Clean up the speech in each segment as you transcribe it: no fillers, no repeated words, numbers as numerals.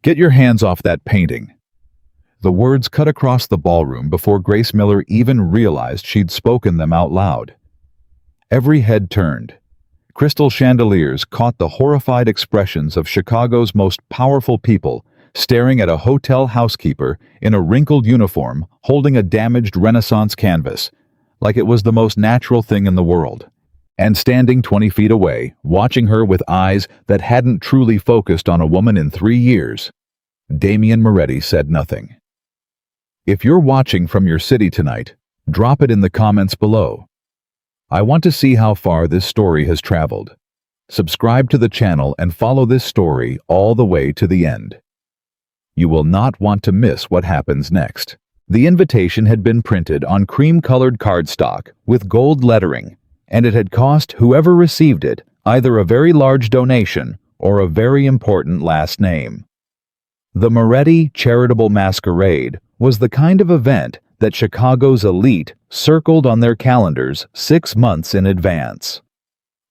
"Get your hands off that painting." The words cut across the ballroom before Grace Miller even realized she'd spoken them out loud. Every head turned. Crystal chandeliers caught the horrified expressions of Chicago's most powerful people, staring at a hotel housekeeper in a wrinkled uniform holding a damaged Renaissance canvas, like it was the most natural thing in the world. And standing 20 feet away, watching her with eyes that hadn't truly focused on a woman in 3 years, Damien Moretti said nothing. If you're watching from your city tonight, drop it in the comments below. I want to see how far this story has traveled. Subscribe to the channel and follow this story all the way to the end. You will not want to miss what happens next. The invitation had been printed on cream-colored cardstock with gold lettering, and it had cost whoever received it either a very large donation or a very important last name. The Moretti Charitable Masquerade was the kind of event that Chicago's elite circled on their calendars 6 months in advance.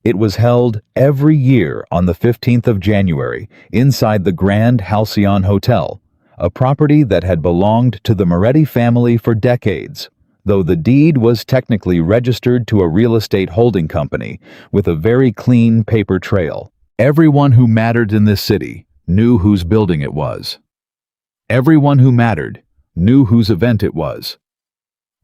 It was held every year on the 15th of January inside the Grand Halcyon Hotel, a property that had belonged to the Moretti family for decades, though the deed was technically registered to a real estate holding company with a very clean paper trail. Everyone who mattered in this city knew whose building it was. Everyone who mattered knew whose event it was.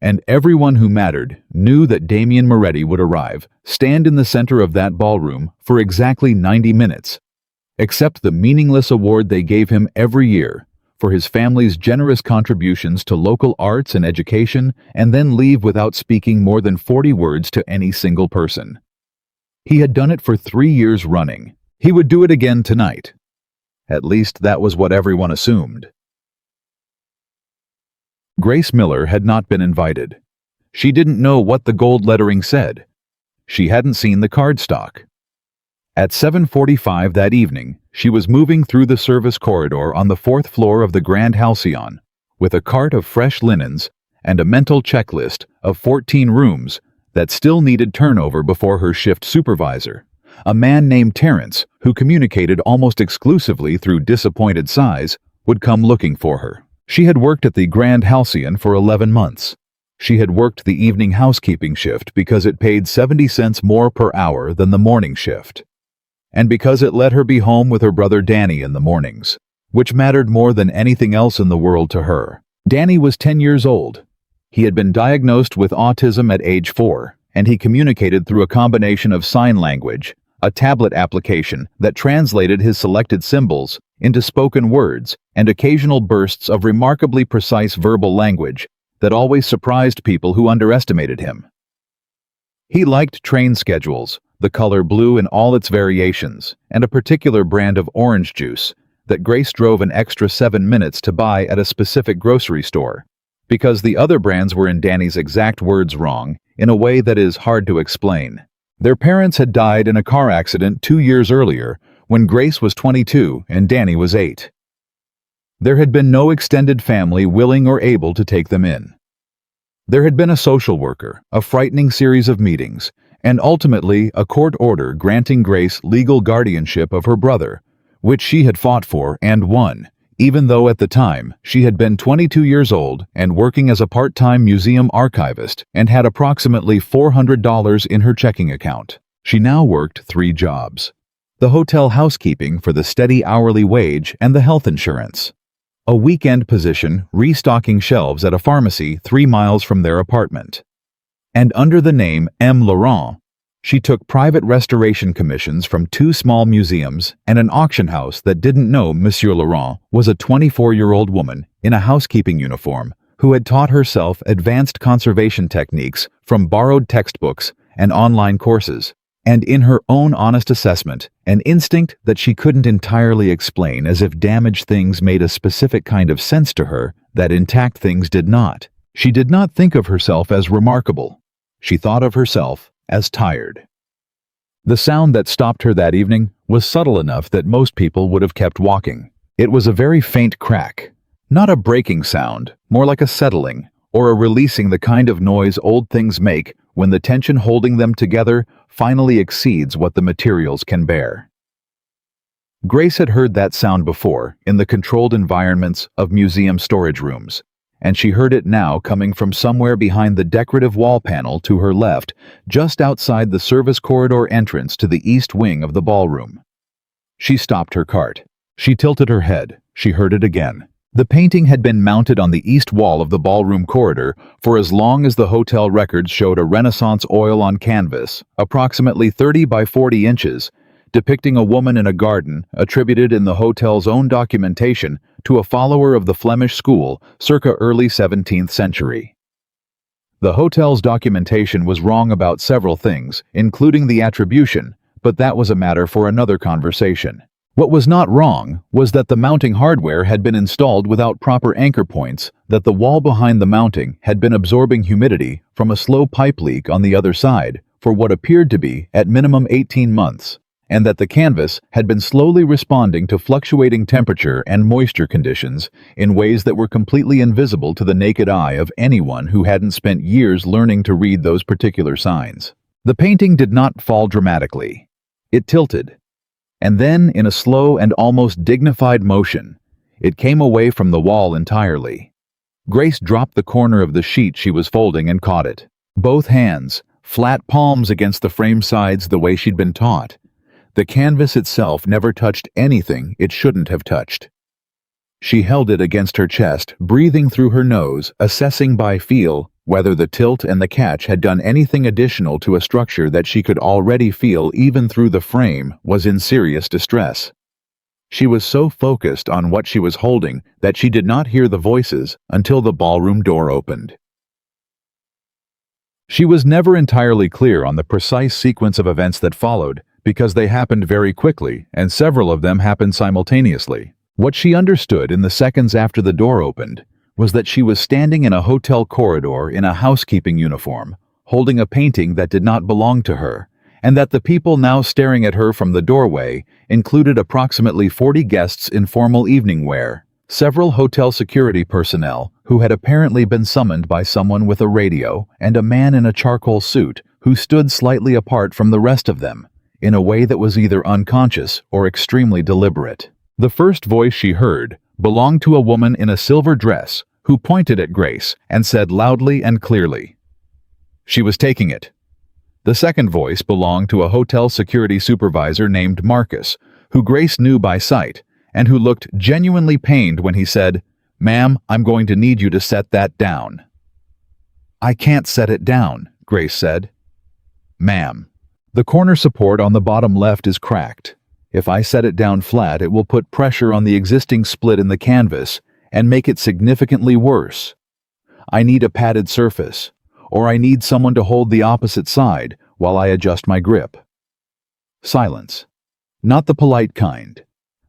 And everyone who mattered knew that Damien Moretti would arrive, stand in the center of that ballroom for exactly 90 minutes, accept the meaningless award they gave him every year for his family's generous contributions to local arts and education, and then leave without speaking more than 40 words to any single person. He had done it for 3 years running. He would do it again tonight. At least that was what everyone assumed. Grace Miller had not been invited. She didn't know what the gold lettering said. She hadn't seen the cardstock. At 7:45 that evening, she was moving through the service corridor on the 4th floor of the Grand Halcyon with a cart of fresh linens and a mental checklist of 14 rooms that still needed turnover before her shift supervisor, a man named Terrence, who communicated almost exclusively through disappointed sighs, would come looking for her. She had worked at the Grand Halcyon for 11 months. She had worked the evening housekeeping shift because it paid 70 cents more per hour than the morning shift, and because it let her be home with her brother Danny in the mornings, which mattered more than anything else in the world to her. Danny was 10 years old. He had been diagnosed with autism at age 4, and he communicated through a combination of sign language, a tablet application that translated his selected symbols into spoken words, and occasional bursts of remarkably precise verbal language that always surprised people who underestimated him. He liked train schedules, the color blue in all its variations, and a particular brand of orange juice that Grace drove an extra 7 minutes to buy at a specific grocery store, because the other brands were in Danny's exact words wrong in a way that is hard to explain. Their parents had died in a car accident 2 years earlier when Grace was 22 and Danny was 8. There had been no extended family willing or able to take them in. There had been a social worker, a frightening series of meetings, and ultimately a court order granting Grace legal guardianship of her brother, which she had fought for and won, even though at the time she had been 22 years old and working as a part-time museum archivist and had approximately $400 in her checking account. She now worked 3 jobs: the hotel housekeeping for the steady hourly wage and the health insurance, a weekend position restocking shelves at a pharmacy 3 miles from their apartment, and under the name M. Laurent, she took private restoration commissions from 2 small museums and an auction house that didn't know Monsieur Laurent was a 24-year-old woman in a housekeeping uniform who had taught herself advanced conservation techniques from borrowed textbooks and online courses, and in her own honest assessment, an instinct that she couldn't entirely explain, as if damaged things made a specific kind of sense to her that intact things did not. She did not think of herself as remarkable. She thought of herself as tired. The sound that stopped her that evening was subtle enough that most people would have kept walking. It was a very faint crack, not a breaking sound, more like a settling or a releasing, the kind of noise old things make when the tension holding them together finally exceeds what the materials can bear. Grace had heard that sound before in the controlled environments of museum storage rooms, and she heard it now coming from somewhere behind the decorative wall panel to her left, just outside the service corridor entrance to the east wing of the ballroom. She stopped her cart. She tilted her head. She heard it again. The painting had been mounted on the east wall of the ballroom corridor for as long as the hotel records showed a Renaissance oil on canvas, approximately 30 by 40 inches, depicting a woman in a garden, attributed in the hotel's own documentation to a follower of the Flemish school circa early 17th century. The hotel's documentation was wrong about several things, including the attribution, but that was a matter for another conversation. What was not wrong was that the mounting hardware had been installed without proper anchor points, that the wall behind the mounting had been absorbing humidity from a slow pipe leak on the other side for what appeared to be at minimum 18 months, and that the canvas had been slowly responding to fluctuating temperature and moisture conditions in ways that were completely invisible to the naked eye of anyone who hadn't spent years learning to read those particular signs. The painting did not fall dramatically. It tilted. And then, in a slow and almost dignified motion, it came away from the wall entirely. Grace dropped the corner of the sheet she was folding and caught it. Both hands, flat palms against the frame sides the way she'd been taught. The canvas itself never touched anything it shouldn't have touched. She held it against her chest, breathing through her nose, assessing by feel whether the tilt and the catch had done anything additional to a structure that she could already feel even through the frame was in serious distress. She was so focused on what she was holding that she did not hear the voices until the ballroom door opened. She was never entirely clear on the precise sequence of events that followed, because they happened very quickly, and several of them happened simultaneously. What she understood in the seconds after the door opened was that she was standing in a hotel corridor in a housekeeping uniform, holding a painting that did not belong to her, and that the people now staring at her from the doorway included approximately 40 guests in formal evening wear, several hotel security personnel who had apparently been summoned by someone with a radio, and a man in a charcoal suit who stood slightly apart from the rest of them, in a way that was either unconscious or extremely deliberate. The first voice she heard belonged to a woman in a silver dress who pointed at Grace and said loudly and clearly, "She was taking it." The second voice belonged to a hotel security supervisor named Marcus, who Grace knew by sight, and who looked genuinely pained when he said, "Ma'am, I'm going to need you to set that down." "I can't set it down," Grace said. "Ma'am, the corner support on the bottom left is cracked. If I set it down flat, it will put pressure on the existing split in the canvas and make it significantly worse. I need a padded surface, or I need someone to hold the opposite side while I adjust my grip." Silence. Not the polite kind.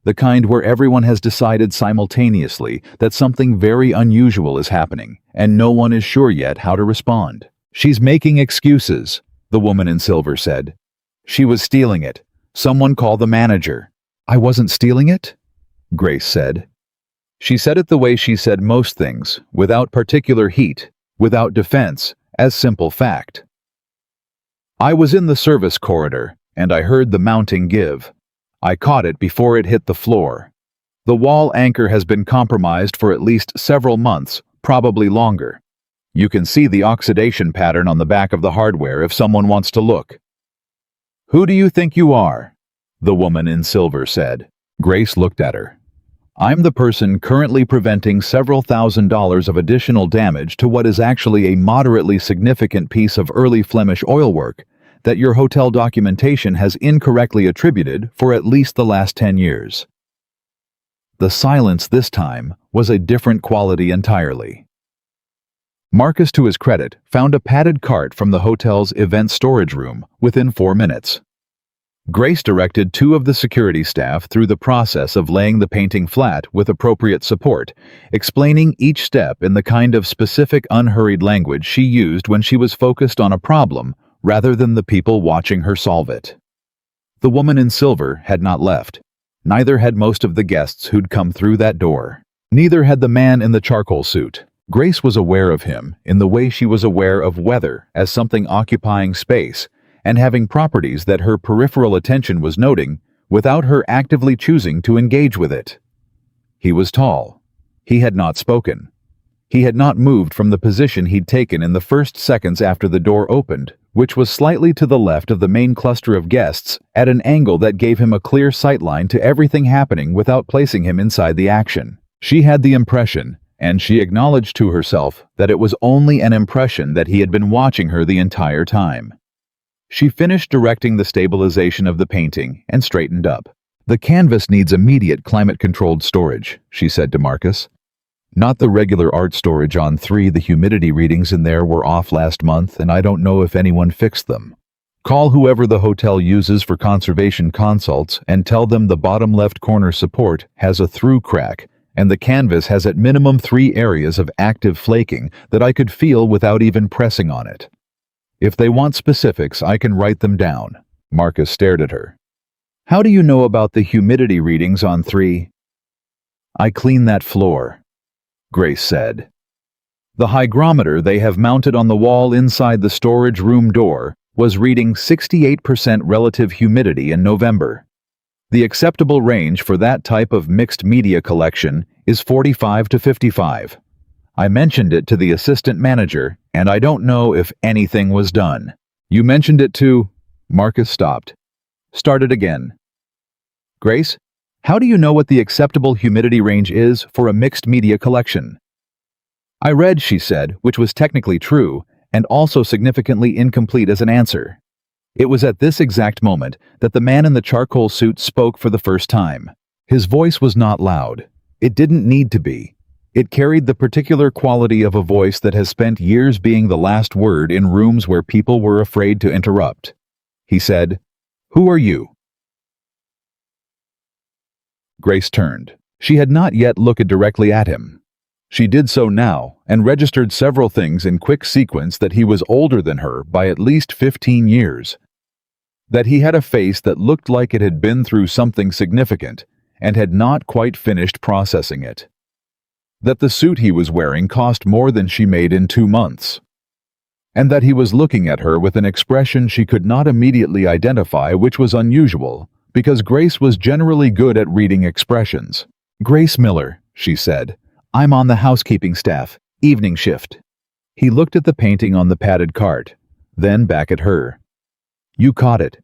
The kind where everyone has decided simultaneously that something very unusual is happening, and no one is sure yet how to respond. "She's making excuses," the woman in silver said. "She was stealing it. Someone call the manager." "I wasn't stealing it," Grace said. She said it the way she said most things, without particular heat, without defense, as simple fact. "I was in the service corridor, and I heard the mounting give. I caught it before it hit the floor. The wall anchor has been compromised for at least several months, probably longer. You can see the oxidation pattern on the back of the hardware if someone wants to look." "Who do you think you are?" the woman in silver said. Grace looked at her. "I'm the person currently preventing several $1,000s of additional damage to what is actually a moderately significant piece of early Flemish oil work that your hotel documentation has incorrectly attributed for at least the last 10 years. The silence this time was a different quality entirely. Marcus, to his credit, found a padded cart from the hotel's event storage room within 4 minutes. Grace directed 2 of the security staff through the process of laying the painting flat with appropriate support, explaining each step in the kind of specific, unhurried language she used when she was focused on a problem rather than the people watching her solve it. The woman in silver had not left. Neither had most of the guests who'd come through that door. Neither had the man in the charcoal suit. Grace was aware of him in the way she was aware of weather as something occupying space and having properties that her peripheral attention was noting without her actively choosing to engage with it. He was tall. He had not spoken. He had not moved from the position he'd taken in the first seconds after the door opened, which was slightly to the left of the main cluster of guests, at an angle that gave him a clear sightline to everything happening without placing him inside the action. She had the impression, and she acknowledged to herself, that it was only an impression that he had been watching her the entire time. She finished directing the stabilization of the painting and straightened up. "The canvas needs immediate climate-controlled storage," she said to Marcus. "Not the regular art storage on 3. The humidity readings in there were off last month, and I don't know if anyone fixed them. Call whoever the hotel uses for conservation consults and tell them the bottom left corner support has a through crack, and the canvas has at minimum 3 areas of active flaking that I could feel without even pressing on it. If they want specifics, I can write them down." Marcus stared at her. "How do you know about the humidity readings on 3? "I clean that floor," Grace said. "The hygrometer they have mounted on the wall inside the storage room door was reading 68% relative humidity in November. The acceptable range for that type of mixed media collection is 45 to 55. I mentioned it to the assistant manager, and I don't know if anything was done." "You mentioned it to—" Marcus stopped. Started again. "Grace, how do you know what the acceptable humidity range is for a mixed media collection?" "I read," she said, which was technically true, and also significantly incomplete as an answer. It was at this exact moment that the man in the charcoal suit spoke for the first time. His voice was not loud. It didn't need to be. It carried the particular quality of a voice that has spent years being the last word in rooms where people were afraid to interrupt. He said, "Who are you?" Grace turned. She had not yet looked directly at him. She did so now, and registered several things in quick sequence: that he was older than her by at least 15 years. That he had a face that looked like it had been through something significant, and had not quite finished processing it. That the suit he was wearing cost more than she made in 2 months. And that he was looking at her with an expression she could not immediately identify, which was unusual, because Grace was generally good at reading expressions. "Grace Miller," she said. "I'm on the housekeeping staff, evening shift." He looked at the painting on the padded cart, then back at her. "You caught it."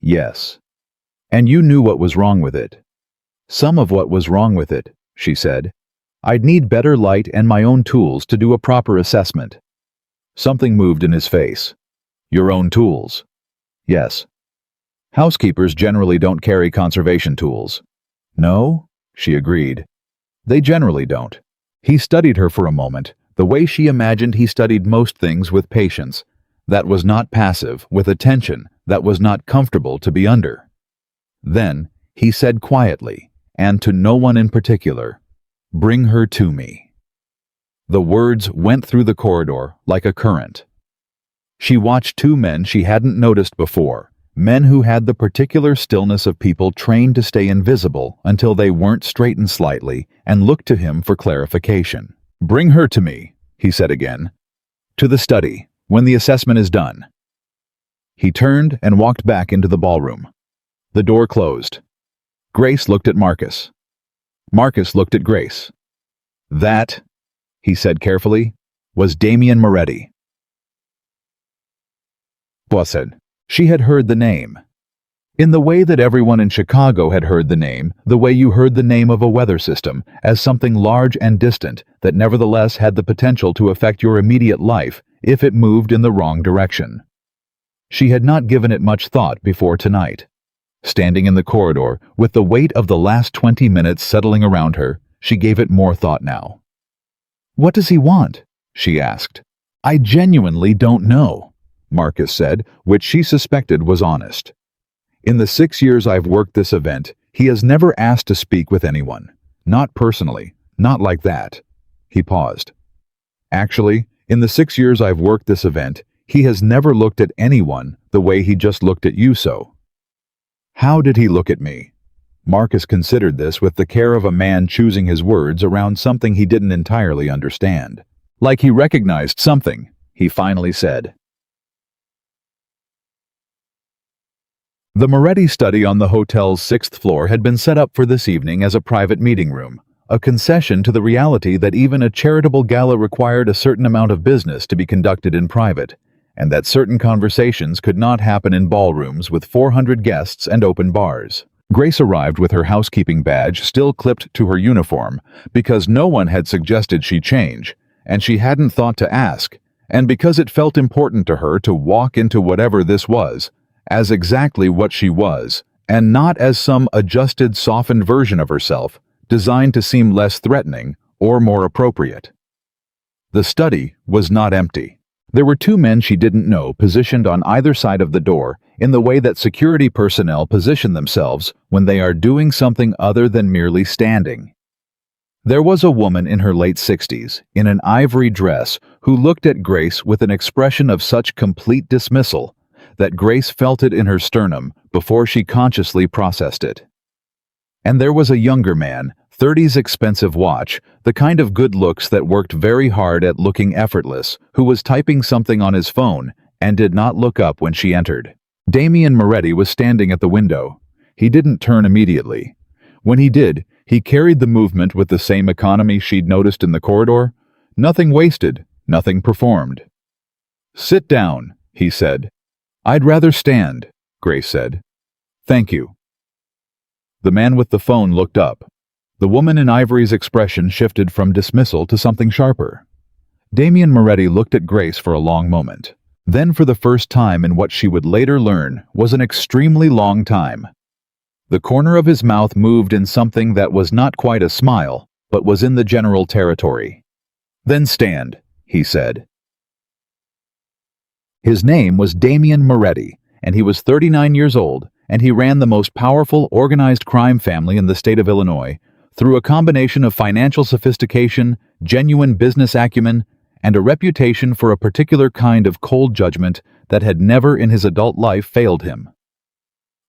"Yes." "And you knew what was wrong with it." "Some of what was wrong with it," she said. "I'd need better light and my own tools to do a proper assessment." Something moved in his face. "Your own tools?" "Yes." "Housekeepers generally don't carry conservation tools." "No?" she agreed. "They generally don't." He studied her for a moment, the way she imagined he studied most things, with patience. That was not passive, with attention that was not comfortable to be under. Then he said quietly, and to no one in particular, "Bring her to me." The words went through the corridor like a current. She watched 2 men she hadn't noticed before, men who had the particular stillness of people trained to stay invisible until they weren't straightened slightly, and looked to him for clarification. "Bring her to me," he said again. "To the study, when the assessment is done." He turned and walked back into the ballroom. The door closed. Grace looked at Marcus. Marcus looked at Grace. "That," he said carefully, "was Damien Moretti." Boisson. She had heard the name. In the way that everyone in Chicago had heard the name, the way you heard the name of a weather system, as something large and distant that nevertheless had the potential to affect your immediate life if it moved in the wrong direction. She had not given it much thought before tonight. Standing in the corridor, with the weight of the last 20 minutes settling around her, she gave it more thought now. "What does he want?" she asked. "I genuinely don't know," Marcus said, which she suspected was honest. "In the 6 years I've worked this event, he has never asked to speak with anyone. Not personally, not like that." He paused. "Actually, in the 6 years I've worked this event, he has never looked at anyone the way he just looked at you so." How did he look at me? Marcus considered this with the care of a man choosing his words around something he didn't entirely understand. Like he recognized something, he finally said, The Moretti study on the hotel's 6th floor had been set up for this evening as a private meeting room, a concession to the reality that even a charitable gala required a certain amount of business to be conducted in private, and that certain conversations could not happen in ballrooms with 400 guests and open bars. Grace arrived with her housekeeping badge still clipped to her uniform because no one had suggested she change, and she hadn't thought to ask, and because it felt important to her to walk into whatever this was as exactly what she was, and not as some adjusted, softened version of herself designed to seem less threatening or more appropriate. The study was not empty. There were 2 men she didn't know positioned on either side of the door in the way that security personnel position themselves when they are doing something other than merely standing. There was a woman in her late 60s, in an ivory dress, who looked at Grace with an expression of such complete dismissal that Grace felt it in her sternum before she consciously processed it. And there was a younger man, 30's expensive watch, the kind of good looks that worked very hard at looking effortless, who was typing something on his phone and did not look up when she entered. Damien Moretti was standing at the window. He didn't turn immediately. When he did, he carried the movement with the same economy she'd noticed in the corridor. Nothing wasted, nothing performed. "Sit down," he said. "I'd rather stand," Grace said. "Thank you." The man with the phone looked up. The woman in ivory's expression shifted from dismissal to something sharper. Damien Moretti looked at Grace for a long moment. Then, for the first time in what she would later learn was an extremely long time, the corner of his mouth moved in something that was not quite a smile, but was in the general territory. "Then stand," he said. His name was Damien Moretti, and he was 39 years old, and he ran the most powerful organized crime family in the state of Illinois through a combination of financial sophistication, genuine business acumen, and a reputation for a particular kind of cold judgment that had never in his adult life failed him.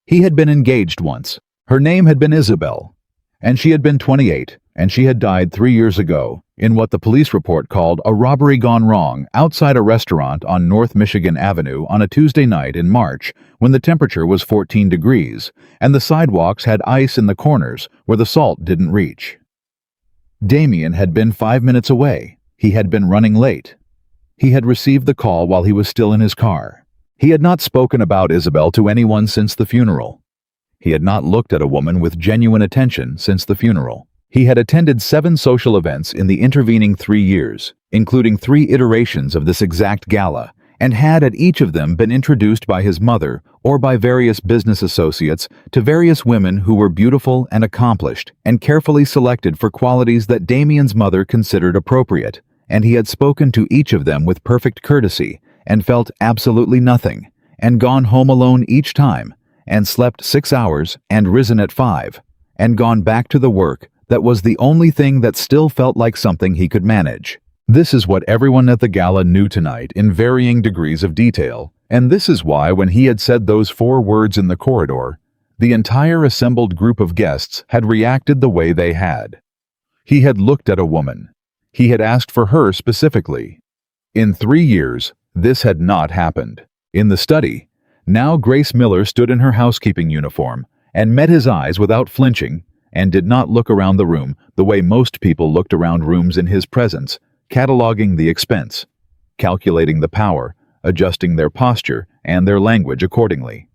He had been engaged once. Her name had been Isabel, and she had been 28, and she had died 3 years ago in what the police report called a robbery gone wrong outside a restaurant on North Michigan Avenue on a Tuesday night in March when the temperature was 14 degrees and the sidewalks had ice in the corners where the salt didn't reach. Damien had been 5 minutes away. He had been running late. He had received the call while he was still in his car. He had not spoken about Isabel to anyone since the funeral. He had not looked at a woman with genuine attention since the funeral. He had attended 7 social events in the intervening 3 years, including 3 iterations of this exact gala, and had at each of them been introduced by his mother or by various business associates to various women who were beautiful and accomplished and carefully selected for qualities that Damien's mother considered appropriate, and he had spoken to each of them with perfect courtesy and felt absolutely nothing, and gone home alone each time, and slept 6 hours and risen at 5, and gone back to the work that was the only thing that still felt like something he could manage. This is what everyone at the gala knew tonight in varying degrees of detail, and this is why when he had said those 4 words in the corridor, the entire assembled group of guests had reacted the way they had. He had looked at a woman. He had asked for her specifically. In 3 years, this had not happened. In the study, now Grace Miller stood in her housekeeping uniform and met his eyes without flinching and did not look around the room the way most people looked around rooms in his presence, cataloging the expense, calculating the power, adjusting their posture and their language accordingly.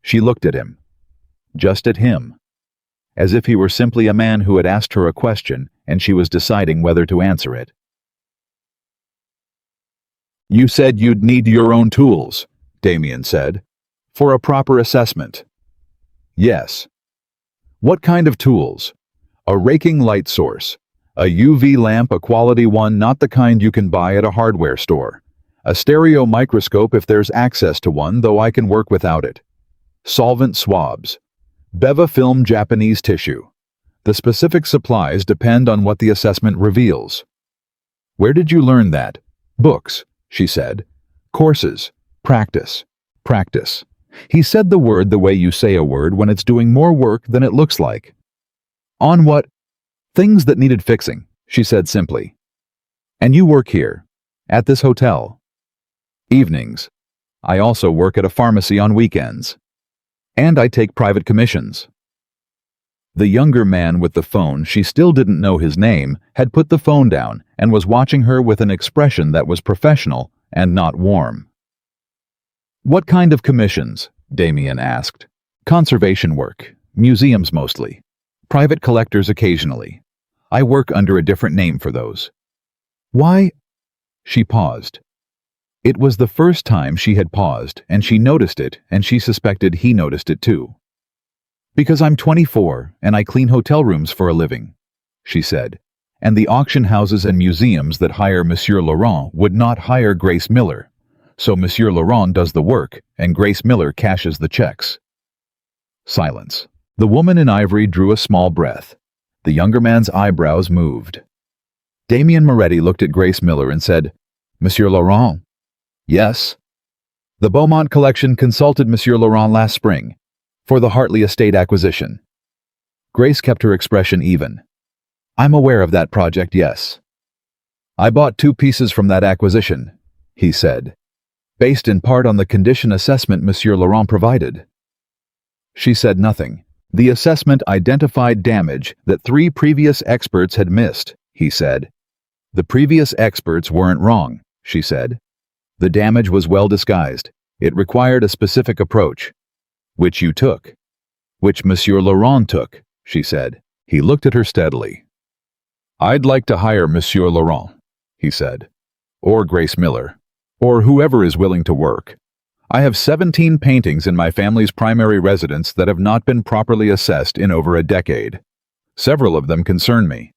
She looked at him, just at him, as if he were simply a man who had asked her a question and she was deciding whether to answer it. "You said you'd need your own tools," Damien said, "for a proper assessment." "Yes." "What kind of tools?" "A raking light source. A UV lamp, a quality one, not the kind you can buy at a hardware store. A stereo microscope if there's access to one, though I can work without it. Solvent swabs. Beva film Japanese tissue. The specific supplies depend on what the assessment reveals." "Where did you learn that?" "Books," she said. "Courses. Practice. Practice." He said the word the way you say a word when it's doing more work than it looks like. "On what?" "Things that needed fixing," she said simply. "And you work here, at this hotel?" "Evenings. I also work at a pharmacy on weekends." And I take private commissions." The younger man with the phone, she still didn't know his name, had put the phone down and was watching her with an expression that was professional and not warm. "What kind of commissions?" Damien asked. "Conservation work, museums mostly, private collectors occasionally. I work under a different name for those." "Why?" She paused. It was the first time she had paused, and she noticed it, and she suspected he noticed it too. "Because I'm 24 and I clean hotel rooms for a living," she said, "and the auction houses and museums that hire Monsieur Laurent would not hire Grace Miller. So Monsieur Laurent does the work, and Grace Miller cashes the checks." Silence. The woman in ivory drew a small breath. The younger man's eyebrows moved. Damien Moretti looked at Grace Miller and said, "Monsieur Laurent?" "Yes." "The Beaumont collection consulted Monsieur Laurent last spring for the Hartley estate acquisition." Grace kept her expression even. "I'm aware of that project, yes. I bought 2 pieces from that acquisition," he said, "based in part on the condition assessment Monsieur Laurent provided." She said nothing. "The assessment identified damage that 3 previous experts had missed," he said. "The previous experts weren't wrong," she said. "The damage was well disguised. It required a specific approach." "Which you took." "Which Monsieur Laurent took," she said. He looked at her steadily. "I'd like to hire Monsieur Laurent," he said. "Or Grace Miller. Or whoever is willing to work. I have 17 paintings in my family's primary residence that have not been properly assessed in over a decade. Several of them concern me."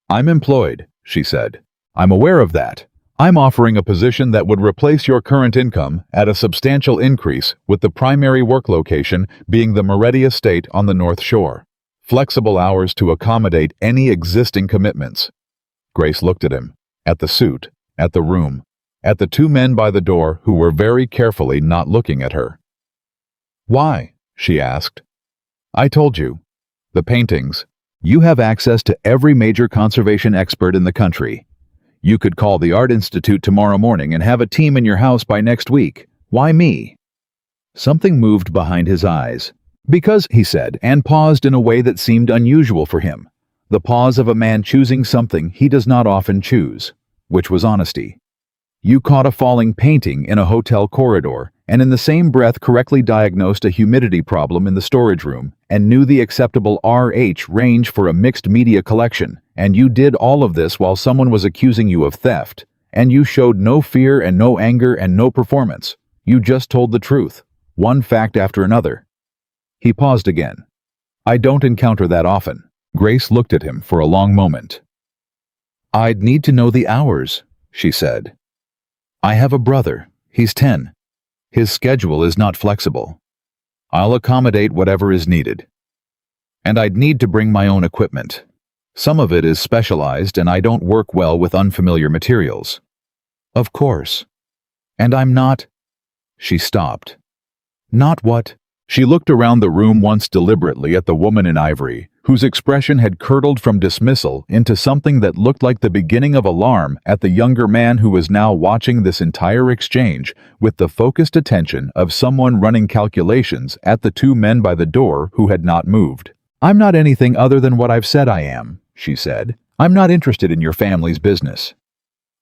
"I'm employed," she said. "I'm aware of that. I'm offering a position that would replace your current income at a substantial increase, with the primary work location being the Moretti estate on the North Shore. Flexible hours to accommodate any existing commitments." Grace looked at him, at the suit, at the room, at the 2 men by the door who were very carefully not looking at her. "Why?" she asked. "I told you. The paintings. You have access to every major conservation expert in the country. You could call the Art Institute tomorrow morning and have a team in your house by next week. Why me?" Something moved behind his eyes. "Because," he said, and paused in a way that seemed unusual for him. The pause of a man choosing something he does not often choose, which was honesty. "You caught a falling painting in a hotel corridor, and in the same breath correctly diagnosed a humidity problem in the storage room, and knew the acceptable RH range for a mixed media collection, and you did all of this while someone was accusing you of theft, and you showed no fear and no anger and no performance. You just told the truth, one fact after another." He paused again. "I don't encounter that often." Grace looked at him for a long moment. "I'd need to know the hours," she said. "I have a brother. He's 10. His schedule is not flexible. I'll accommodate whatever is needed. And I'd need to bring my own equipment. Some of it is specialized and I don't work well with unfamiliar materials." "Of course. And I'm not—" She stopped. "Not what?" She looked around the room once deliberately at the woman in ivory, whose expression had curdled from dismissal into something that looked like the beginning of alarm at the younger man who was now watching this entire exchange with the focused attention of someone running calculations at the 2 men by the door who had not moved. "I'm not anything other than what I've said I am," she said. "I'm not interested in your family's business.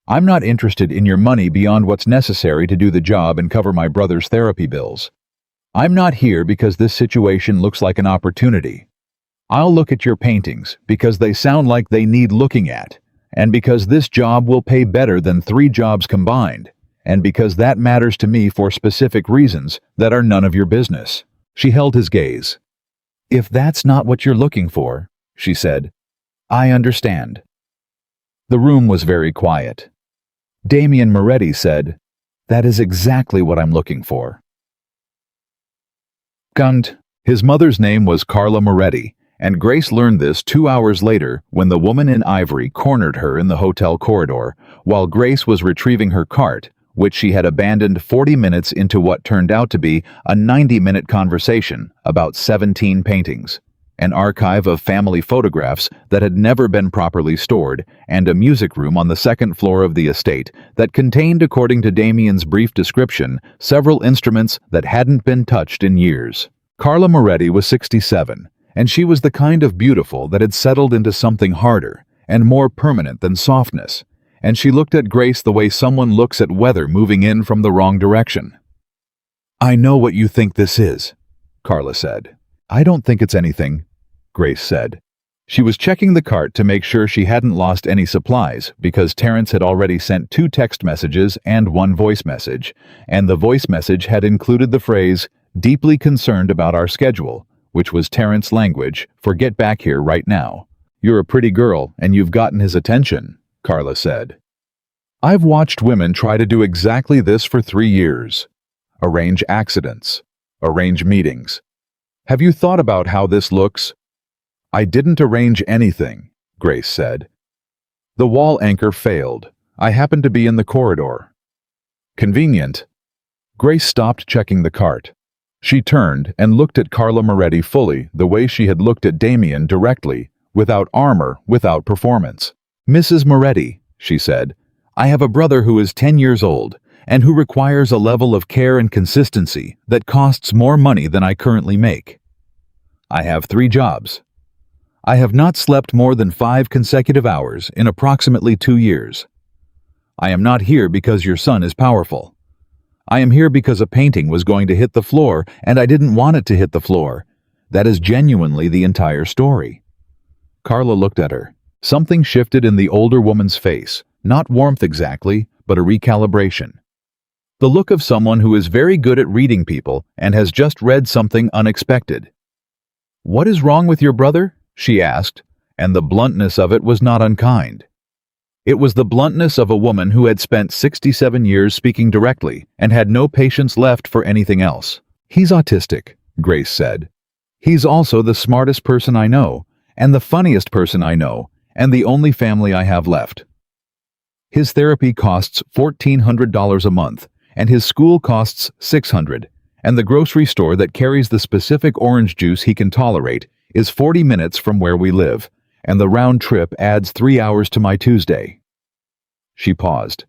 I'm not interested in your money beyond what's necessary to do the job and cover my brother's therapy bills. I'm not here because this situation looks like an opportunity. I'll look at your paintings because they sound like they need looking at, and because this job will pay better than 3 jobs combined, and because that matters to me for specific reasons that are none of your business." She held his gaze. "If that's not what you're looking for," she said, "I understand." The room was very quiet. Damien Moretti said, "That is exactly what I'm looking for." Gunt. His mother's name was Carla Moretti, and Grace learned this 2 hours later when the woman in ivory cornered her in the hotel corridor while Grace was retrieving her cart, which she had abandoned 40 minutes into what turned out to be a 90-minute conversation about 17 paintings, an archive of family photographs that had never been properly stored, and a music room on the 2nd floor of the estate that contained, according to Damien's brief description, several instruments that hadn't been touched in years. Carla Moretti was 67, and she was the kind of beautiful that had settled into something harder and more permanent than softness, and she looked at Grace the way someone looks at weather moving in from the wrong direction. "I know what you think this is," Carla said. "I don't think it's anything," Grace said. She was checking the cart to make sure she hadn't lost any supplies because Terrence had already sent 2 text messages and 1 voice message, and the voice message had included the phrase, "deeply concerned about our schedule," which was Terrence's language for "get back here right now." "You're a pretty girl and you've gotten his attention," Carla said. "I've watched women try to do exactly this for 3 years. Arrange accidents. Arrange meetings. Have you thought about how this looks?" "I didn't arrange anything," Grace said. "The wall anchor failed. I happened to be in the corridor." "Convenient." Grace stopped checking the cart. She turned and looked at Carla Moretti fully the way she had looked at Damien directly, without armor, without performance. "Mrs. Moretti," she said, "I have a brother who is 10 years old and who requires a level of care and consistency that costs more money than I currently make. I have 3 jobs. I have not slept more than 5 consecutive hours in approximately 2 years. I am not here because your son is powerful. I am here because a painting was going to hit the floor and I didn't want it to hit the floor. That is genuinely the entire story." Carla looked at her. Something shifted in the older woman's face, not warmth exactly, but a recalibration. The look of someone who is very good at reading people and has just read something unexpected. "What is wrong with your brother?" she asked, and the bluntness of it was not unkind. It was the bluntness of a woman who had spent 67 years speaking directly and had no patience left for anything else. "He's autistic," Grace said. "He's also the smartest person I know, and the funniest person I know, and the only family I have left. His therapy costs $1,400 a month, and his school costs $600, and the grocery store that carries the specific orange juice he can tolerate is 40 minutes from where we live, and the round trip adds 3 hours to my Tuesday." She paused.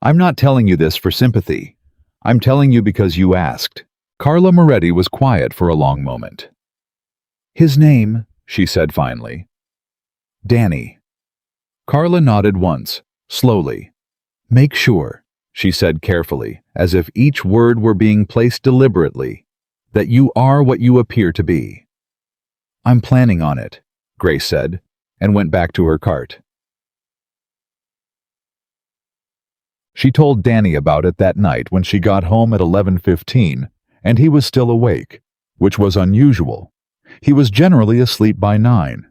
"I'm not telling you this for sympathy. I'm telling you because you asked." Carla Moretti was quiet for a long moment. "His name," she said finally. "Danny." Carla nodded once, slowly. "Make sure," she said carefully, as if each word were being placed deliberately, "that you are what you appear to be." "I'm planning on it," Grace said, and went back to her cart. She told Danny about it that night when she got home at 11:15, and he was still awake, which was unusual. He was generally asleep by 9.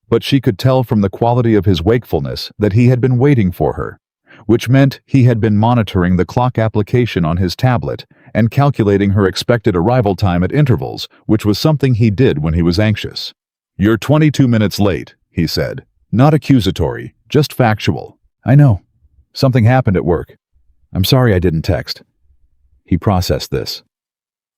But she could tell from the quality of his wakefulness that he had been waiting for her, which meant he had been monitoring the clock application on his tablet and calculating her expected arrival time at intervals, which was something he did when he was anxious. "You're 22 minutes late," he said. "Not accusatory, just factual." "I know. Something happened at work. I'm sorry I didn't text." He processed this.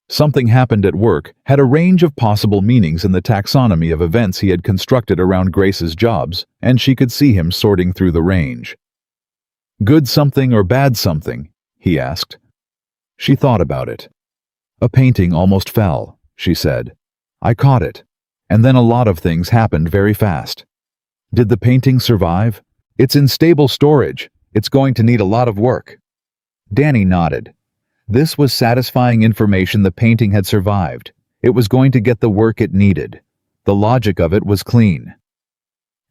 Something happened at work had a range of possible meanings in the taxonomy of events he had constructed around Grace's jobs, and she could see him sorting through the range. "Good something or bad something?" he asked. She thought about it. "A painting almost fell," she said. "I caught it, and then a lot of things happened very fast." "Did the painting survive?" "It's in stable storage. It's going to need a lot of work." Danny nodded. This was satisfying information. The painting had survived. It was going to get the work it needed. The logic of it was clean.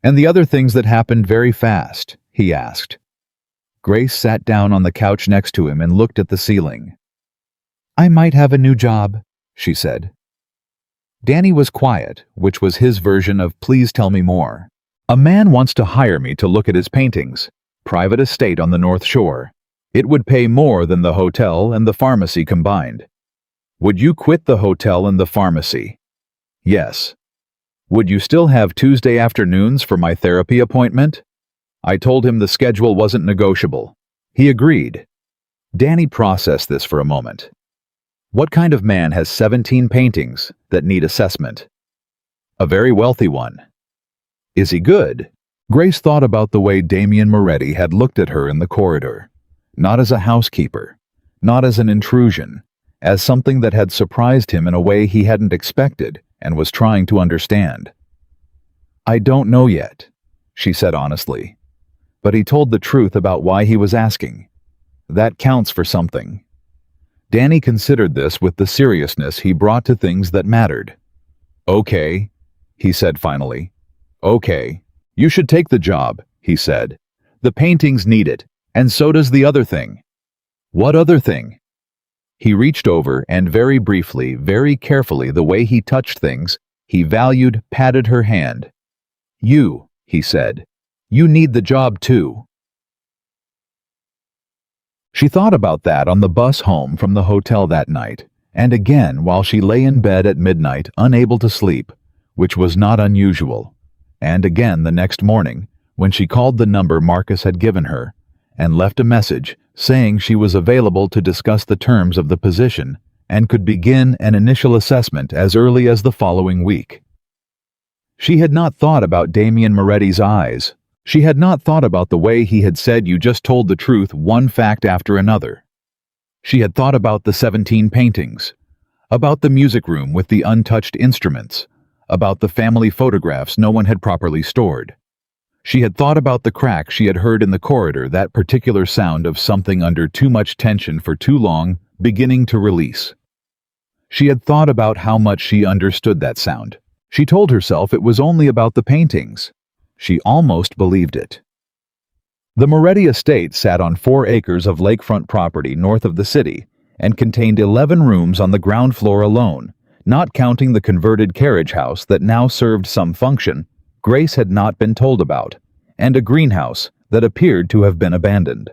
"And the other things that happened very fast?" he asked. Grace sat down on the couch next to him and looked at the ceiling. "I might have a new job," she said. Danny was quiet, which was his version of "please tell me more." "A man wants to hire me to look at his paintings. Private estate on the North Shore. It would pay more than the hotel and the pharmacy combined." "Would you quit the hotel and the pharmacy?" "Yes." "Would you still have Tuesday afternoons for my therapy appointment?" I told him the schedule wasn't negotiable. He agreed. Danny processed this for a moment. What kind of man has 17 paintings that need assessment? A very wealthy one. Is he good? Grace thought about the way Damien Moretti had looked at her in the corridor. Not as a housekeeper, not as an intrusion, as something that had surprised him in a way he hadn't expected and was trying to understand. "I don't know yet," she said honestly. But he told the truth about why he was asking. That counts for something. Danny considered this with the seriousness he brought to things that mattered. "Okay," he said finally. "Okay. You should take the job," he said. "The paintings need it, and so does the other thing." "What other thing?" He reached over and very briefly, very carefully, the way he touched things, he valued, patted her hand. "You," he said. "You need the job too." She thought about that on the bus home from the hotel that night, and again while she lay in bed at midnight unable to sleep, which was not unusual, and again the next morning when she called the number Marcus had given her and left a message saying she was available to discuss the terms of the position and could begin an initial assessment as early as the following week. She had not thought about Damien Moretti's eyes. She had not thought about the way he had said you just told the truth, one fact after another. She had thought about the 17 paintings, about the music room with the untouched instruments, about the family photographs no one had properly stored. She had thought about the crack she had heard in the corridor, that particular sound of something under too much tension for too long, beginning to release. She had thought about how much she understood that sound. She told herself it was only about the paintings. She almost believed it. The Moretti estate sat on 4 acres of lakefront property north of the city and contained 11 rooms on the ground floor alone, not counting the converted carriage house that now served some function Grace had not been told about, and a greenhouse that appeared to have been abandoned.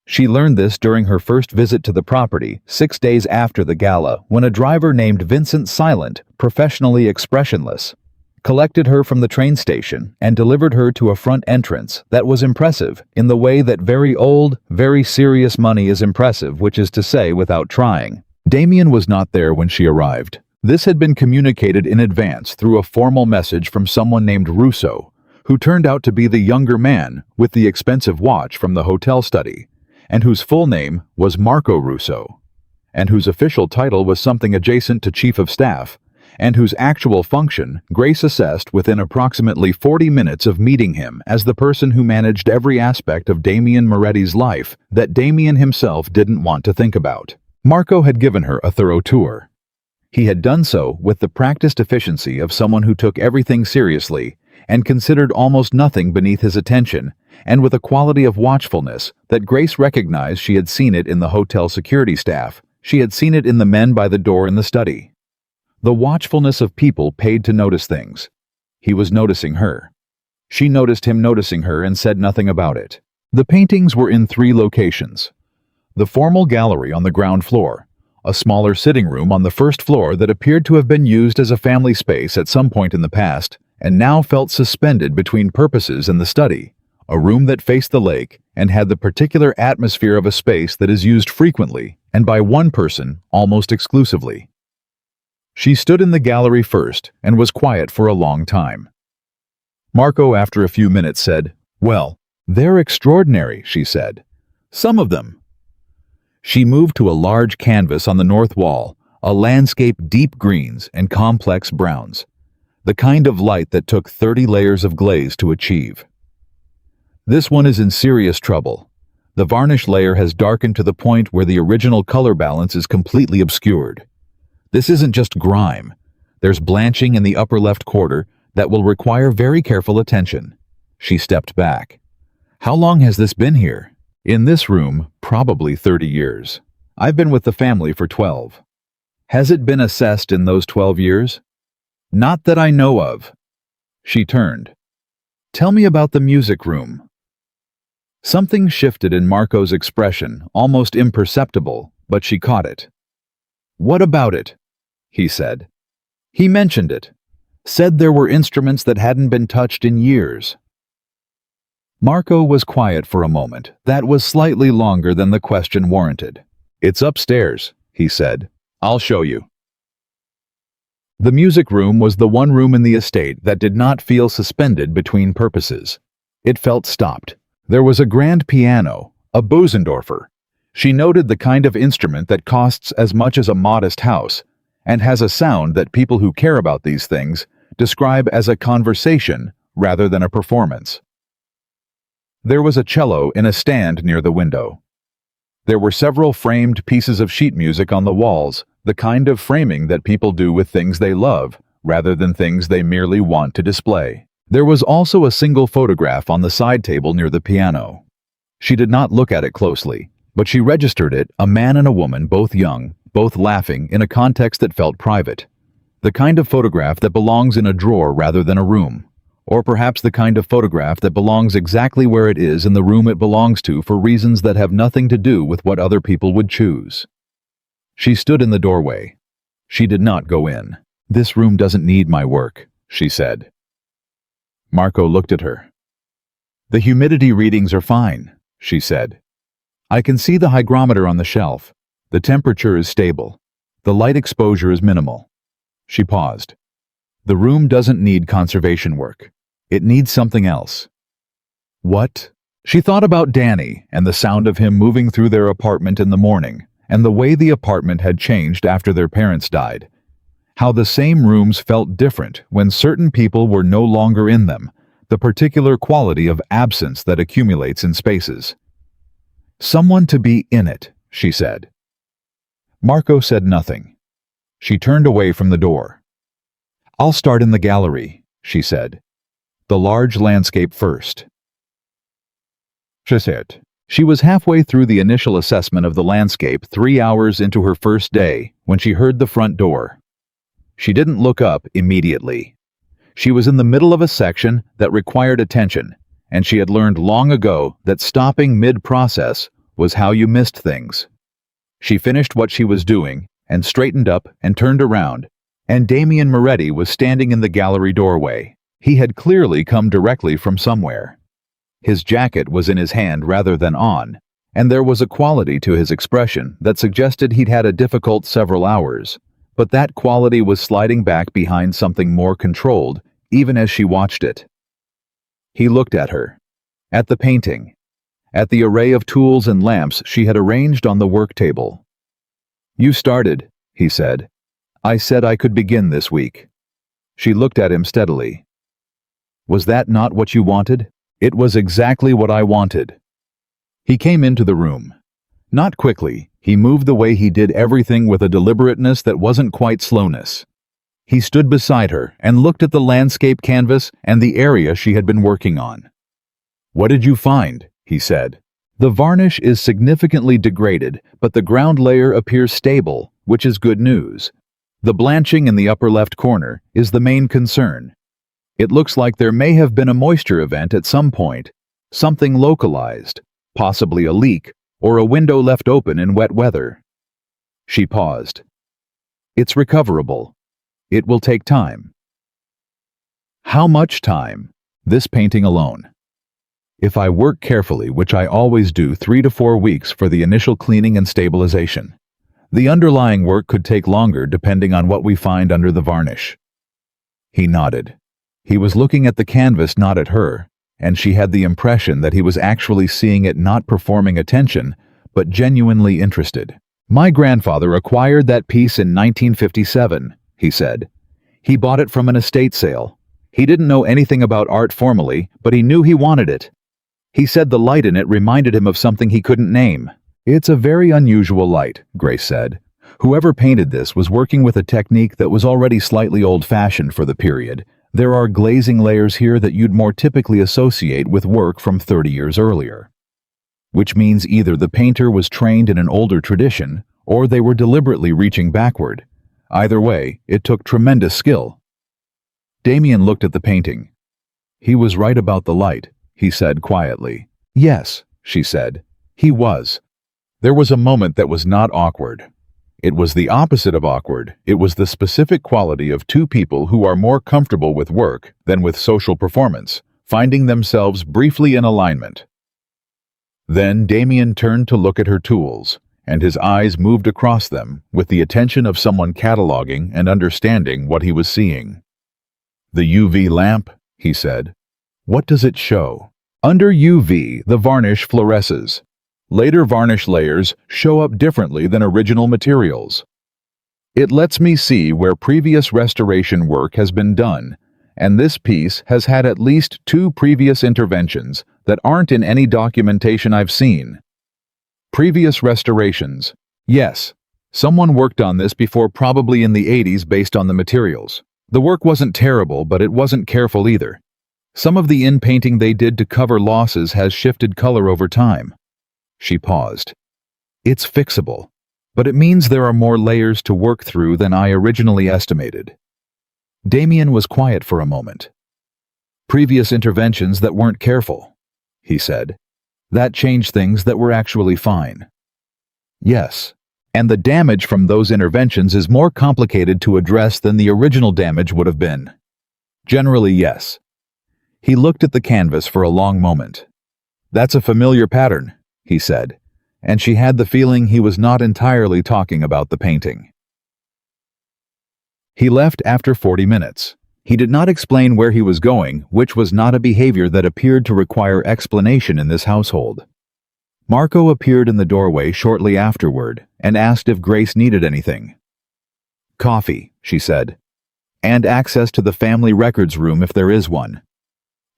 She learned this during her first visit to the property 6 days after the gala, when a driver named Vincent Silent, professionally expressionless, collected her from the train station and delivered her to a front entrance that was impressive in the way that very old, very serious money is impressive, which is to say without trying. Damien was not there when she arrived. This had been communicated in advance through a formal message from someone named Russo, who turned out to be the younger man with the expensive watch from the hotel study, and whose full name was Marco Russo, and whose official title was something adjacent to Chief of Staff, and whose actual function Grace assessed within approximately 40 minutes of meeting him as the person who managed every aspect of Damien Moretti's life that Damien himself didn't want to think about. Marco had given her a thorough tour. He had done so with the practiced efficiency of someone who took everything seriously and considered almost nothing beneath his attention, and with a quality of watchfulness that Grace recognized. She had seen it in the hotel security staff. She had seen it in the men by the door in the study. The watchfulness of people paid to notice things. He was noticing her. She noticed him noticing her and said nothing about it. The paintings were in 3 locations. The formal gallery on the ground floor, a smaller sitting room on the first floor that appeared to have been used as a family space at some point in the past and now felt suspended between purposes in the study, a room that faced the lake and had the particular atmosphere of a space that is used frequently and by one person almost exclusively. She stood in the gallery first and was quiet for a long time. Marco, after a few minutes, said, "Well, they're extraordinary," she said. "Some of them." She moved to a large canvas on the north wall, a landscape deep greens and complex browns, the kind of light that took 30 layers of glaze to achieve. "This one is in serious trouble. The varnish layer has darkened to the point where the original color balance is completely obscured. This isn't just grime. There's blanching in the upper left quarter that will require very careful attention." She stepped back. "How long has this been here?" "In this room, probably 30 years. I've been with the family for 12. "Has it been assessed in those 12 years?" "Not that I know of." She turned. "Tell me about the music room." Something shifted in Marco's expression, almost imperceptible, but she caught it. "What about it?" he said. He mentioned it. Said there were instruments that hadn't been touched in years. Marco was quiet for a moment. That was slightly longer than the question warranted. "It's upstairs," he said. "I'll show you." The music room was the one room in the estate that did not feel suspended between purposes. It felt stopped. There was a grand piano, a Bosendorfer, She noted the kind of instrument that costs as much as a modest house and has a sound that people who care about these things describe as a conversation rather than a performance. There was a cello in a stand near the window. There were several framed pieces of sheet music on the walls, the kind of framing that people do with things they love, rather than things they merely want to display. There was also a single photograph on the side table near the piano. She did not look at it closely, but she registered it, a man and a woman, both young, both laughing, in a context that felt private. The kind of photograph that belongs in a drawer rather than a room. Or perhaps the kind of photograph that belongs exactly where it is in the room it belongs to for reasons that have nothing to do with what other people would choose. She stood in the doorway. She did not go in. "This room doesn't need my work," she said. Marco looked at her. "The humidity readings are fine," she said. "I can see the hygrometer on the shelf. The temperature is stable. The light exposure is minimal." She paused. "The room doesn't need conservation work. It needs something else." "What?" She thought about Danny and the sound of him moving through their apartment in the morning, and the way the apartment had changed after their parents died. How the same rooms felt different when certain people were no longer in them, the particular quality of absence that accumulates in spaces. "Someone to be in it," she said. Marco said nothing. She turned away from the door. "I'll start in the gallery," she said. "The large landscape first." She said. She was halfway through the initial assessment of the landscape 3 hours into her first day when she heard the front door. She didn't look up immediately. She was in the middle of a section that required attention, and she had learned long ago that stopping mid-process was how you missed things. She finished what she was doing and straightened up and turned around, and Damien Moretti was standing in the gallery doorway. He had clearly come directly from somewhere. His jacket was in his hand rather than on, and there was a quality to his expression that suggested he'd had a difficult several hours, but that quality was sliding back behind something more controlled, even as she watched it. He looked at her, at the painting, at the array of tools and lamps she had arranged on the work table. "You started," he said. "I said I could begin this week." She looked at him steadily. "Was that not what you wanted?" "It was exactly what I wanted." He came into the room. Not quickly, he moved the way he did everything with a deliberateness that wasn't quite slowness. He stood beside her and looked at the landscape canvas and the area she had been working on. "What did you find?" he said. "The varnish is significantly degraded, but the ground layer appears stable, which is good news. The blanching in the upper left corner is the main concern. It looks like there may have been a moisture event at some point, something localized, possibly a leak or a window left open in wet weather." She paused. "It's recoverable. It will take time." "How much time?" "This painting alone. If I work carefully, which I always do, 3 to 4 weeks for the initial cleaning and stabilization. The underlying work could take longer depending on what we find under the varnish." He nodded. He was looking at the canvas, not at her, and she had the impression that he was actually seeing it, not performing attention, but genuinely interested. "My grandfather acquired that piece in 1957, he said. "He bought it from an estate sale. He didn't know anything about art formally, but he knew he wanted it. He said the light in it reminded him of something he couldn't name." "It's a very unusual light," Grace said. "Whoever painted this was working with a technique that was already slightly old-fashioned for the period. There are glazing layers here that you'd more typically associate with work from 30 years earlier. Which means either the painter was trained in an older tradition, or they were deliberately reaching backward. Either way, it took tremendous skill." Damien looked at the painting. "He was right about the light," he said quietly. "Yes," she said. "He was." There was a moment that was not awkward. It was the opposite of awkward. It was the specific quality of two people who are more comfortable with work than with social performance, finding themselves briefly in alignment. Then Damien turned to look at her tools, and his eyes moved across them with the attention of someone cataloging and understanding what he was seeing. "The UV lamp," he said. "What does it show?" "Under UV, the varnish fluoresces. Later varnish layers show up differently than original materials. It lets me see where previous restoration work has been done, and this piece has had at least 2 previous interventions that aren't in any documentation I've seen. Previous restorations. Yes, someone worked on this before, probably in the 80s, based on the materials. The work wasn't terrible, but it wasn't careful either. Some of the in-painting they did to cover losses has shifted color over time. She paused. It's fixable, but it means there are more layers to work through than I originally estimated. Damien was quiet for a moment. Previous interventions that weren't careful, he said. That changed things that were actually fine. Yes, and the damage from those interventions is more complicated to address than the original damage would have been. Generally, yes. He looked at the canvas for a long moment. That's a familiar pattern, he said, and she had the feeling he was not entirely talking about the painting. He left after 40 minutes. He did not explain where he was going, which was not a behavior that appeared to require explanation in this household. Marco appeared in the doorway shortly afterward and asked if Grace needed anything. Coffee, she said, and access to the family records room if there is one.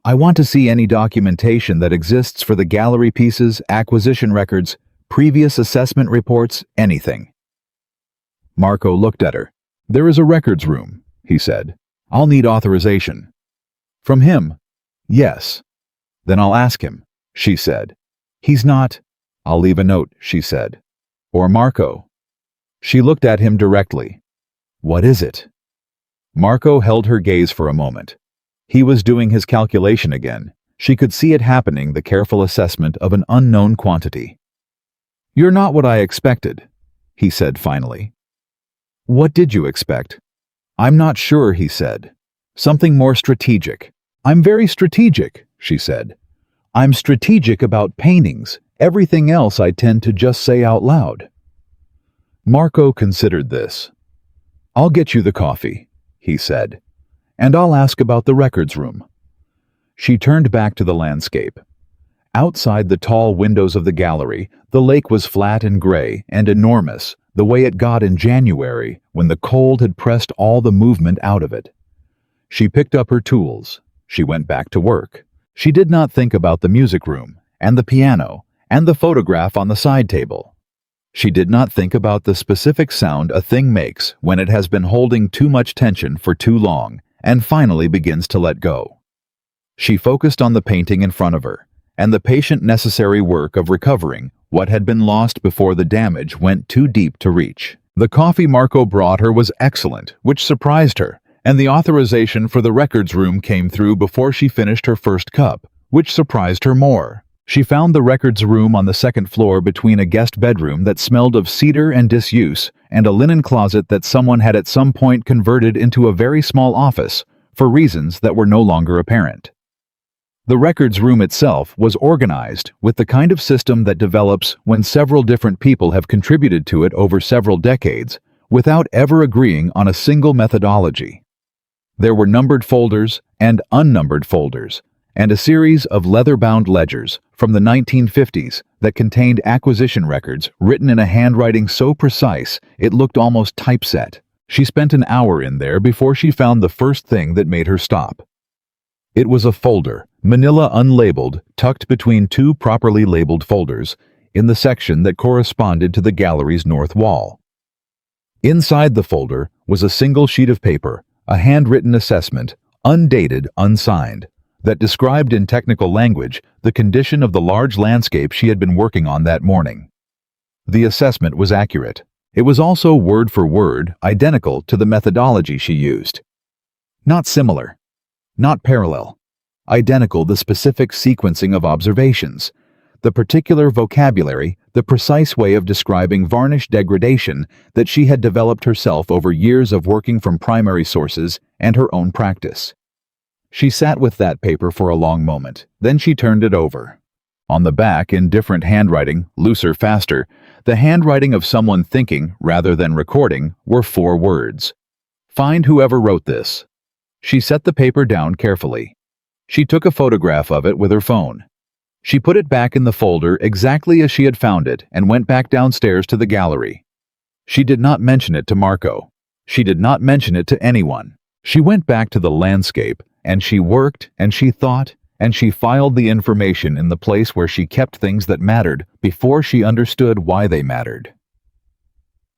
I want to see any documentation that exists for the gallery pieces, acquisition records, previous assessment reports, anything. Marco looked at her. There is a records room, he said. I'll need authorization. From him? Yes. Then I'll ask him, she said. He's not. I'll leave a note, she said. Or Marco. She looked at him directly. What is it? Marco held her gaze for a moment. He was doing his calculation again. She could see it happening, the careful assessment of an unknown quantity. You're not what I expected, he said finally. What did you expect? I'm not sure, he said. Something more strategic. I'm very strategic, she said. I'm strategic about paintings. Everything else I tend to just say out loud. Marco considered this. I'll get you the coffee, he said, and I'll ask about the records room. She turned back to the landscape. Outside the tall windows of the gallery, the lake was flat and gray and enormous, the way it got in January when the cold had pressed all the movement out of it. She picked up her tools. She went back to work. She did not think about the music room, and the piano, and the photograph on the side table. She did not think about the specific sound a thing makes when it has been holding too much tension for too long and finally begins to let go. She focused on the painting in front of her, and the patient necessary work of recovering what had been lost before the damage went too deep to reach. The coffee Marco brought her was excellent, which surprised her, and the authorization for the records room came through before she finished her first cup, which surprised her more. She found the records room on the second floor between a guest bedroom that smelled of cedar and disuse and a linen closet that someone had at some point converted into a very small office for reasons that were no longer apparent. The records room itself was organized with the kind of system that develops when several different people have contributed to it over several decades without ever agreeing on a single methodology. There were numbered folders and unnumbered folders, and a series of leather-bound ledgers from the 1950s that contained acquisition records written in a handwriting so precise it looked almost typeset. She spent an hour in there before she found the first thing that made her stop. It was a folder, manila unlabeled, tucked between 2 properly labeled folders in the section that corresponded to the gallery's north wall. Inside the folder was a single sheet of paper, a handwritten assessment, undated, unsigned, that described in technical language the condition of the large landscape she had been working on that morning. The assessment was accurate. It was also word for word identical to the methodology she used. Not similar, not parallel, identical, the specific sequencing of observations, the particular vocabulary, the precise way of describing varnish degradation that she had developed herself over years of working from primary sources and her own practice. She sat with that paper for a long moment, then she turned it over. On the back, in different handwriting, looser, faster, the handwriting of someone thinking rather than recording, were 4 words. Find whoever wrote this. She set the paper down carefully. She took a photograph of it with her phone. She put it back in the folder exactly as she had found it and went back downstairs to the gallery. She did not mention it to Marco. She did not mention it to anyone. She went back to the landscape, and she worked, and she thought, and she filed the information in the place where she kept things that mattered before she understood why they mattered.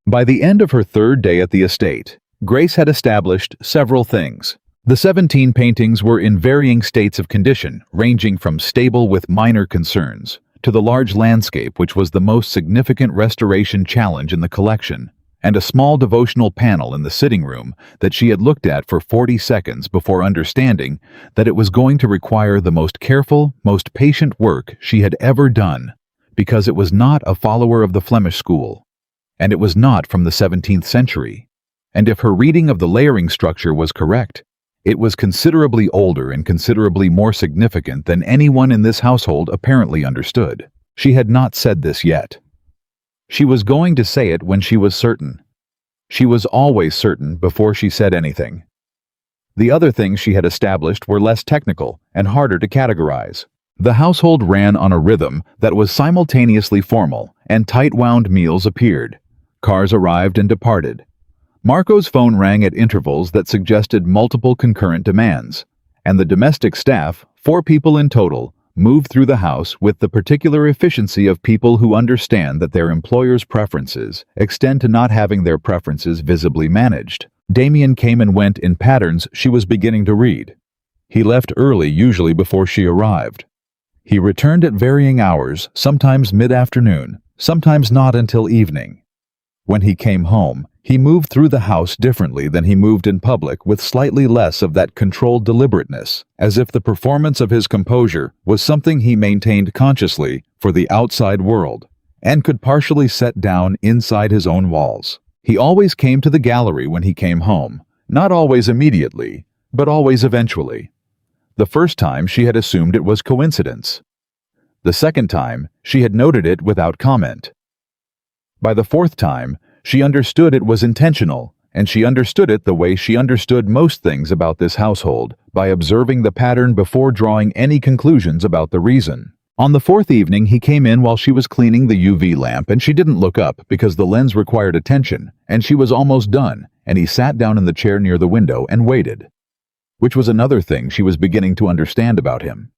By the end of her third day at the estate, Grace had established several things. The 17 paintings were in varying states of condition, ranging from stable with minor concerns, to the large landscape which was the most significant restoration challenge in the collection, and a small devotional panel in the sitting room that she had looked at for 40 seconds before understanding that it was going to require the most careful, most patient work she had ever done, because it was not a follower of the Flemish school, and it was not from the 17th century, and if her reading of the layering structure was correct, it was considerably older and considerably more significant than anyone in this household apparently understood. She had not said this yet. She was going to say it when she was certain. She was always certain before she said anything. The other things she had established were less technical and harder to categorize. The household ran on a rhythm that was simultaneously formal, and tight-wound meals appeared. Cars arrived and departed. Marco's phone rang at intervals that suggested multiple concurrent demands, and the domestic staff, 4 people in total, moved through the house with the particular efficiency of people who understand that their employer's preferences extend to not having their preferences visibly managed. Damien came and went in patterns she was beginning to read. He left early, usually before she arrived. He returned at varying hours, sometimes mid-afternoon, sometimes not until evening. When he came home, he moved through the house differently than he moved in public, with slightly less of that controlled deliberateness, as if the performance of his composure was something he maintained consciously for the outside world, and could partially set down inside his own walls. He always came to the gallery when he came home, not always immediately, but always eventually. The first time she had assumed it was coincidence. The second time, she had noted it without comment. By the fourth time, she understood it was intentional, and she understood it the way she understood most things about this household, by observing the pattern before drawing any conclusions about the reason. On the fourth evening, he came in while she was cleaning the UV lamp, and she didn't look up because the lens required attention, and she was almost done, and he sat down in the chair near the window and waited. Which was another thing she was beginning to understand about him.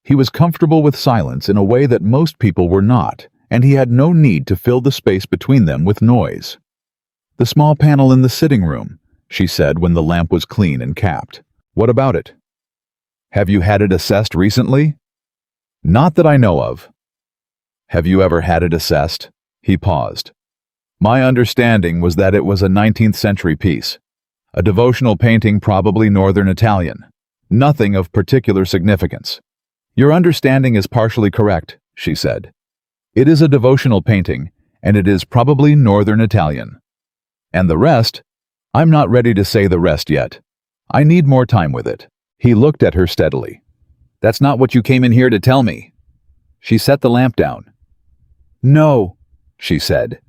He was comfortable with silence in a way that most people were not, and he had no need to fill the space between them with noise. "The small panel in the sitting room," she said when the lamp was clean and capped. "What about it? Have you had it assessed recently?" "Not that I know of." "Have you ever had it assessed?" He paused. "My understanding was that it was a 19th century piece. A devotional painting, probably Northern Italian. Nothing of particular significance." "Your understanding is partially correct," she said. "It is a devotional painting, and it is probably Northern Italian. And the rest, I'm not ready to say the rest yet. I need more time with it." He looked at her steadily. "That's not what you came in here to tell me." She set the lamp down. "No," she said.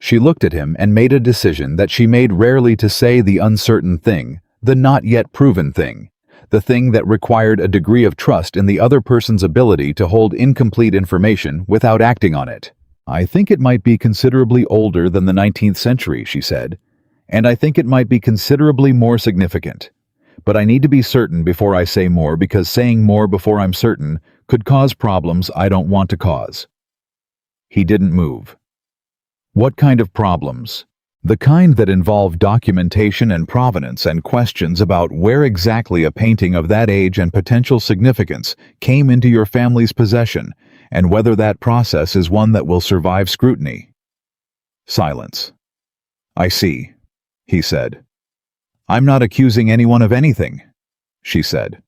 She looked at him and made a decision that she made rarely, to say the uncertain thing, the not yet proven thing, the thing that required a degree of trust in the other person's ability to hold incomplete information without acting on it. "I think it might be considerably older than the 19th century, she said, "and I think it might be considerably more significant. But I need to be certain before I say more, because saying more before I'm certain could cause problems I don't want to cause." He didn't move. "What kind of problems?" "The kind that involve documentation and provenance and questions about where exactly a painting of that age and potential significance came into your family's possession, and whether that process is one that will survive scrutiny." Silence. "I see," he said. "I'm not accusing anyone of anything," she said.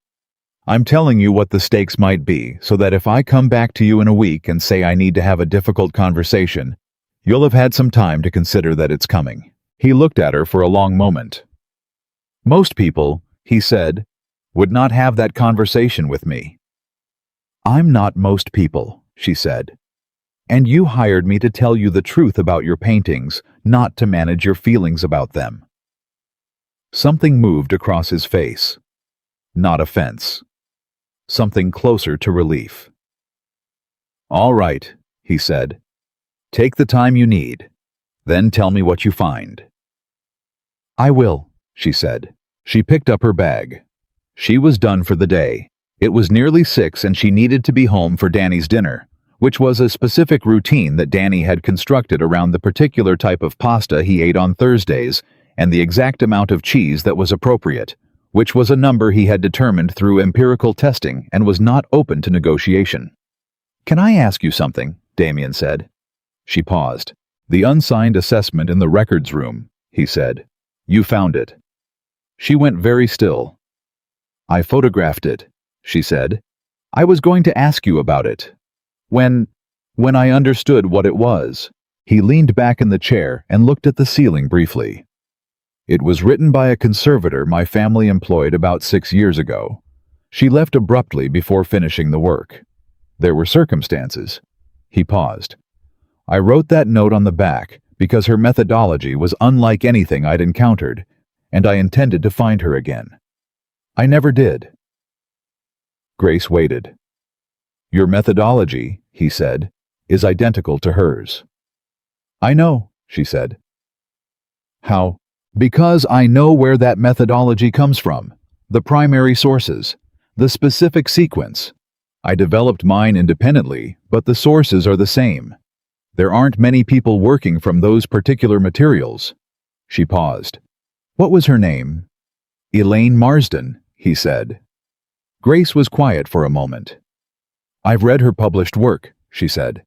"I'm telling you what the stakes might be, so that if I come back to you in a week and say I need to have a difficult conversation, you'll have had some time to consider that it's coming." He looked at her for a long moment. "Most people," he said, "would not have that conversation with me." "I'm not most people," she said. "And you hired me to tell you the truth about your paintings, not to manage your feelings about them." Something moved across his face. Not offense. Something closer to relief. All right, he said. Take the time you need. Then tell me what you find. I will, she said. She picked up her bag. She was done for the day. It was nearly 6 and she needed to be home for Danny's dinner, which was a specific routine that Danny had constructed around the particular type of pasta he ate on Thursdays and the exact amount of cheese that was appropriate, which was a number he had determined through empirical testing and was not open to negotiation. Can I ask you something? Damien said. She paused. The unsigned assessment in the records room, he said. You found it. She went very still. I photographed it, she said. I was going to ask you about it. When I understood what it was. He leaned back in the chair and looked at the ceiling briefly. It was written by a conservator my family employed about 6 years ago. She left abruptly before finishing the work. There were circumstances. He paused. I wrote that note on the back because her methodology was unlike anything I'd encountered, and I intended to find her again. I never did. Grace waited. Your methodology, he said, is identical to hers. I know, she said. How? Because I know where that methodology comes from, the primary sources, the specific sequence. I developed mine independently, but the sources are the same. There aren't many people working from those particular materials. She paused. What was her name? Elaine Marsden, he said. Grace was quiet for a moment. I've read her published work, she said.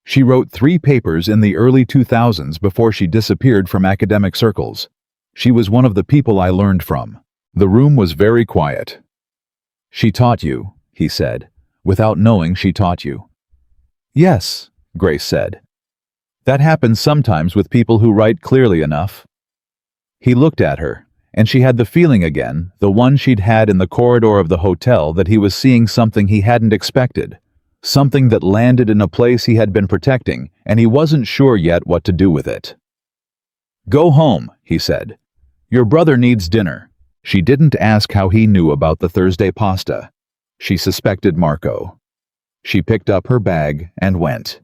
She wrote 3 papers in the early 2000s before she disappeared from academic circles. She was one of the people I learned from. The room was very quiet. She taught you, he said, without knowing she taught you. Yes, Grace said. That happens sometimes with people who write clearly enough. He looked at her, and she had the feeling again, the one she'd had in the corridor of the hotel, that he was seeing something he hadn't expected, something that landed in a place he had been protecting, and he wasn't sure yet what to do with it. Go home, he said. Your brother needs dinner. She didn't ask how he knew about the Thursday pasta. She suspected Marco. She picked up her bag and went.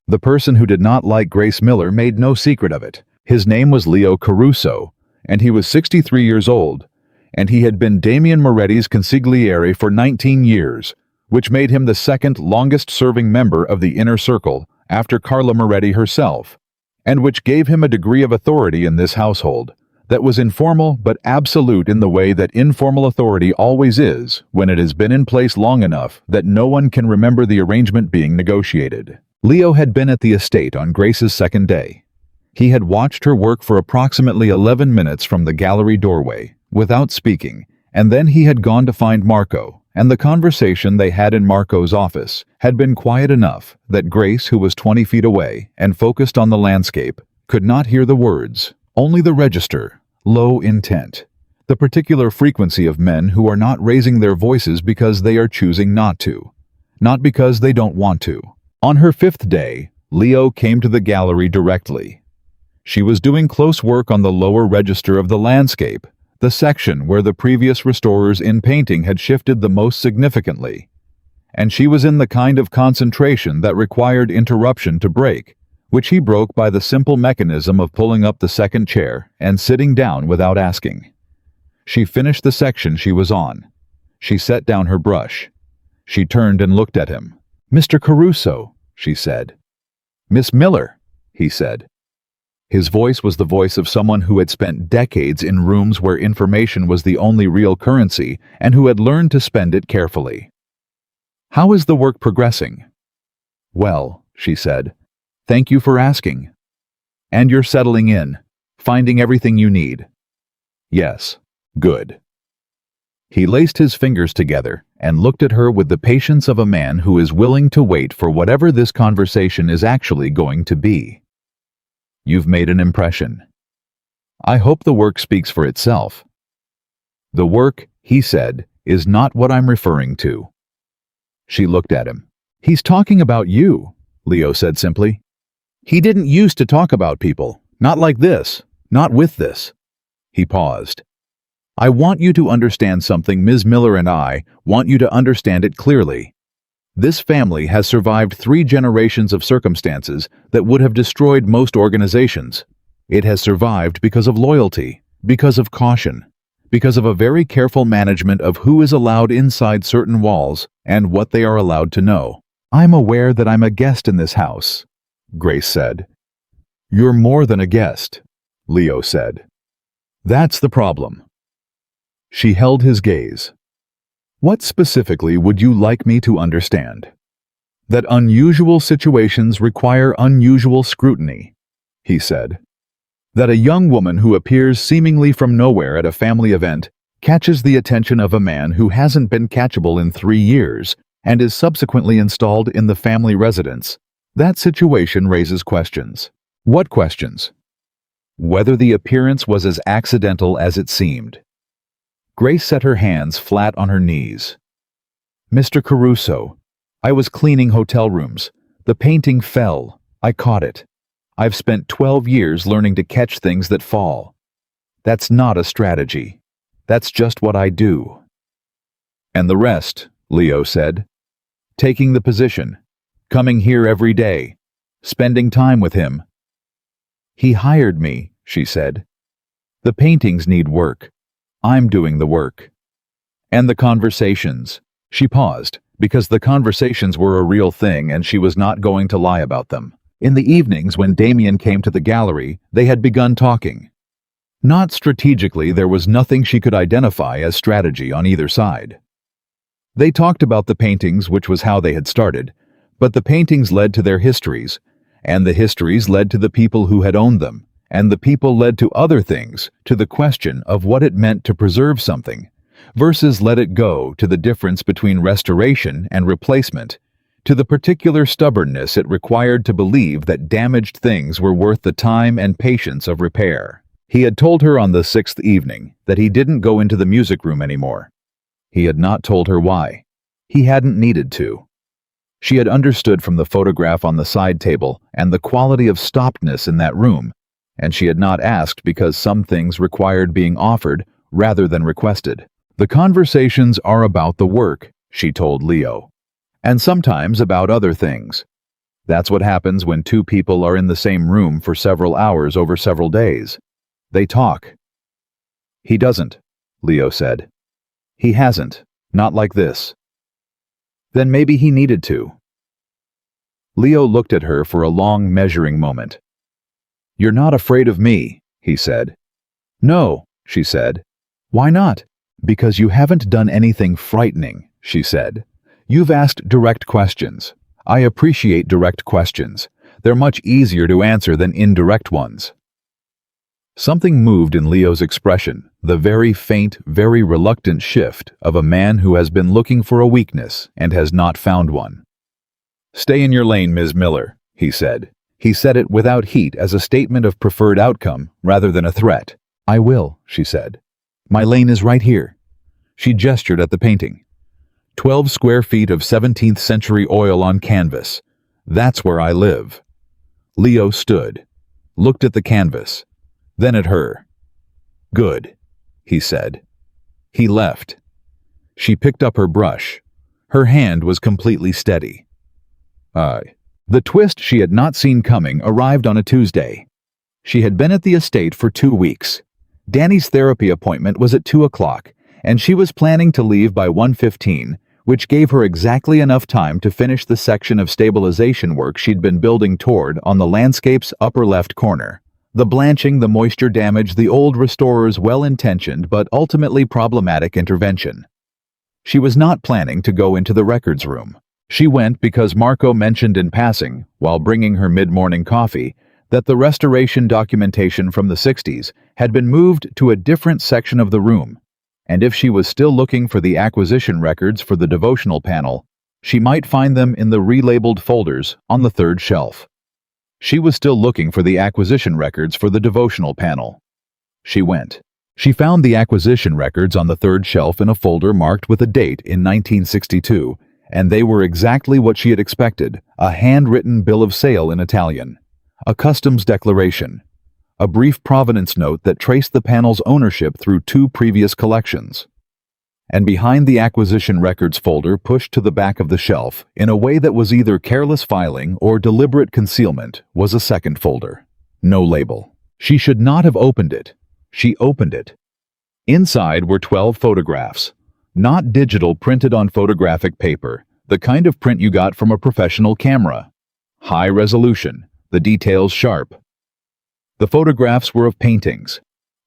The person who did not like Grace Miller made no secret of it. His name was Leo Caruso, and he was 63 years old, and he had been Damien Moretti's consigliere for 19 years, which made him the second longest-serving member of the inner circle after Carla Moretti herself, and which gave him a degree of authority in this household that was informal but absolute in the way that informal authority always is when it has been in place long enough that no one can remember the arrangement being negotiated. Leo had been at the estate on Grace's second day. He had watched her work for approximately 11 minutes from the gallery doorway, without speaking, and then he had gone to find Marco, and the conversation they had in Marco's office had been quiet enough that Grace, who was 20 feet away and focused on the landscape, could not hear the words, only the register, low intent, the particular frequency of men who are not raising their voices because they are choosing not to, not because they don't want to. On her 5th day, Leo came to the gallery directly. She was doing close work on the lower register of the landscape, the section where the previous restorers in painting had shifted the most significantly, and she was in the kind of concentration that required interruption to break, which he broke by the simple mechanism of pulling up the second chair and sitting down without asking. She finished the section she was on. She set down her brush. She turned and looked at him. Mr. Caruso, she said. Miss Miller, he said. His voice was the voice of someone who had spent decades in rooms where information was the only real currency and who had learned to spend it carefully. How is the work progressing? Well, she said. Thank you for asking. And you're settling in, finding everything you need. Yes, good. He laced his fingers together and looked at her with the patience of a man who is willing to wait for whatever this conversation is actually going to be. You've made an impression. I hope the work speaks for itself. The work, he said, is not what I'm referring to. She looked at him. He's talking about you, Leo said simply. He didn't used to talk about people, not like this, not with this. He paused. I want you to understand something. Ms. Miller and I want you to understand it clearly. This family has survived 3 generations of circumstances that would have destroyed most organizations. It has survived because of loyalty, because of caution, because of a very careful management of who is allowed inside certain walls and what they are allowed to know. I'm aware that I'm a guest in this house, Grace said. You're more than a guest, Leo said. That's the problem. She held his gaze. What specifically would you like me to understand? That unusual situations require unusual scrutiny, he said. That a young woman who appears seemingly from nowhere at a family event catches the attention of a man who hasn't been catchable in 3 years and is subsequently installed in the family residence. That situation raises questions. What questions? Whether the appearance was as accidental as it seemed. Grace set her hands flat on her knees. Mr. Caruso, I was cleaning hotel rooms. The painting fell. I caught it. I've spent 12 years learning to catch things that fall. That's not a strategy. That's just what I do. And the rest, Leo said. Taking the position. Coming here every day. Spending time with him. He hired me, she said. The paintings need work. I'm doing the work. And the conversations. She paused, because the conversations were a real thing and she was not going to lie about them. In the evenings when Damien came to the gallery, they had begun talking. Not strategically, there was nothing she could identify as strategy on either side. They talked about the paintings, which was how they had started, but the paintings led to their histories, and the histories led to the people who had owned them, and the people led to other things, to the question of what it meant to preserve something, versus let it go, to the difference between restoration and replacement, to the particular stubbornness it required to believe that damaged things were worth the time and patience of repair. He had told her on the 6th evening that he didn't go into the music room anymore. He had not told her why. He hadn't needed to. She had understood from the photograph on the side table and the quality of stoppedness in that room, and she had not asked because some things required being offered rather than requested. The conversations are about the work, she told Leo, and sometimes about other things. That's what happens when 2 people are in the same room for several hours over several days. They talk. He doesn't, Leo said. He hasn't, not like this. Then maybe he needed to. Leo looked at her for a long measuring moment. You're not afraid of me, he said. No, she said. Why not? Because you haven't done anything frightening, she said. You've asked direct questions. I appreciate direct questions. They're much easier to answer than indirect ones. Something moved in Leo's expression, the very faint, very reluctant shift of a man who has been looking for a weakness and has not found one. Stay in your lane, Ms. Miller, he said. He said it without heat as a statement of preferred outcome rather than a threat. I will, she said. My lane is right here. She gestured at the painting. 12 square feet of 17th century oil on canvas. That's where I live. Leo stood, looked at the canvas, then at her. Good, he said. He left. She picked up her brush. Her hand was completely steady. The twist she had not seen coming arrived on a Tuesday. She had been at the estate for 2 weeks. Danny's therapy appointment was at 2 o'clock, and she was planning to leave by 1:15, which gave her exactly enough time to finish the section of stabilization work she'd been building toward on the landscape's upper left corner. The blanching, the moisture damage, the old restorer's well-intentioned but ultimately problematic intervention. She was not planning to go into the records room. She went because Marco mentioned in passing, while bringing her mid-morning coffee, that the restoration documentation from the 60s had been moved to a different section of the room, and if she was still looking for the acquisition records for the devotional panel, she might find them in the relabeled folders on the 3rd shelf. She was still looking for the acquisition records for the devotional panel. She went. She found the acquisition records on the 3rd shelf in a folder marked with a date in 1962, and they were exactly what she had expected, a handwritten bill of sale in Italian, a customs declaration, a brief provenance note that traced the panel's ownership through 2 previous collections. And behind the acquisition records folder pushed to the back of the shelf, in a way that was either careless filing or deliberate concealment, was a second folder. No label. She should not have opened it. She opened it. Inside were 12 photographs. Not digital printed on photographic paper, the kind of print you got from a professional camera. High resolution, the details sharp. The photographs were of paintings.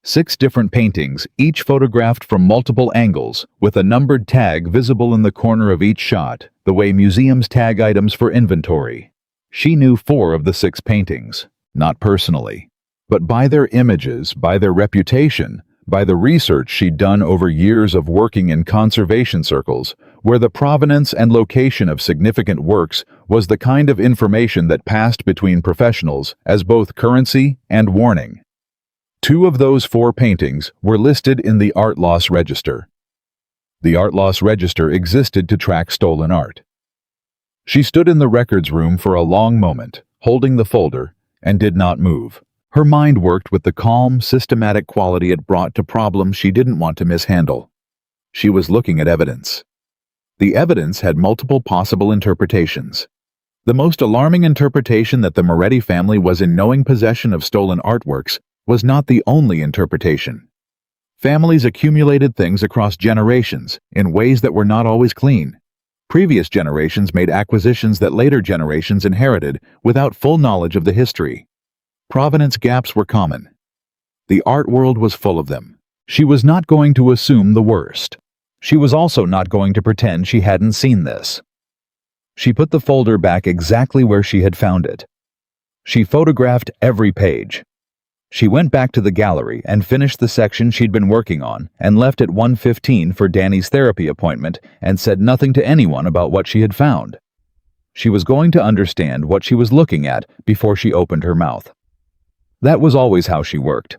6 different paintings, each photographed from multiple angles, with a numbered tag visible in the corner of each shot, the way museums tag items for inventory. She knew 4 of the 6 paintings, not personally, but by their images, by their reputation, by the research she'd done over years of working in conservation circles, where the provenance and location of significant works was the kind of information that passed between professionals as both currency and warning. 2 of those 4 paintings were listed in the Art Loss Register. The Art Loss Register existed to track stolen art. She stood in the records room for a long moment, holding the folder, and did not move. Her mind worked with the calm, systematic quality it brought to problems she didn't want to mishandle. She was looking at evidence. The evidence had multiple possible interpretations. The most alarming interpretation that the Moretti family was in knowing possession of stolen artworks was not the only interpretation. Families accumulated things across generations in ways that were not always clean. Previous generations made acquisitions that later generations inherited without full knowledge of the history. Provenance gaps were common. The art world was full of them. She was not going to assume the worst. She was also not going to pretend she hadn't seen this. She put the folder back exactly where she had found it. She photographed every page. She went back to the gallery and finished the section she'd been working on and left at 1:15 for Danny's therapy appointment and said nothing to anyone about what she had found. She was going to understand what she was looking at before she opened her mouth. That was always how she worked.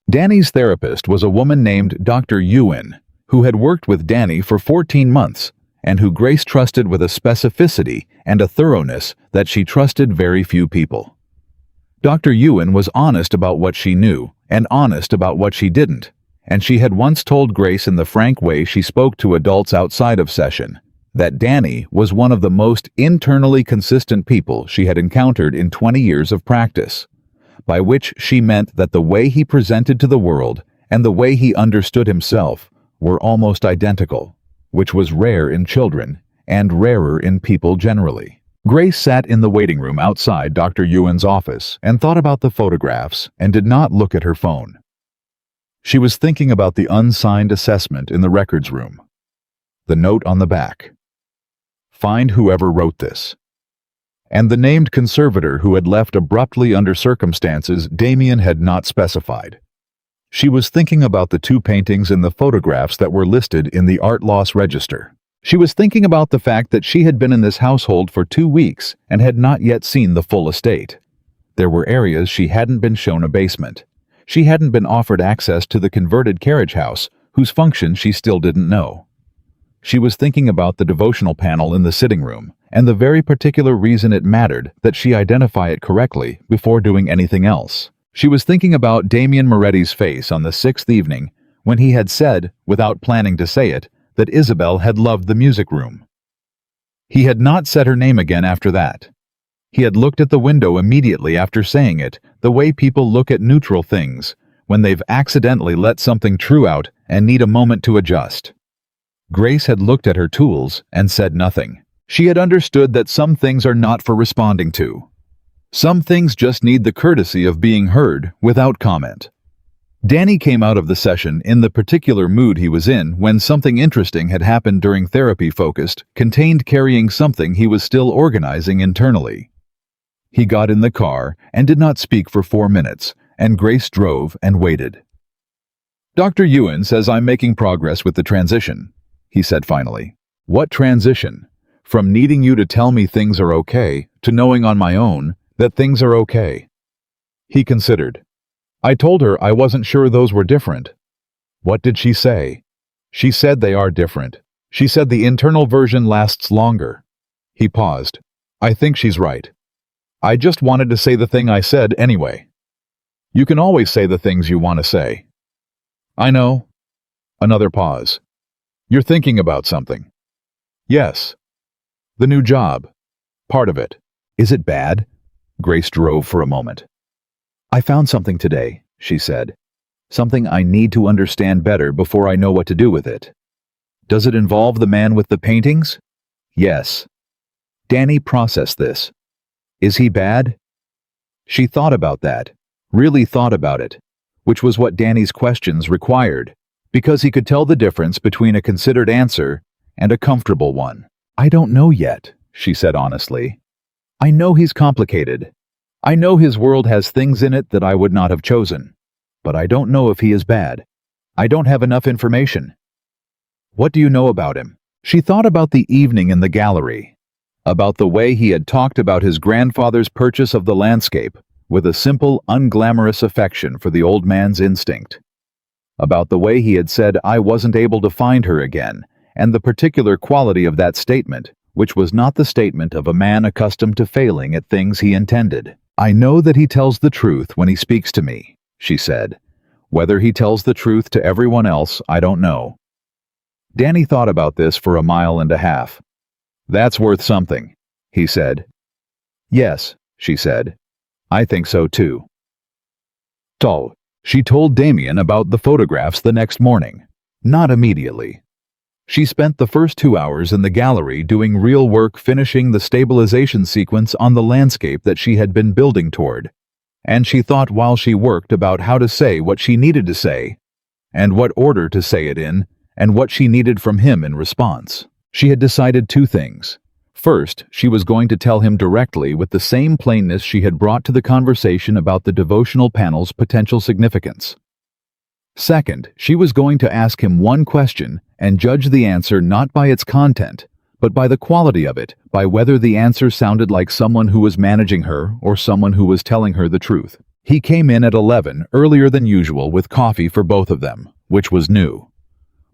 Danny's therapist was a woman named Dr. Ewan, who had worked with Danny for 14 months and who Grace trusted with a specificity and a thoroughness that she trusted very few people. Dr. Ewan was honest about what she knew and honest about what she didn't, and she had once told Grace in the frank way she spoke to adults outside of session that Danny was one of the most internally consistent people she had encountered in 20 years of practice, by which she meant that the way he presented to the world and the way he understood himself were almost identical, which was rare in children and rarer in people generally. Grace sat in the waiting room outside Dr. Ewan's office and thought about the photographs and did not look at her phone. She was thinking about the unsigned assessment in the records room. The note on the back. Find whoever wrote this. And the named conservator who had left abruptly under circumstances Damien had not specified. She was thinking about the 2 paintings in the photographs that were listed in the Art Loss Register. She was thinking about the fact that she had been in this household for 2 weeks and had not yet seen the full estate. There were areas she hadn't been shown a basement. She hadn't been offered access to the converted carriage house, whose function she still didn't know. She was thinking about the devotional panel in the sitting room, and the very particular reason it mattered that she identify it correctly before doing anything else. She was thinking about Damien Moretti's face on the 6th evening when he had said, without planning to say it, that Isabel had loved the music room. He had not said her name again after that. He had looked at the window immediately after saying it, the way people look at neutral things, when they've accidentally let something true out and need a moment to adjust. Grace had looked at her tools and said nothing. She had understood that some things are not for responding to. Some things just need the courtesy of being heard without comment. Danny came out of the session in the particular mood he was in when something interesting had happened during therapy focused, contained carrying something he was still organizing internally. He got in the car and did not speak for 4 minutes, and Grace drove and waited. Dr. Ewan says I'm making progress with the transition, he said finally. What transition? From needing you to tell me things are okay to knowing on my own that things are okay. He considered. I told her I wasn't sure those were different. What did she say? She said they are different. She said the internal version lasts longer. He paused. I think she's right. I just wanted to say the thing I said anyway. You can always say the things you want to say. I know. Another pause. You're thinking about something. Yes. The new job. Part of it. Is it bad? Grace drove for a moment. I found something today, she said. Something I need to understand better before I know what to do with it. Does it involve the man with the paintings? Yes. Danny processed this. Is he bad? She thought about that, really thought about it, which was what Danny's questions required, because he could tell the difference between a considered answer and a comfortable one. I don't know yet, she said honestly. I know he's complicated. I know his world has things in it that I would not have chosen. But I don't know if he is bad. I don't have enough information. What do you know about him? She thought about the evening in the gallery, about the way he had talked about his grandfather's purchase of the landscape with a simple, unglamorous affection for the old man's instinct, about the way he had said I wasn't able to find her again, and the particular quality of that statement, which was not the statement of a man accustomed to failing at things he intended. I know that he tells the truth when he speaks to me, she said. Whether he tells the truth to everyone else, I don't know. Danny thought about this for a mile and a half. That's worth something, he said. Yes, she said. I think so too. So, she told Damien about the photographs the next morning. Not immediately. She spent the first 2 hours in the gallery doing real work finishing the stabilization sequence on the landscape that she had been building toward. And she thought while she worked about how to say what she needed to say, and what order to say it in, and what she needed from him in response. She had decided 2 things. First, she was going to tell him directly with the same plainness she had brought to the conversation about the devotional panel's potential significance. Second, she was going to ask him one question and judge the answer not by its content, but by the quality of it, by whether the answer sounded like someone who was managing her or someone who was telling her the truth. He came in at 11, earlier than usual, with coffee for both of them, which was new.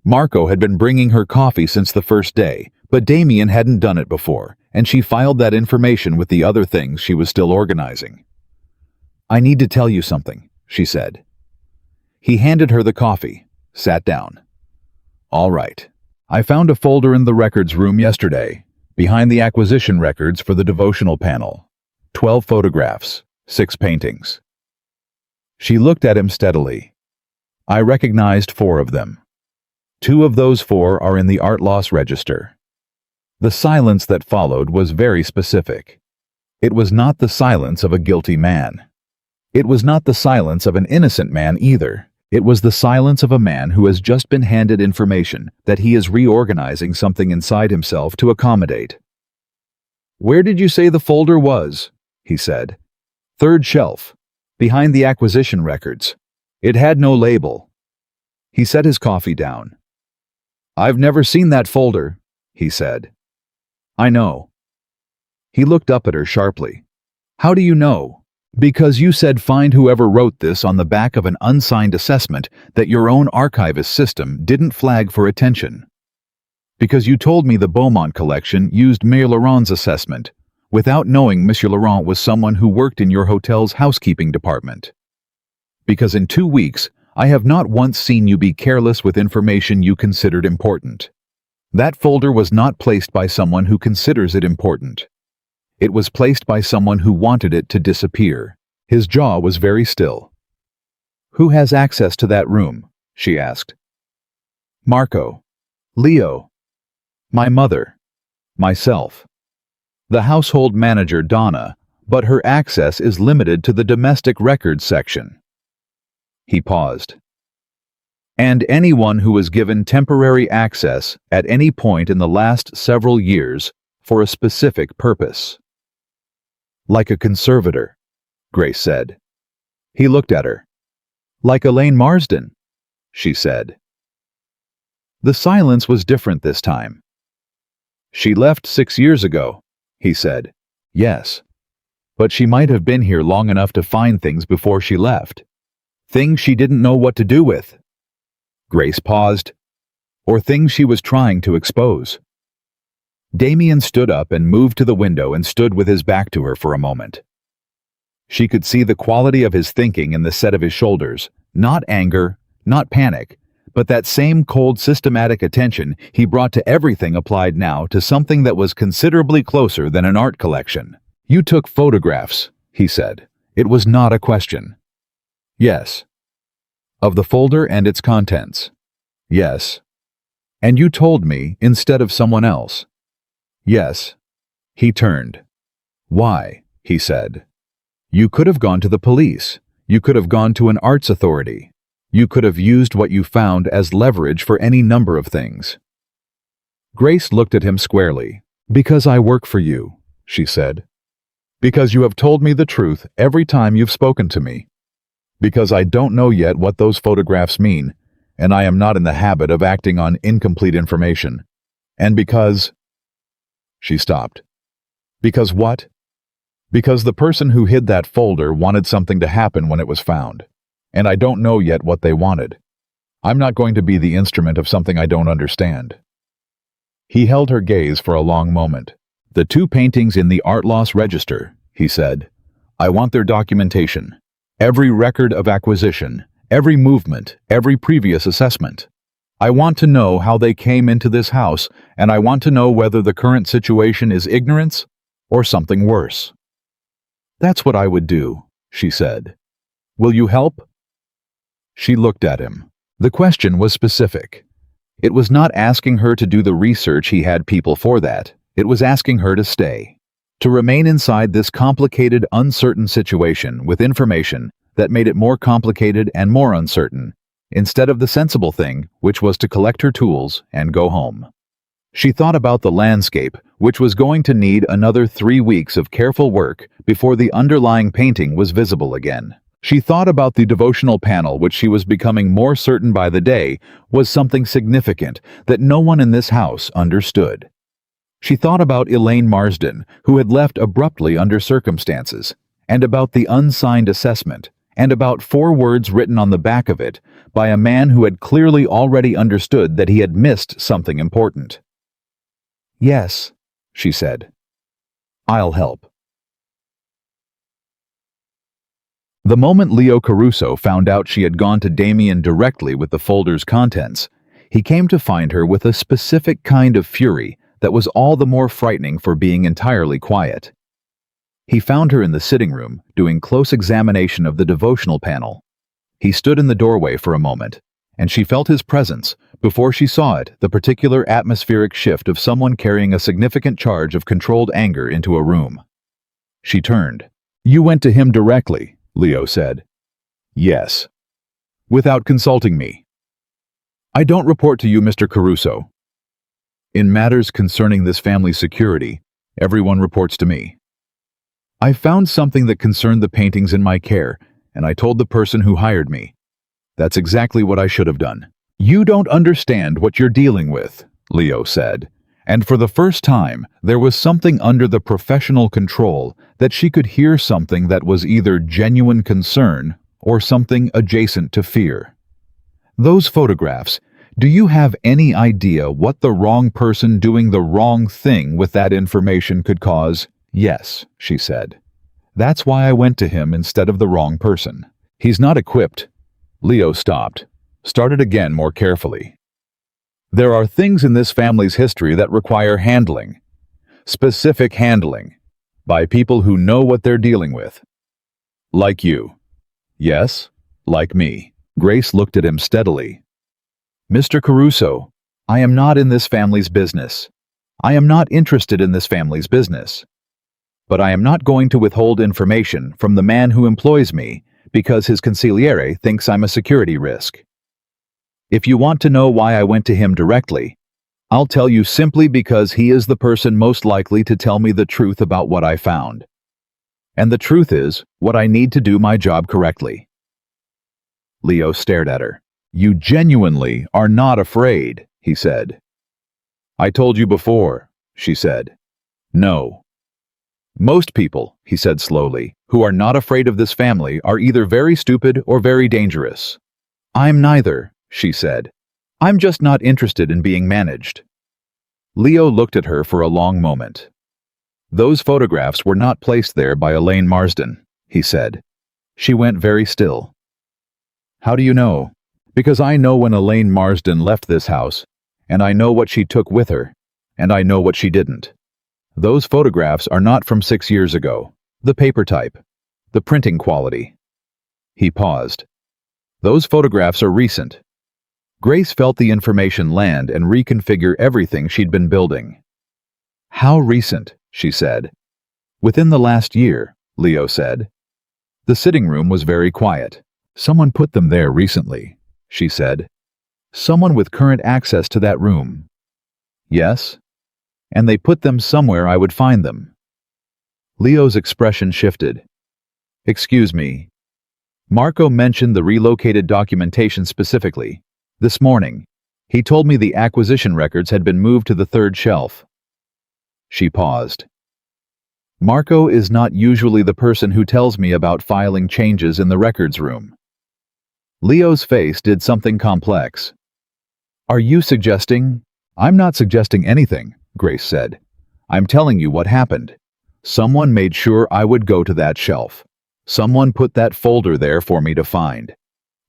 Marco had been bringing her coffee since the first day, but Damien hadn't done it before, and she filed that information with the other things she was still organizing. I need to tell you something, she said. He handed her the coffee, sat down. All right. I found a folder in the records room yesterday, behind the acquisition records for the devotional panel. 12 photographs, 6 paintings. She looked at him steadily. I recognized 4 of them. 2 of those 4 are in the art loss register. The silence that followed was very specific. It was not the silence of a guilty man. It was not the silence of an innocent man either. It was the silence of a man who has just been handed information that he is reorganizing something inside himself to accommodate. Where did you say the folder was? He said. 3rd shelf, behind the acquisition records. It had no label. He set his coffee down. I've never seen that folder, he said. I know. He looked up at her sharply. How do you know? Because you said find whoever wrote this on the back of an unsigned assessment that your own archivist system didn't flag for attention. Because you told me the Beaumont collection used Monsieur Laurent's assessment, without knowing Monsieur Laurent was someone who worked in your hotel's housekeeping department. Because in 2 weeks, I have not once seen you be careless with information you considered important. That folder was not placed by someone who considers it important. It was placed by someone who wanted it to disappear. His jaw was very still. Who has access to that room? She asked. Marco. Leo. My mother. Myself. The household manager, Donna, but her access is limited to the domestic records section. He paused. And anyone who was given temporary access at any point in the last several years for a specific purpose. Like a conservator, Grace said. He looked at her. Like Elaine Marsden, she said. The silence was different this time. She left 6 years ago, he said. Yes. But she might have been here long enough to find things before she left. Things she didn't know what to do with. Grace paused. Or things she was trying to expose. Damien stood up and moved to the window and stood with his back to her for a moment. She could see the quality of his thinking in the set of his shoulders. Not anger, not panic, but that same cold, systematic attention he brought to everything applied now to something that was considerably closer than an art collection. "You took photographs," he said. It was not a question. "Yes." "Of the folder and its contents?" "Yes." "And you told me instead of someone else?" "Yes." He turned. "Why?" he said. "You could have gone to the police. You could have gone to an arts authority. You could have used what you found as leverage for any number of things." Grace looked at him squarely. "Because I work for you," she said. "Because you have told me the truth every time you've spoken to me. Because I don't know yet what those photographs mean, and I am not in the habit of acting on incomplete information. And because—" She stopped. "Because what?" "Because the person who hid that folder wanted something to happen when it was found. And I don't know yet what they wanted. I'm not going to be the instrument of something I don't understand." He held her gaze for a long moment. "The 2 paintings in the art loss register," he said. "I want their documentation. Every record of acquisition, every movement, every previous assessment. I want to know how they came into this house, and I want to know whether the current situation is ignorance or something worse." "That's what I would do," she said. "Will you help?" She looked at him. The question was specific. It was not asking her to do the research. He had people for that. It was asking her to stay, to remain inside this complicated, uncertain situation with information that made it more complicated and more uncertain, instead of the sensible thing, which was to collect her tools and go home. She thought about the landscape, which was going to need another 3 weeks of careful work before the underlying painting was visible again. She thought about the devotional panel, which she was becoming more certain by the day was something significant that no one in this house understood. She thought about Elaine Marsden, who had left abruptly under circumstances, and about the unsigned assessment, and about 4 words written on the back of it by a man who had clearly already understood that he had missed something important. "Yes," she said. "I'll help." The moment Leo Caruso found out she had gone to Damien directly with the folder's contents, he came to find her with a specific kind of fury that was all the more frightening for being entirely quiet. He found her in the sitting room, doing close examination of the devotional panel. He stood in the doorway for a moment, and she felt his presence, before she saw it, the particular atmospheric shift of someone carrying a significant charge of controlled anger into a room. She turned. "You went to him directly," Leo said. "Yes." "Without consulting me?" "I don't report to you, Mr. Caruso. In matters concerning this family's security, everyone reports to me. I found something that concerned the paintings in my care, and I told the person who hired me. That's exactly what I should have done." "You don't understand what you're dealing with," Leo said, and for the first time there was something under the professional control that she could hear something that was either genuine concern or something adjacent to fear. "Those photographs, do you have any idea what the wrong person doing the wrong thing with that information could cause?" "Yes," she said. "That's why I went to him instead of the wrong person. He's not equipped." Leo stopped, started again more carefully. "There are things in this family's history that require handling. Specific handling. By people who know what they're dealing with. Like you." "Yes, like me." Grace looked at him steadily. "Mr. Caruso, I am not in this family's business. I am not interested in this family's business. But I am not going to withhold information from the man who employs me because his consigliere thinks I'm a security risk. If you want to know why I went to him directly, I'll tell you simply because he is the person most likely to tell me the truth about what I found. And the truth is what I need to do my job correctly." Leo stared at her. "You genuinely are not afraid," he said. "I told you before," she said. "No. Most people," he said slowly, "who are not afraid of this family are either very stupid or very dangerous. I'm neither," she said. "I'm just not interested in being managed." Leo looked at her for a long moment. Those photographs were not placed there by Elaine Marsden. he said. She went very still. How do you know? Because I know when Elaine Marsden left this house, and I know what she took with her, and I know what she didn't. Those photographs are not from 6 years ago. The paper type. The printing quality. He paused. Those photographs are recent. Grace felt the information land and reconfigure everything she'd been building. How recent? She said. Within the last year, Leo said. The sitting room was very quiet. Someone put them there recently, she said. Someone with current access to that room. Yes? And they put them somewhere I would find them. Leo's expression shifted. Excuse me. Marco mentioned the relocated documentation specifically. This morning, he told me the acquisition records had been moved to the third shelf. She paused. Marco is not usually the person who tells me about filing changes in the records room. Leo's face did something complex. Are you suggesting? I'm not suggesting anything, Grace said. I'm telling you what happened. Someone made sure I would go to that shelf. Someone put that folder there for me to find.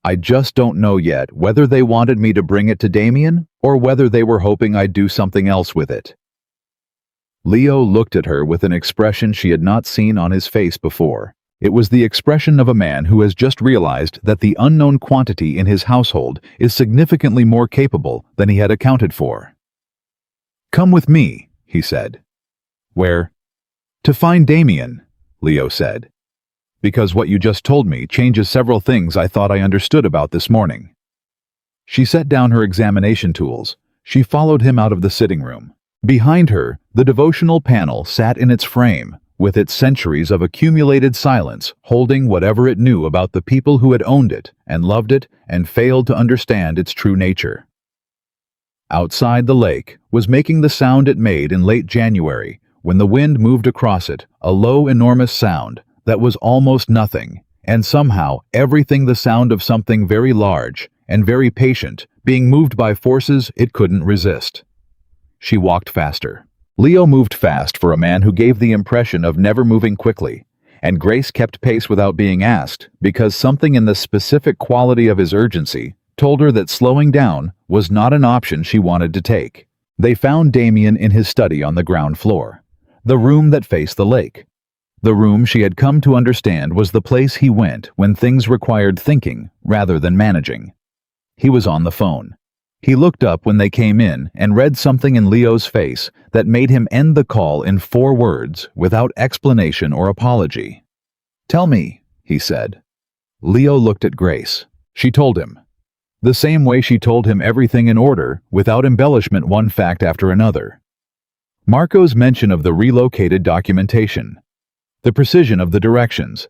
I just don't know yet whether they wanted me to bring it to Damien or whether they were hoping I'd do something else with it. Leo looked at her with an expression she had not seen on his face before. It was the expression of a man who has just realized that the unknown quantity in his household is significantly more capable than he had accounted for. Come with me, he said. Where? To find Damien, Leo said. Because what you just told me changes several things I thought I understood about this morning. She set down her examination tools. She followed him out of the sitting room. Behind her, the devotional panel sat in its frame, with its centuries of accumulated silence holding whatever it knew about the people who had owned it and loved it and failed to understand its true nature. Outside the lake was making the sound it made in late January when the wind moved across it, a low, enormous sound that was almost nothing, and somehow everything the sound of something very large and very patient being moved by forces it couldn't resist. She walked faster. Leo moved fast for a man who gave the impression of never moving quickly, and Grace kept pace without being asked because something in the specific quality of his urgency told her that slowing down was not an option she wanted to take. They found Damien in his study on the ground floor, the room that faced the lake. The room she had come to understand was the place he went when things required thinking rather than managing. He was on the phone. He looked up when they came in and read something in Leo's face that made him end the call in 4 words without explanation or apology. Tell me, he said. Leo looked at Grace. She told him. The same way she told him everything in order, without embellishment, one fact after another. Marco's mention of the relocated documentation. The precision of the directions.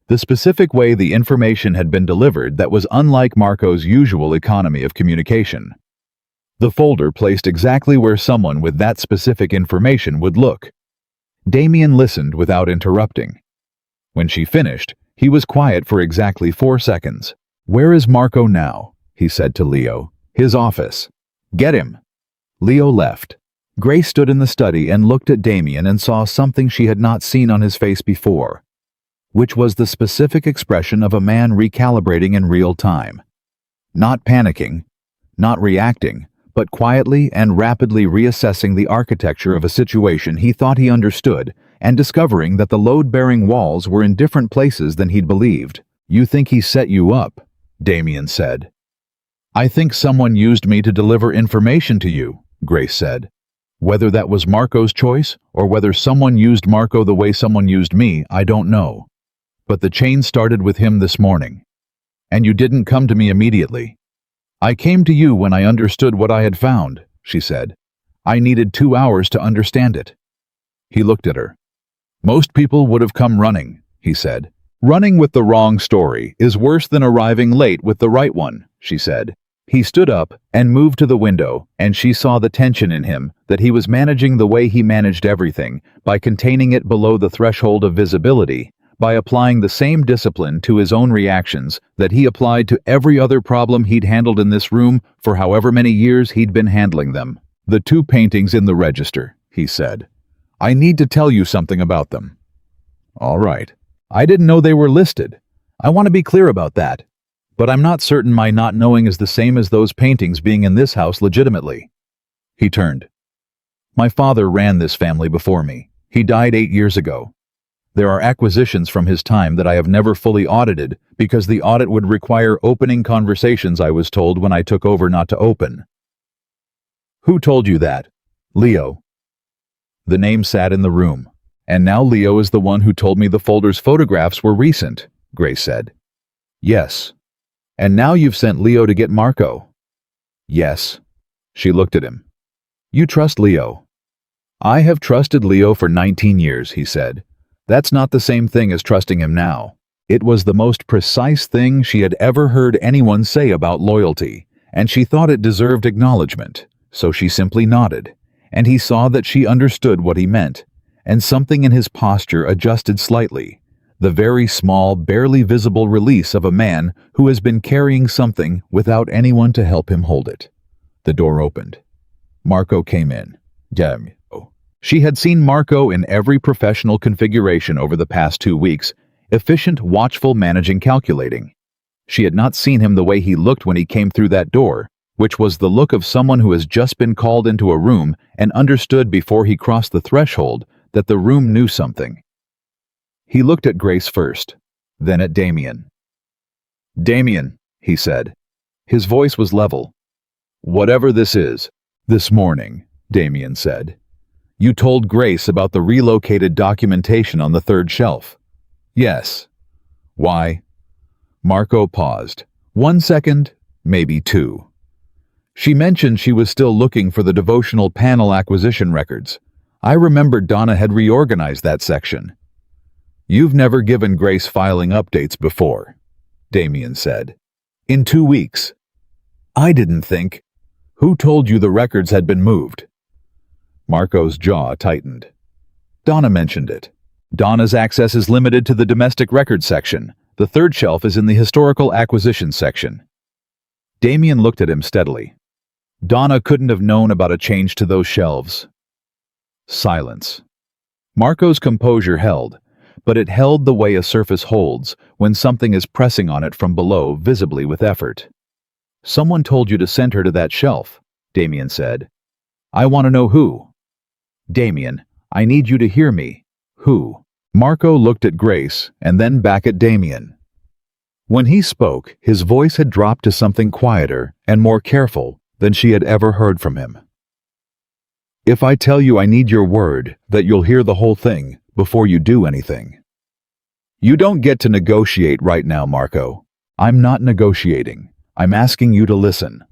The specific way the information had been delivered that was unlike Marco's usual economy of communication. The folder placed exactly where someone with that specific information would look. Damien listened without interrupting. When she finished, he was quiet for exactly 4 seconds. Where is Marco now? He said to Leo. His office. Get him. Leo left. Grace stood in the study and looked at Damien and saw something she had not seen on his face before, which was the specific expression of a man recalibrating in real time. Not panicking, not reacting, but quietly and rapidly reassessing the architecture of a situation he thought he understood and discovering that the load-bearing walls were in different places than he'd believed. You think he set you up, Damien said. I think someone used me to deliver information to you, Grace said. Whether that was Marco's choice or whether someone used Marco the way someone used me, I don't know. But the chain started with him this morning. And you didn't come to me immediately. I came to you when I understood what I had found, she said. I needed 2 hours to understand it. He looked at her. Most people would have come running, he said. Running with the wrong story is worse than arriving late with the right one, she said. He stood up and moved to the window, and she saw the tension in him, that he was managing the way he managed everything, by containing it below the threshold of visibility, by applying the same discipline to his own reactions that he applied to every other problem he'd handled in this room for however many years he'd been handling them. The 2 paintings in the register, he said. I need to tell you something about them. All right. I didn't know they were listed. I want to be clear about that. But I'm not certain my not knowing is the same as those paintings being in this house legitimately. He turned. My father ran this family before me. He died 8 years ago. There are acquisitions from his time that I have never fully audited because the audit would require opening conversations I was told when I took over not to open. Who told you that? Leo. The name sat in the room, and now Leo is the one who told me the folder's photographs were recent, Grace said. Yes. And now you've sent Leo to get Marco. Yes. She looked at him. You trust Leo. I have trusted Leo for 19 years, he said. That's not the same thing as trusting him now. It was the most precise thing she had ever heard anyone say about loyalty, and she thought it deserved acknowledgement, so she simply nodded, and he saw that she understood what he meant, and something in his posture adjusted slightly, the very small, barely visible release of a man who has been carrying something without anyone to help him hold it. The door opened. Marco came in. Damn. She had seen Marco in every professional configuration over the past 2 weeks, efficient, watchful, managing, calculating. She had not seen him the way he looked when he came through that door, which was the look of someone who has just been called into a room and understood before he crossed the threshold that the room knew something. He looked at Grace first, then at Damien. Damien, he said. His voice was level. Whatever this is, this morning, Damien said. You told Grace about the relocated documentation on the third shelf. Yes. Why? Marco paused. 1 second, maybe 2. She mentioned she was still looking for the devotional panel acquisition records. I remembered Donna had reorganized that section. You've never given Grace filing updates before, Damien said. In 2 weeks. I didn't think. Who told you the records had been moved? Marco's jaw tightened. Donna mentioned it. Donna's access is limited to the domestic records section. The third shelf is in the historical acquisitions section. Damien looked at him steadily. Donna couldn't have known about a change to those shelves. Silence. Marco's composure held, but it held the way a surface holds when something is pressing on it from below, visibly with effort. Someone told you to send her to that shelf, Damien said. I want to know who. Damien, I need you to hear me. Who? Marco looked at Grace and then back at Damien. When he spoke, his voice had dropped to something quieter and more careful than she had ever heard from him. If I tell you I need your word that you'll hear the whole thing before you do anything. You don't get to negotiate right now, Marco. I'm not negotiating. I'm asking you to listen.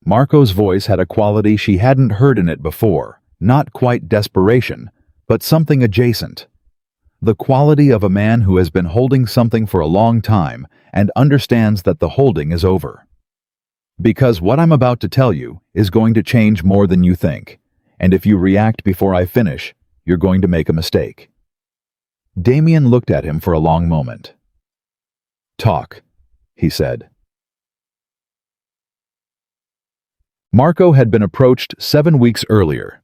Marco's voice had a quality she hadn't heard in it before. Not quite desperation, but something adjacent. The quality of a man who has been holding something for a long time and understands that the holding is over. Because what I'm about to tell you is going to change more than you think, and if you react before I finish, you're going to make a mistake. Damien looked at him for a long moment. Talk, he said. Marco had been approached 7 weeks earlier.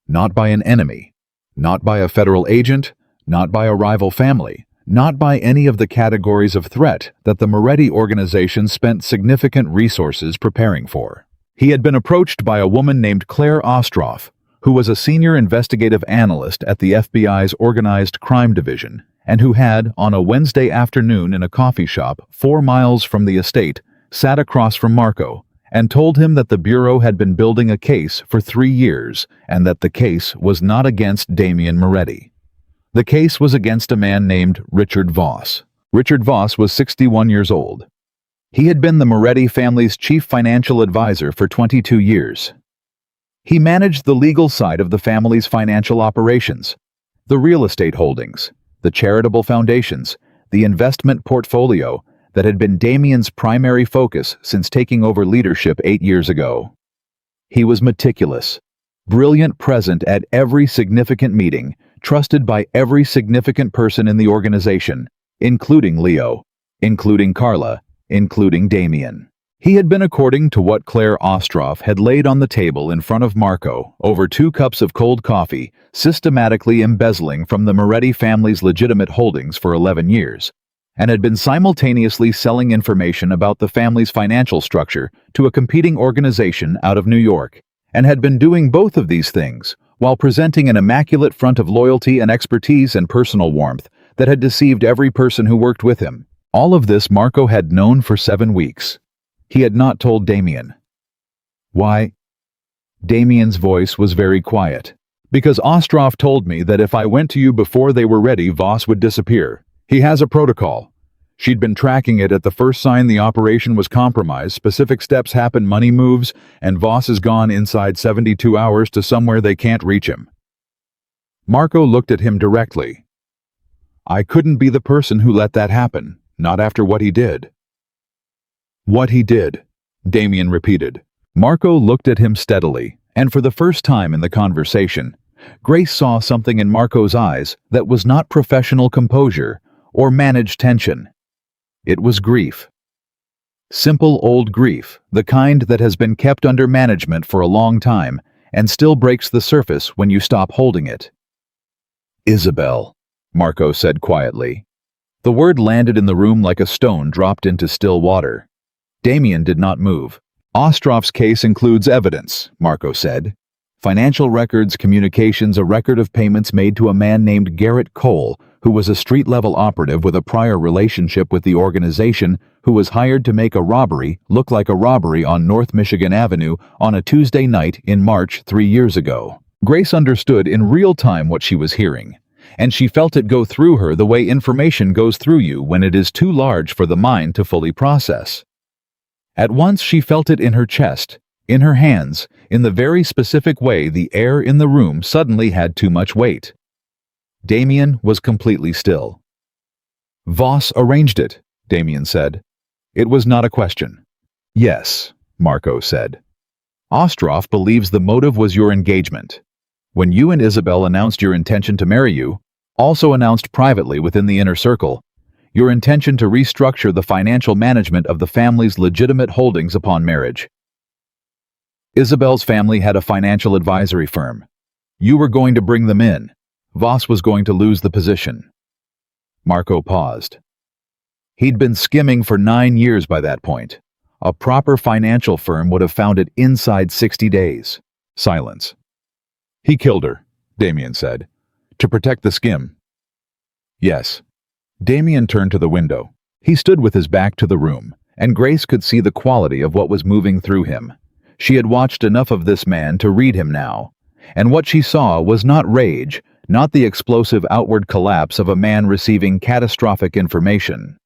Not by an enemy, not by a federal agent, not by a rival family, not by any of the categories of threat that the Moretti organization spent significant resources preparing for. He had been approached by a woman named Claire Ostroff, who was a senior investigative analyst at the FBI's Organized Crime Division, and who had, on a Wednesday afternoon in a coffee shop 4 miles from the estate, sat across from Marco, and told him that the Bureau had been building a case for 3 years and that the case was not against Damien Moretti. The case was against a man named Richard Voss. Richard Voss was 61 years old. He had been the Moretti family's chief financial advisor for 22 years. He managed the legal side of the family's financial operations, the real estate holdings, the charitable foundations, the investment portfolio, that had been Damien's primary focus since taking over leadership 8 years ago. He was meticulous, brilliant, present at every significant meeting, trusted by every significant person in the organization, including Leo, including Carla, including Damien. He had been according to what Claire Ostroff had laid on the table in front of Marco over 2 cups of cold coffee, systematically embezzling from the Moretti family's legitimate holdings for 11 years, and had been simultaneously selling information about the family's financial structure to a competing organization out of New York, and had been doing both of these things while presenting an immaculate front of loyalty and expertise and personal warmth that had deceived every person who worked with him. All of this Marco had known for 7 weeks. He had not told Damien. Why? Damien's voice was very quiet. Because Ostroff told me that if I went to you before they were ready, Voss would disappear. He has a protocol. She'd been tracking it at the first sign the operation was compromised, specific steps happen, money moves, and Voss is gone inside 72 hours to somewhere they can't reach him. Marco looked at him directly. I couldn't be the person who let that happen, not after what he did. What he did, Damien repeated. Marco looked at him steadily, and for the first time in the conversation, Grace saw something in Marco's eyes that was not professional composure or managed tension. It was grief. Simple old grief, the kind that has been kept under management for a long time and still breaks the surface when you stop holding it. Isabel, Marco said quietly. The word landed in the room like a stone dropped into still water. Damien did not move. Ostroff's case includes evidence, Marco said. Financial records, communications, a record of payments made to a man named Garrett Cole, who was a street-level operative with a prior relationship with the organization, who was hired to make a robbery look like a robbery on North Michigan Avenue on a Tuesday night in March 3 years ago. Grace understood in real time what she was hearing, and she felt it go through her the way information goes through you when it is too large for the mind to fully process. At once she felt it in her chest, in her hands, in the very specific way the air in the room suddenly had too much weight. Damien was completely still. Voss arranged it, Damien said. It was not a question. Yes, Marco said. Ostroff believes the motive was your engagement. When you and Isabel announced your intention to marry you, also announced privately within the inner circle, your intention to restructure the financial management of the family's legitimate holdings upon marriage. Isabel's family had a financial advisory firm. You were going to bring them in. Voss was going to lose the position. Marco paused. He'd been skimming for 9 years by that point. A proper financial firm would have found it inside 60 days. Silence. He killed her, Damien said. To protect the skim. Yes. Damien turned to the window. He stood with his back to the room, and Grace could see the quality of what was moving through him. She had watched enough of this man to read him now, and what she saw was not rage, not the explosive outward collapse of a man receiving catastrophic information.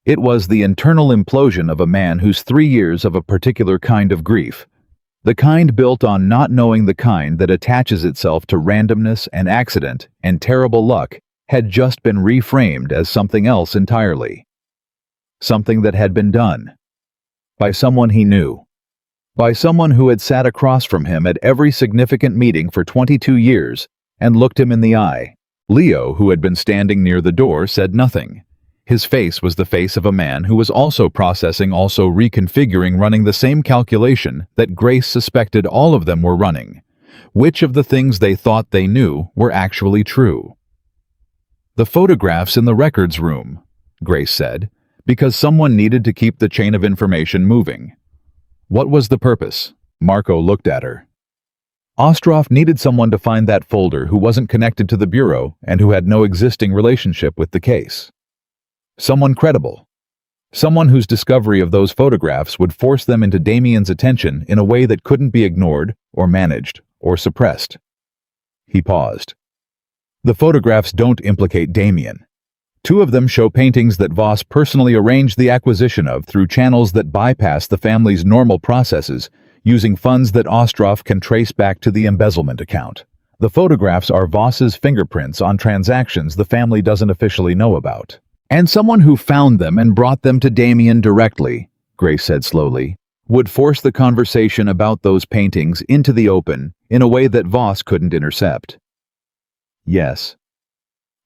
It was the internal implosion of a man whose 3 years of a particular kind of grief, the kind built on not knowing the kind that attaches itself to randomness and accident and terrible luck, had just been reframed as something else entirely. Something that had been done. By someone he knew. By someone who had sat across from him at every significant meeting for 22 years and looked him in the eye. Leo, who had been standing near the door, said nothing. His face was the face of a man who was also processing, also reconfiguring, running the same calculation that Grace suspected all of them were running. Which of the things they thought they knew were actually true? The photographs in the records room, Grace said, because someone needed to keep the chain of information moving. What was the purpose? Marco looked at her. Ostroff needed someone to find that folder who wasn't connected to the bureau and who had no existing relationship with the case. Someone credible. Someone whose discovery of those photographs would force them into Damien's attention in a way that couldn't be ignored or managed or suppressed. He paused. The photographs don't implicate Damien. 2 of them show paintings that Voss personally arranged the acquisition of through channels that bypass the family's normal processes, using funds that Ostroff can trace back to the embezzlement account. The photographs are Voss's fingerprints on transactions the family doesn't officially know about. And someone who found them and brought them to Damien directly, Grace said slowly, would force the conversation about those paintings into the open in a way that Voss couldn't intercept. Yes.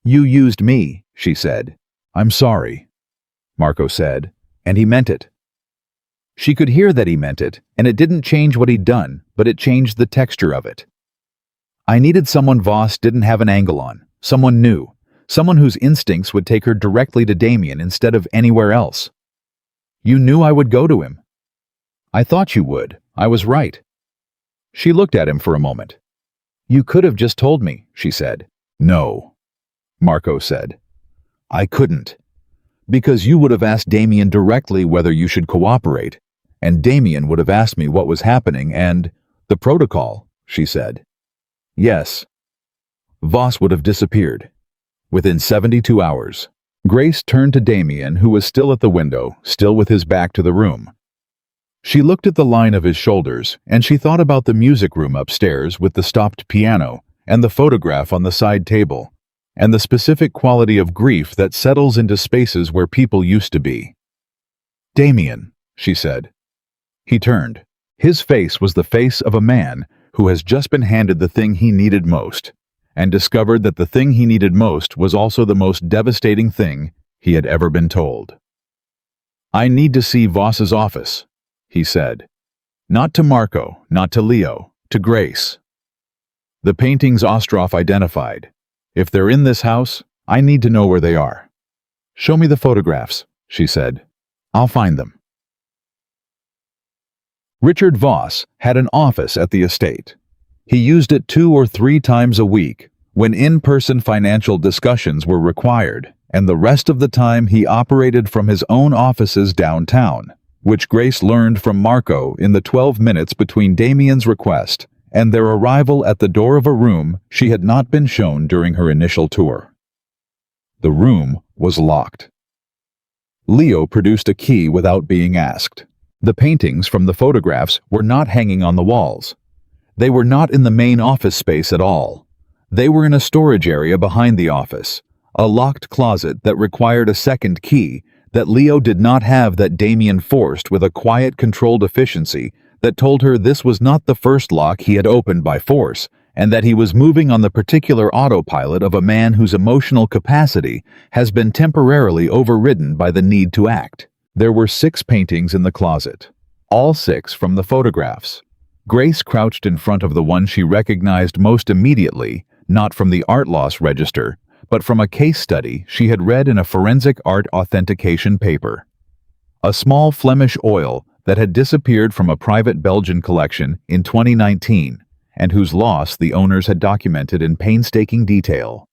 You used me, she said. I'm sorry, Marco said, and he meant it. She could hear that he meant it, and it didn't change what he'd done, but it changed the texture of it. I needed someone Voss didn't have an angle on, someone new, someone whose instincts would take her directly to Damien instead of anywhere else. You knew I would go to him. I thought you would. I was right. She looked at him for a moment. You could have just told me, she said. No, Marco said. I couldn't. Because you would have asked Damien directly whether you should cooperate, and Damien would have asked me what was happening and the protocol, she said. Yes. Voss would have disappeared. Within 72 hours. Grace turned to Damien, who was still at the window, still with his back to the room. She looked at the line of his shoulders, and she thought about the music room upstairs with the stopped piano and the photograph on the side table, and the specific quality of grief that settles into spaces where people used to be. Damien, she said. He turned. His face was the face of a man who has just been handed the thing he needed most, and discovered that the thing he needed most was also the most devastating thing he had ever been told. I need to see Voss's office, he said. Not to Marco, not to Leo, to Grace. The paintings Ostroff identified. If they're in this house, I need to know where they are. Show me the photographs, she said. I'll find them. Richard Voss had an office at the estate. He used it 2 or 3 times a week when in-person financial discussions were required, and the rest of the time he operated from his own offices downtown, which Grace learned from Marco in the 12 minutes between Damien's request and their arrival at the door of a room she had not been shown during her initial tour. The room was locked. Leo produced a key without being asked. The paintings from the photographs were not hanging on the walls. They were not in the main office space at all. They were in a storage area behind the office, a locked closet that required a second key that Leo did not have that Damien forced with a quiet, controlled efficiency that told her this was not the first lock he had opened by force, and that he was moving on the particular autopilot of a man whose emotional capacity has been temporarily overridden by the need to act. There were 6 paintings in the closet, all 6 from the photographs. Grace crouched in front of the one she recognized most immediately, not from the art loss register, but from a case study she had read in a forensic art authentication paper. A small Flemish oil that had disappeared from a private Belgian collection in 2019, and whose loss the owners had documented in painstaking detail.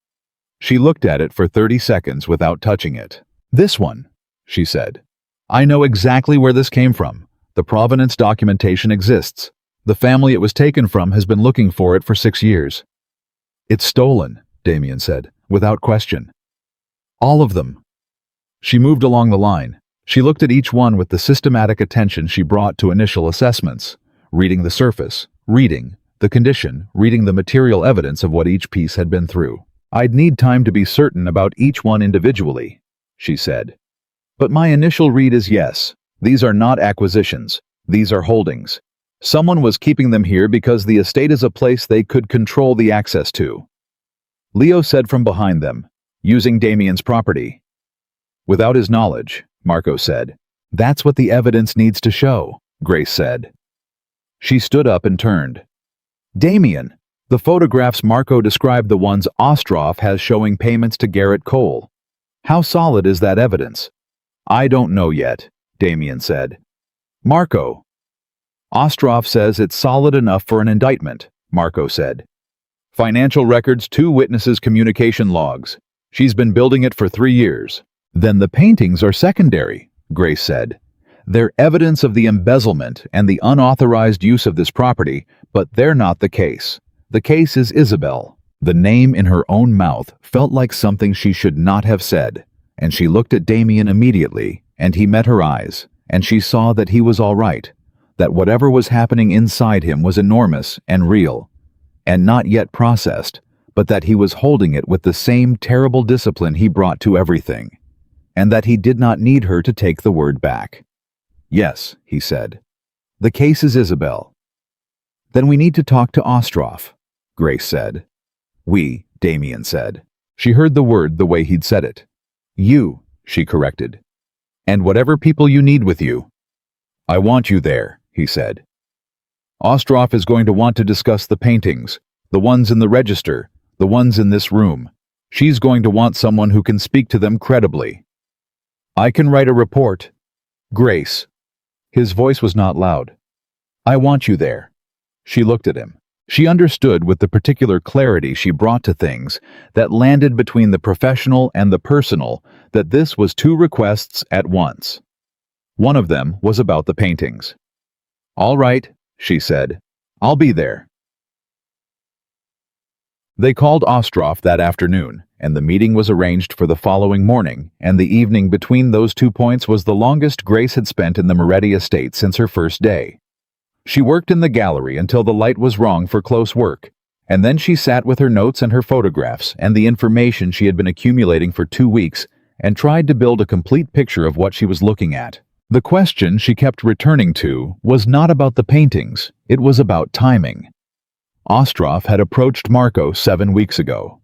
She looked at it for 30 seconds without touching it. This one, she said. I know exactly where this came from. The provenance documentation exists. The family it was taken from has been looking for it for 6 years. It's stolen, Damien said, without question. All of them. She moved along the line. She looked at each one with the systematic attention she brought to initial assessments, reading the surface, reading the condition, reading the material evidence of what each piece had been through. I'd need time to be certain about each one individually, she said. But my initial read is yes, these are not acquisitions, these are holdings. Someone was keeping them here because the estate is a place they could control the access to. Leo said from behind them, using Damien's property. Without his knowledge, Marco said. That's what the evidence needs to show, Grace said. She stood up and turned. Damien, the photographs Marco described the ones Ostroff has showing payments to Garrett Cole. How solid is that evidence? I don't know yet, Damien said. Marco. Ostroff says it's solid enough for an indictment, Marco said. Financial records, 2 witnesses' communication logs. She's been building it for 3 years. Then the paintings are secondary, Grace said. They're evidence of the embezzlement and the unauthorized use of this property, but they're not the case. The case is Isabel. The name in her own mouth felt like something she should not have said, and she looked at Damien immediately, and he met her eyes, and she saw that he was all right, that whatever was happening inside him was enormous and real, and not yet processed, but that he was holding it with the same terrible discipline he brought to everything, and that he did not need her to take the word back. Yes, he said. The case is Isabel. Then we need to talk to Ostroff, Grace said. We, Damien said. She heard the word the way he'd said it. You, she corrected. And whatever people you need with you. "I want you there," he said. "Ostroff is going to want to discuss the paintings, the ones in the register, the ones in this room. She's going to want someone who can speak to them credibly. I can write a report. Grace." His voice was not loud. "I want you there." She looked at him. She understood with the particular clarity she brought to things that landed between the professional and the personal that this was two requests at once. One of them was about the paintings. "All right," she said. "I'll be there." They called Ostroff that afternoon, and the meeting was arranged for the following morning, and the evening between those 2 points was the longest Grace had spent in the Moretti estate since her first day. She worked in the gallery until the light was wrong for close work, and then she sat with her notes and her photographs and the information she had been accumulating for 2 weeks and tried to build a complete picture of what she was looking at. The question she kept returning to was not about the paintings, it was about timing. Ostroff had approached Marco 7 weeks ago.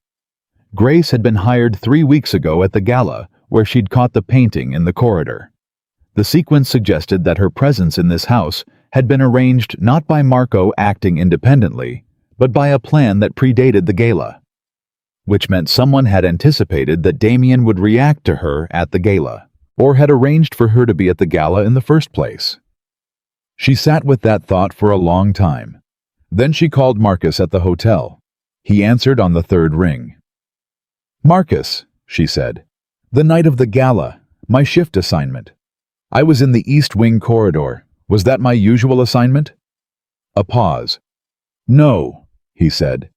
Grace had been hired 3 weeks ago at the gala, where she'd caught the painting in the corridor. The sequence suggested that her presence in this house had been arranged not by Marco acting independently, but by a plan that predated the gala, which meant someone had anticipated that Damien would react to her at the gala, or had arranged for her to be at the gala in the first place. She sat with that thought for a long time. Then she called Marcus at the hotel. He answered on the 3rd ring. "Marcus," she said, "the night of the gala, my shift assignment. I was in the East Wing corridor. Was that my usual assignment?" A pause. "No," he said.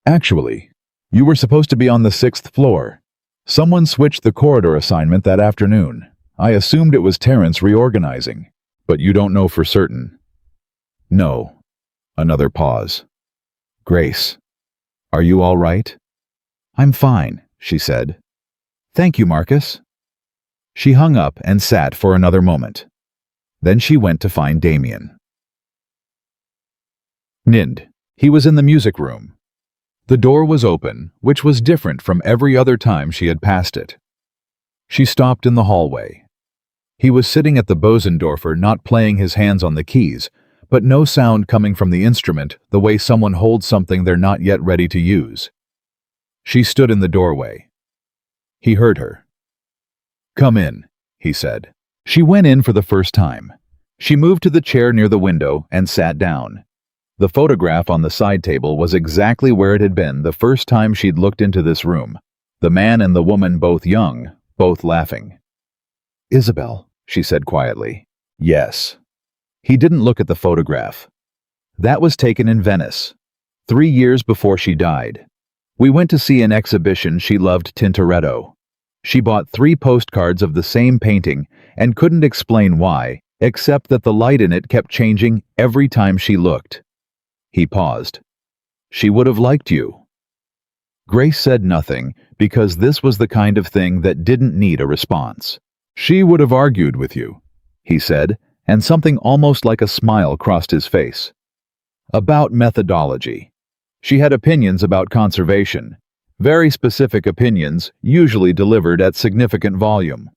"Actually, you were supposed to be on the 6th floor. Someone switched the corridor assignment that afternoon. I assumed it was Terrence reorganizing, but you don't know for certain." "No." Another pause. "Grace, are you all right?" "I'm fine," she said. "Thank you, Marcus." She hung up and sat for another moment. Then she went to find Damien. Nind. He was in the music room. The door was open, which was different from every other time she had passed it. She stopped in the hallway. He was sitting at the Bosendorfer, not playing his hands on the keys, but no sound coming from the instrument the way someone holds something they're not yet ready to use. She stood in the doorway. He heard her. "Come in," he said. She went in for the first time. She moved to the chair near the window and sat down. The photograph on the side table was exactly where it had been the first time she'd looked into this room. The man and the woman both young, both laughing. "Isabel," she said quietly. "Yes." He didn't look at the photograph. "That was taken in Venice, 3 years before she died. We went to see an exhibition she loved, Tintoretto. She bought 3 postcards of the same painting and couldn't explain why, except that the light in it kept changing every time she looked." He paused. "She would have liked you." Grace said nothing because this was the kind of thing that didn't need a response. "She would have argued with you," he said, and something almost like a smile crossed his face. "About methodology. She had opinions about conservation, very specific opinions, usually delivered at significant volume.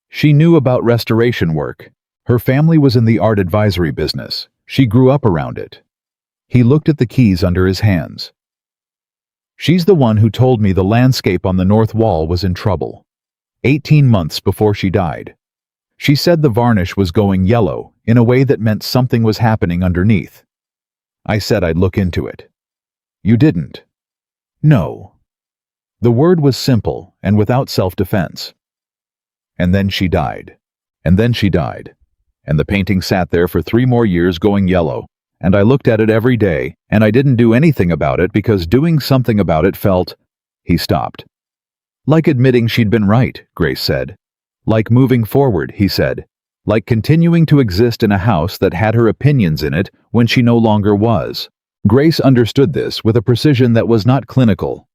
She knew about restoration work. Her family was in the art advisory business. She grew up around it." He looked at the keys under his hands. "She's the one who told me the landscape on the north wall was in trouble. 18 months before she died. She said the varnish was going yellow in a way that meant something was happening underneath. I said I'd look into it. You didn't." "No." The word was simple and without self-defense. "And then she died. And then she died. And the painting sat there for 3 more years going yellow, and I looked at it every day, and I didn't do anything about it because doing something about it felt—" He stopped. "Like admitting she'd been right," Grace said. "Like moving forward," he said. "Like continuing to exist in a house that had her opinions in it when she no longer was." Grace understood this with a precision that was not clinical.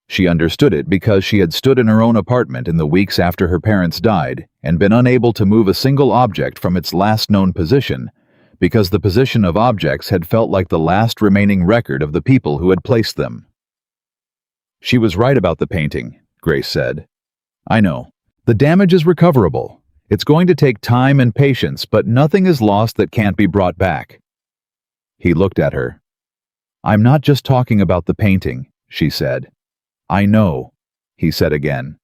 She understood it because she had stood in her own apartment in the weeks after her parents died and been unable to move a single object from its last known position, because the position of objects had felt like the last remaining record of the people who had placed them. "She was right about the painting," Grace said. "I know. The damage is recoverable. It's going to take time and patience, but nothing is lost that can't be brought back. He looked at her. I'm not just talking about the painting, she said. I know, he said again.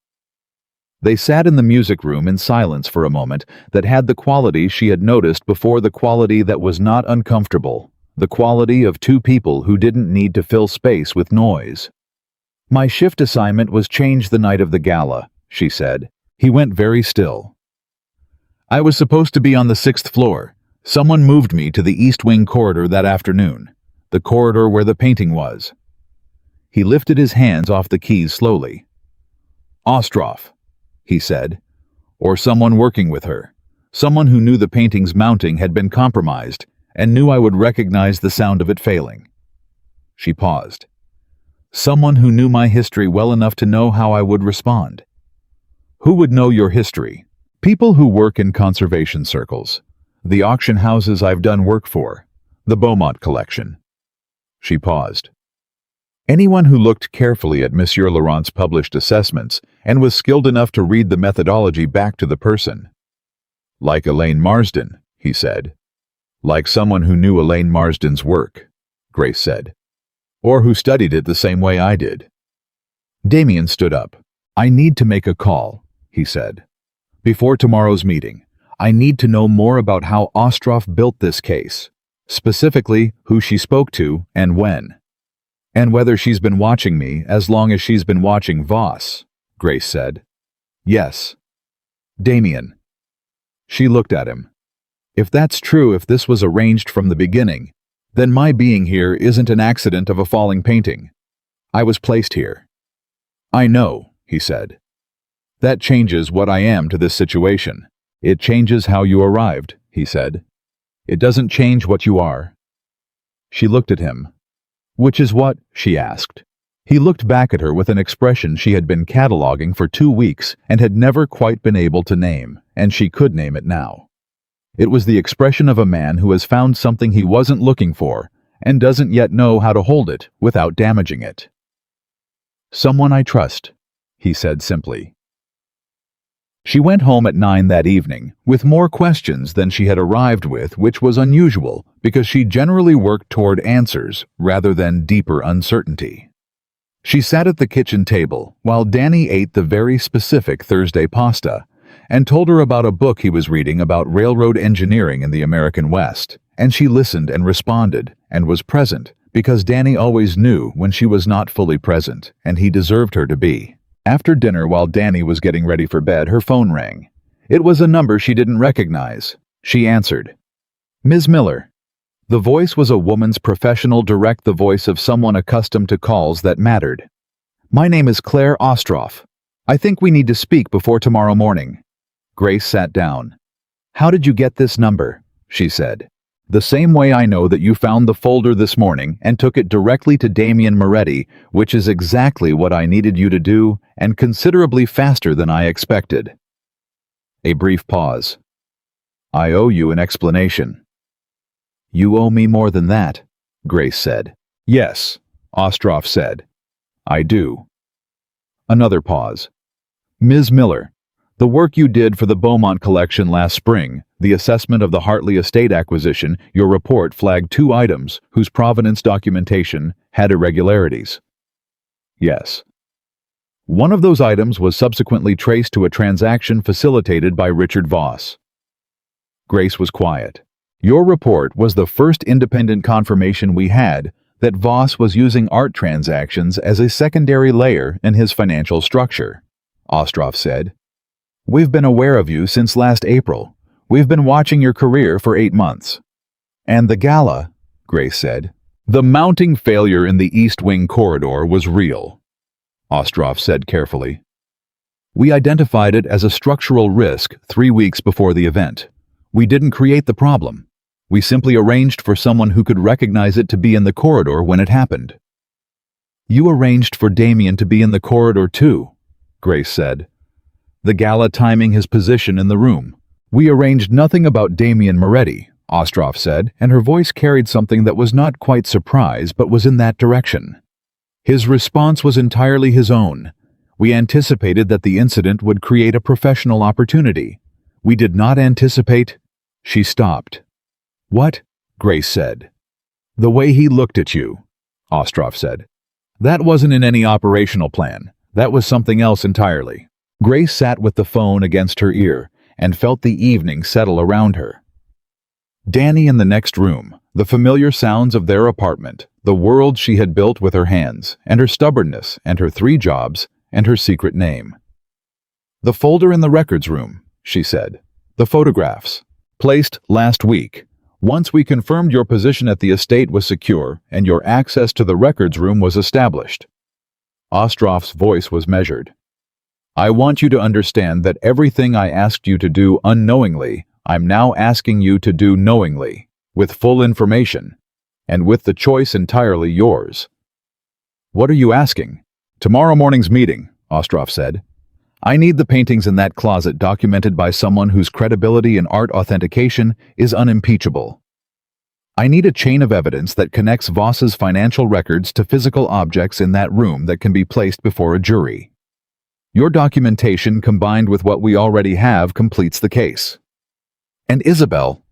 They sat in the music room in silence for a moment that had the quality she had noticed before, the quality that was not uncomfortable, the quality of two people who didn't need to fill space with noise. My shift assignment was changed the night of the gala, she said. He went very still. I was supposed to be on the 6th floor. Someone moved me to the East Wing corridor that afternoon, the corridor where the painting was. He lifted his hands off the keys slowly. Ostroff, he said, or someone working with her, someone who knew the painting's mounting had been compromised and knew I would recognize the sound of it failing. She paused. Someone who knew my history well enough to know how I would respond. Who would know your history? People who work in conservation circles, the auction houses I've done work for, the Beaumont collection. She paused. Anyone who looked carefully at Monsieur Laurent's published assessments and was skilled enough to read the methodology back to the person. Like Elaine Marsden, he said. Like someone who knew Elaine Marsden's work, Grace said. Or who studied it the same way I did. Damien stood up. I need to make a call, he said. Before tomorrow's meeting, I need to know more about how Ostroff built this case, specifically who she spoke to and when. And whether she's been watching me as long as she's been watching Voss, Grace said. Yes. Damien. She looked at him. If that's true, if this was arranged from the beginning, then my being here isn't an accident of a falling painting. I was placed here. I know, he said. That changes what I am to this situation. It changes how you arrived, he said. It doesn't change what you are. She looked at him. Which is what? She asked. He looked back at her with an expression she had been cataloging for 2 weeks and had never quite been able to name, and she could name it now. It was the expression of a man who has found something he wasn't looking for and doesn't yet know how to hold it without damaging it. Someone I trust, he said simply. She went home at 9 that evening with more questions than she had arrived with, which was unusual because she generally worked toward answers rather than deeper uncertainty. She sat at the kitchen table while Danny ate the very specific Thursday pasta and told her about a book he was reading about railroad engineering in the American West, and she listened and responded and was present because Danny always knew when she was not fully present, and he deserved her to be. After dinner, while Danny was getting ready for bed, her phone rang. It was a number she didn't recognize. She answered. Ms. Miller. The voice was a woman's professional, direct, the voice of someone accustomed to calls that mattered. My name is Claire Ostroff. I think we need to speak before tomorrow morning. Grace sat down. How did you get this number? She said. The same way I know that you found the folder this morning and took it directly to Damien Moretti, which is exactly what I needed you to do, and considerably faster than I expected. A brief pause. I owe you an explanation. You owe me more than that, Grace said. Yes, Ostroff said. I do. Another pause. Ms. Miller, the work you did for the Beaumont collection last spring, the assessment of the Hartley estate acquisition, your report flagged 2 items whose provenance documentation had irregularities. Yes. One of those items was subsequently traced to a transaction facilitated by Richard Voss. Grace was quiet. Your report was the first independent confirmation we had that Voss was using art transactions as a secondary layer in his financial structure, Ostroff said. We've been aware of you since last April. We've been watching your career for 8 months. And the gala, Grace said. The mounting failure in the East Wing corridor was real, Ostroff said carefully. We identified it as a structural risk 3 weeks before the event. We didn't create the problem. We simply arranged for someone who could recognize it to be in the corridor when it happened. You arranged for Damien to be in the corridor too, Grace said. The gala timing his position in the room. We arranged nothing about Damien Moretti, Ostroff said, and her voice carried something that was not quite surprise but was in that direction. His response was entirely his own. We anticipated that the incident would create a professional opportunity. We did not anticipate. She stopped. What? Grace said. The way he looked at you, Ostroff said. That wasn't in any operational plan. That was something else entirely. Grace sat with the phone against her ear and felt the evening settle around her. Danny in the next room, the familiar sounds of their apartment, the world she had built with her hands, and her stubbornness, and her 3 jobs, and her secret name. The folder in the records room, she said. The photographs. Placed last week. Once we confirmed your position at the estate was secure and your access to the records room was established. Ostroff's voice was measured. I want you to understand that everything I asked you to do unknowingly, I'm now asking you to do knowingly, with full information, and with the choice entirely yours. What are you asking? Tomorrow morning's meeting, Ostroff said. I need the paintings in that closet documented by someone whose credibility in art authentication is unimpeachable. I need a chain of evidence that connects Voss's financial records to physical objects in that room that can be placed before a jury. Your documentation combined with what we already have completes the case. And Isabel...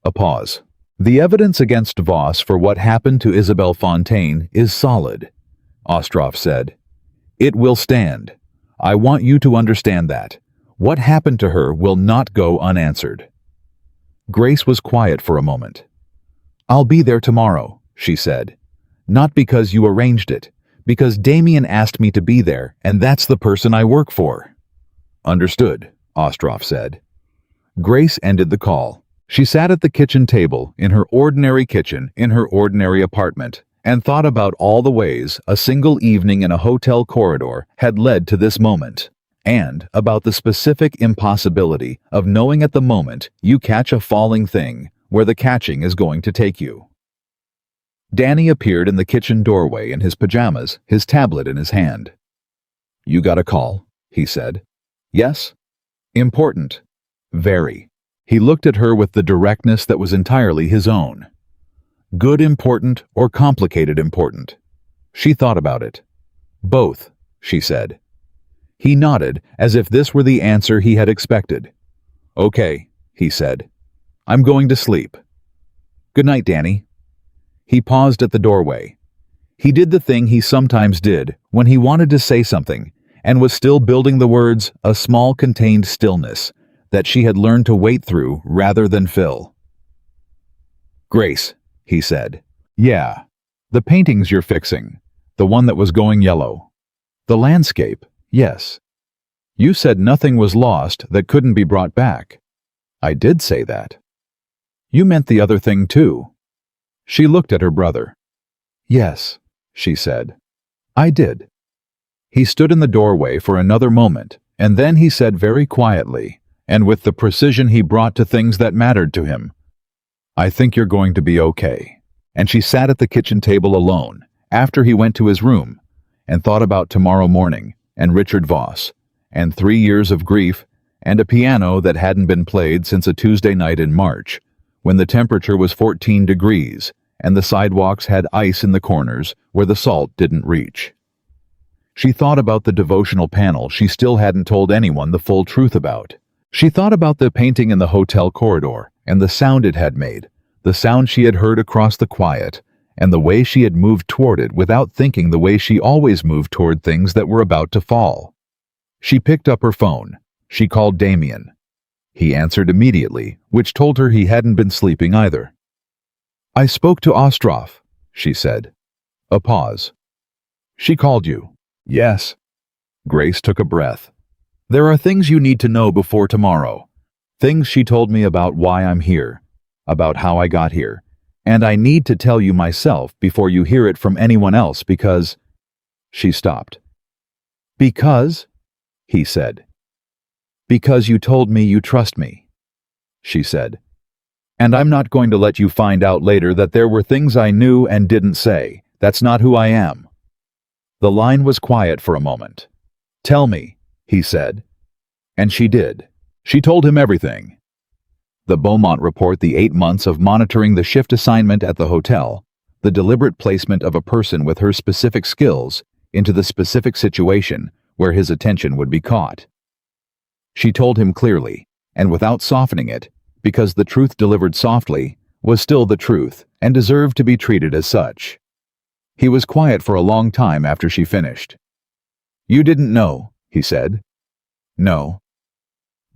A pause. The evidence against Voss for what happened to Isabel Fontaine is solid, Ostroff said. It will stand. I want you to understand that. What happened to her will not go unanswered. Grace was quiet for a moment. I'll be there tomorrow, she said. Not because you arranged it, because Damien asked me to be there, and that's the person I work for. Understood, Ostroff said. Grace ended the call. She sat at the kitchen table, in her ordinary kitchen, in her ordinary apartment, and thought about all the ways a single evening in a hotel corridor had led to this moment, and about the specific impossibility of knowing at the moment you catch a falling thing where the catching is going to take you. Danny appeared in the kitchen doorway in his pajamas, his tablet in his hand. You got a call, he said. Yes? Important. Very. He looked at her with the directness that was entirely his own. Good important or complicated important? She thought about it. Both, she said. He nodded as if this were the answer he had expected. Okay, he said. I'm going to sleep. Good night, Danny. He paused at the doorway. He did the thing he sometimes did when he wanted to say something and was still building the words, a small contained stillness that she had learned to wait through rather than fill. Grace, he said. Yeah, the paintings you're fixing, the one that was going yellow. The landscape, yes. You said nothing was lost that couldn't be brought back. I did say that. You meant the other thing too. She looked at her brother. Yes, she said. I did. He stood in the doorway for another moment, and then he said very quietly, and with the precision he brought to things that mattered to him, I think you're going to be okay. And she sat at the kitchen table alone, after he went to his room, and thought about tomorrow morning, and Richard Voss, and 3 years of grief, and a piano that hadn't been played since a Tuesday night in March, when the temperature was 14 degrees, and the sidewalks had ice in the corners where the salt didn't reach. She thought about the devotional panel she still hadn't told anyone the full truth about. She thought about the painting in the hotel corridor, and the sound it had made, the sound she had heard across the quiet, and the way she had moved toward it without thinking the way she always moved toward things that were about to fall. She picked up her phone. She called Damien. He answered immediately, which told her he hadn't been sleeping either. I spoke to Ostroff, she said. A pause. She called you. Yes. Grace took a breath. There are things you need to know before tomorrow. Things she told me about why I'm here, about how I got here, and I need to tell you myself before you hear it from anyone else because... She stopped. Because? He said. Because you told me you trust me, she said. And I'm not going to let you find out later that there were things I knew and didn't say. That's not who I am. The line was quiet for a moment. Tell me, he said. And she did. She told him everything. The Beaumont report, the 8 months of monitoring the shift assignment at the hotel, the deliberate placement of a person with her specific skills into the specific situation where his attention would be caught. She told him clearly, and without softening it, because the truth delivered softly was still the truth and deserved to be treated as such. He was quiet for a long time after she finished. "You didn't know," he said. "No.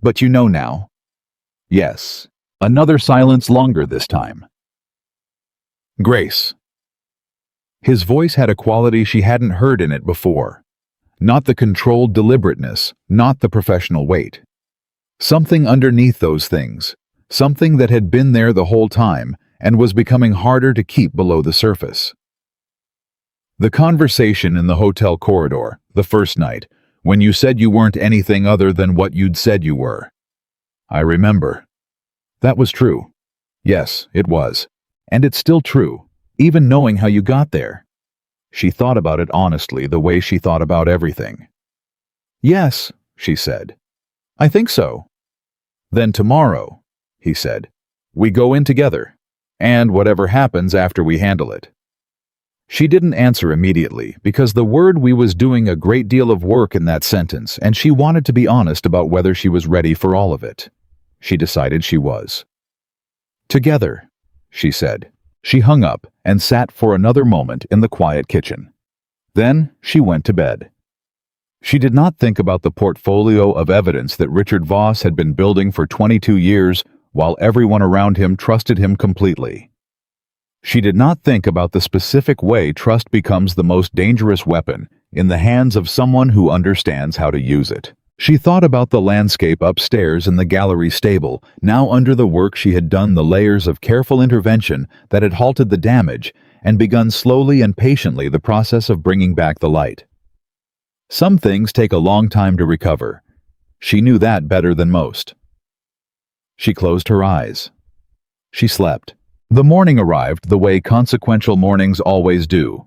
But you know now." "Yes." Another silence, longer this time. "Grace." His voice had a quality she hadn't heard in it before. Not the controlled deliberateness, not the professional weight. Something underneath those things, something that had been there the whole time and was becoming harder to keep below the surface. The conversation in the hotel corridor, the first night, when you said you weren't anything other than what you'd said you were. I remember. That was true. Yes, it was. And it's still true, even knowing how you got there. She thought about it honestly, the way she thought about everything. "Yes," she said. "I think so." "Then tomorrow," he said, "we go in together, and whatever happens after we handle it." She didn't answer immediately, because the word "we" was doing a great deal of work in that sentence, and she wanted to be honest about whether she was ready for all of it. She decided she was. "Together," she said. She hung up and sat for another moment in the quiet kitchen. Then she went to bed. She did not think about the portfolio of evidence that Richard Voss had been building for 22 years while everyone around him trusted him completely. She did not think about the specific way trust becomes the most dangerous weapon in the hands of someone who understands how to use it. She thought about the landscape upstairs in the gallery stable, now under the work she had done, the layers of careful intervention that had halted the damage and begun slowly and patiently the process of bringing back the light. Some things take a long time to recover. She knew that better than most. She closed her eyes. She slept. The morning arrived the way consequential mornings always do.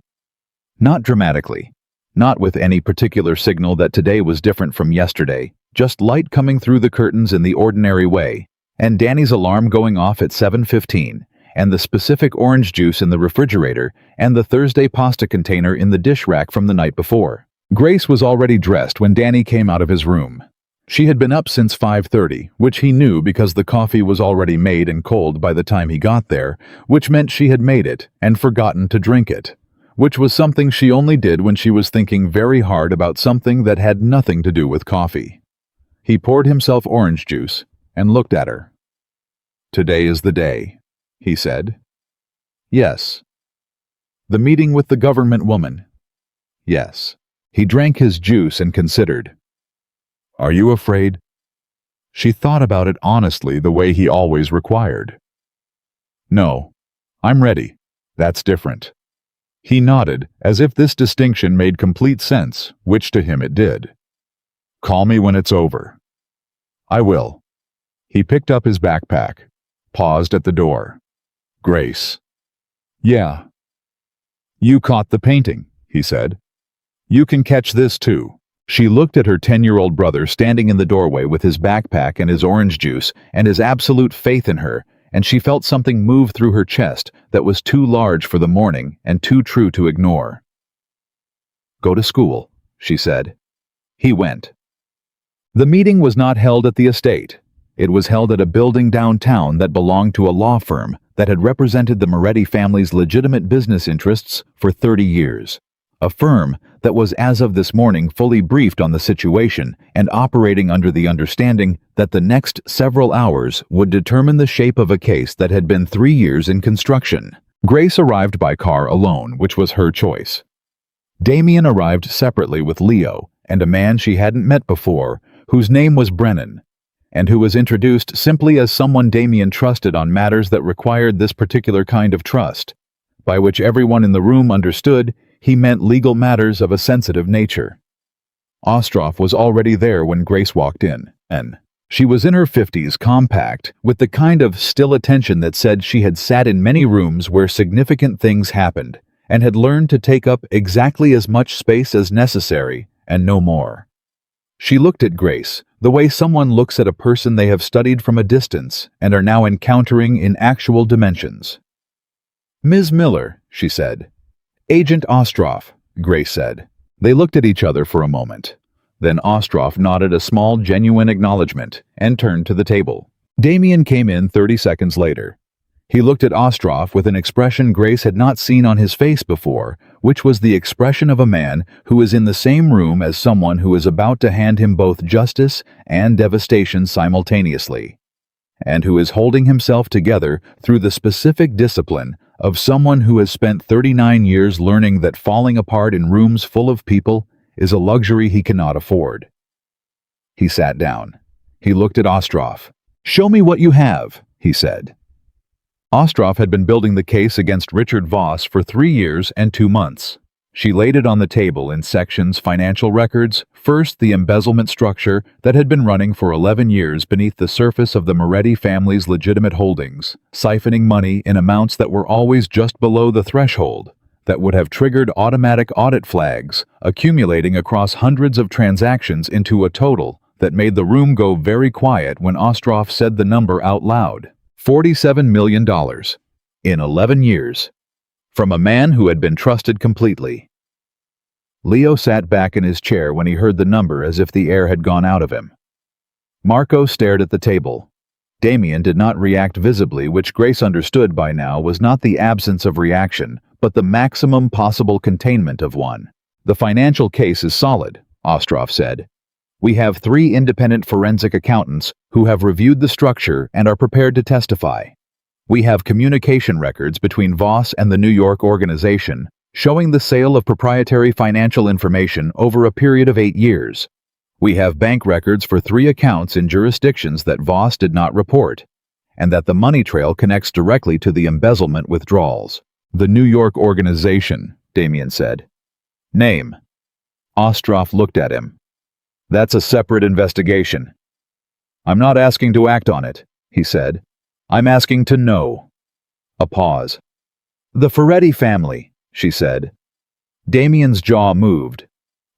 Not dramatically. Not with any particular signal that today was different from yesterday, just light coming through the curtains in the ordinary way, and Danny's alarm going off at 7:15, and the specific orange juice in the refrigerator, and the Thursday pasta container in the dish rack from the night before. Grace was already dressed when Danny came out of his room. She had been up since 5:30, which he knew because the coffee was already made and cold by the time he got there, which meant she had made it and forgotten to drink it, which was something she only did when she was thinking very hard about something that had nothing to do with coffee. He poured himself orange juice and looked at her. "Today is the day," he said. "Yes." "The meeting with the government woman?" "Yes." He drank his juice and considered. "Are you afraid?" She thought about it honestly, the way he always required. "No. I'm ready. That's different." He nodded, as if this distinction made complete sense, which to him it did. "Call me when it's over." "I will." He picked up his backpack, paused at the door. "Grace." "Yeah." "You caught the painting," he said. "You can catch this too." She looked at her 10-year-old brother standing in the doorway with his backpack and his orange juice and his absolute faith in her, and she felt something move through her chest that was too large for the morning and too true to ignore. "Go to school," she said. He went. The meeting was not held at the estate. It was held at a building downtown that belonged to a law firm that had represented the Moretti family's legitimate business interests for 30 years. A firm that was, as of this morning, fully briefed on the situation and operating under the understanding that the next several hours would determine the shape of a case that had been 3 years in construction. Grace arrived by car alone, which was her choice. Damien arrived separately with Leo and a man she hadn't met before, whose name was Brennan, and who was introduced simply as someone Damien trusted on matters that required this particular kind of trust, by which everyone in the room understood he meant legal matters of a sensitive nature. Ostroff was already there when Grace walked in, and she was in her 50s, compact, with the kind of still attention that said she had sat in many rooms where significant things happened, and had learned to take up exactly as much space as necessary, and no more. She looked at Grace the way someone looks at a person they have studied from a distance and are now encountering in actual dimensions. "Ms. Miller," she said. "Agent Ostroff," Grace said. They looked at each other for a moment. Then Ostroff nodded a small, genuine acknowledgement and turned to the table. Damien came in 30 seconds later. He looked at Ostroff with an expression Grace had not seen on his face before, which was the expression of a man who is in the same room as someone who is about to hand him both justice and devastation simultaneously, and who is holding himself together through the specific discipline of someone who has spent 39 years learning that falling apart in rooms full of people is a luxury he cannot afford. He sat down. He looked at Ostroff. "Show me what you have," he said. Ostroff had been building the case against Richard Voss for 3 years and 2 months. She laid it on the table in sections: financial records, first the embezzlement structure that had been running for 11 years beneath the surface of the Moretti family's legitimate holdings, siphoning money in amounts that were always just below the threshold, that would have triggered automatic audit flags, accumulating across hundreds of transactions into a total that made the room go very quiet when Ostroff said the number out loud. $47 million. In 11 years. From a man who had been trusted completely. Leo sat back in his chair when he heard the number as if the air had gone out of him. Marco stared at the table. Damien did not react visibly, which Grace understood by now was not the absence of reaction, but the maximum possible containment of one. "The financial case is solid," Ostroff said. "We have 3 independent forensic accountants who have reviewed the structure and are prepared to testify. We have communication records between Voss and the New York organization showing the sale of proprietary financial information over a period of 8 years. We have bank records for 3 accounts in jurisdictions that Voss did not report, and that the money trail connects directly to the embezzlement withdrawals." "The New York organization," Damien said. "Name." Ostroff looked at him. "That's a separate investigation." "I'm not asking to act on it," he said. "I'm asking to know." A pause. "The Ferretti family," she said. Damien's jaw moved.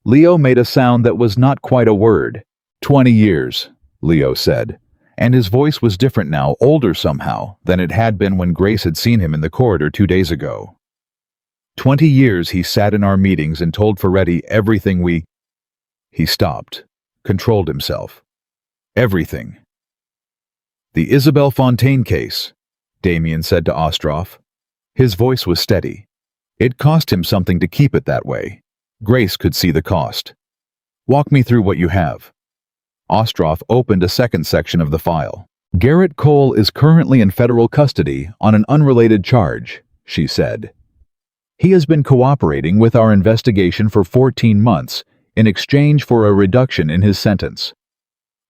Leo made a sound that was not quite a word. 20 years, Leo said, and his voice was different now, older somehow, than it had been when Grace had seen him in the corridor 2 days ago. 20 years he sat in our meetings and told Ferretti everything we... He stopped, controlled himself. Everything. "The Isabelle Fontaine case," Damien said to Ostroff. His voice was steady. It cost him something to keep it that way. Grace could see the cost. "Walk me through what you have." Ostroff opened a second section of the file. "Garrett Cole is currently in federal custody on an unrelated charge," she said. "He has been cooperating with our investigation for 14 months in exchange for a reduction in his sentence.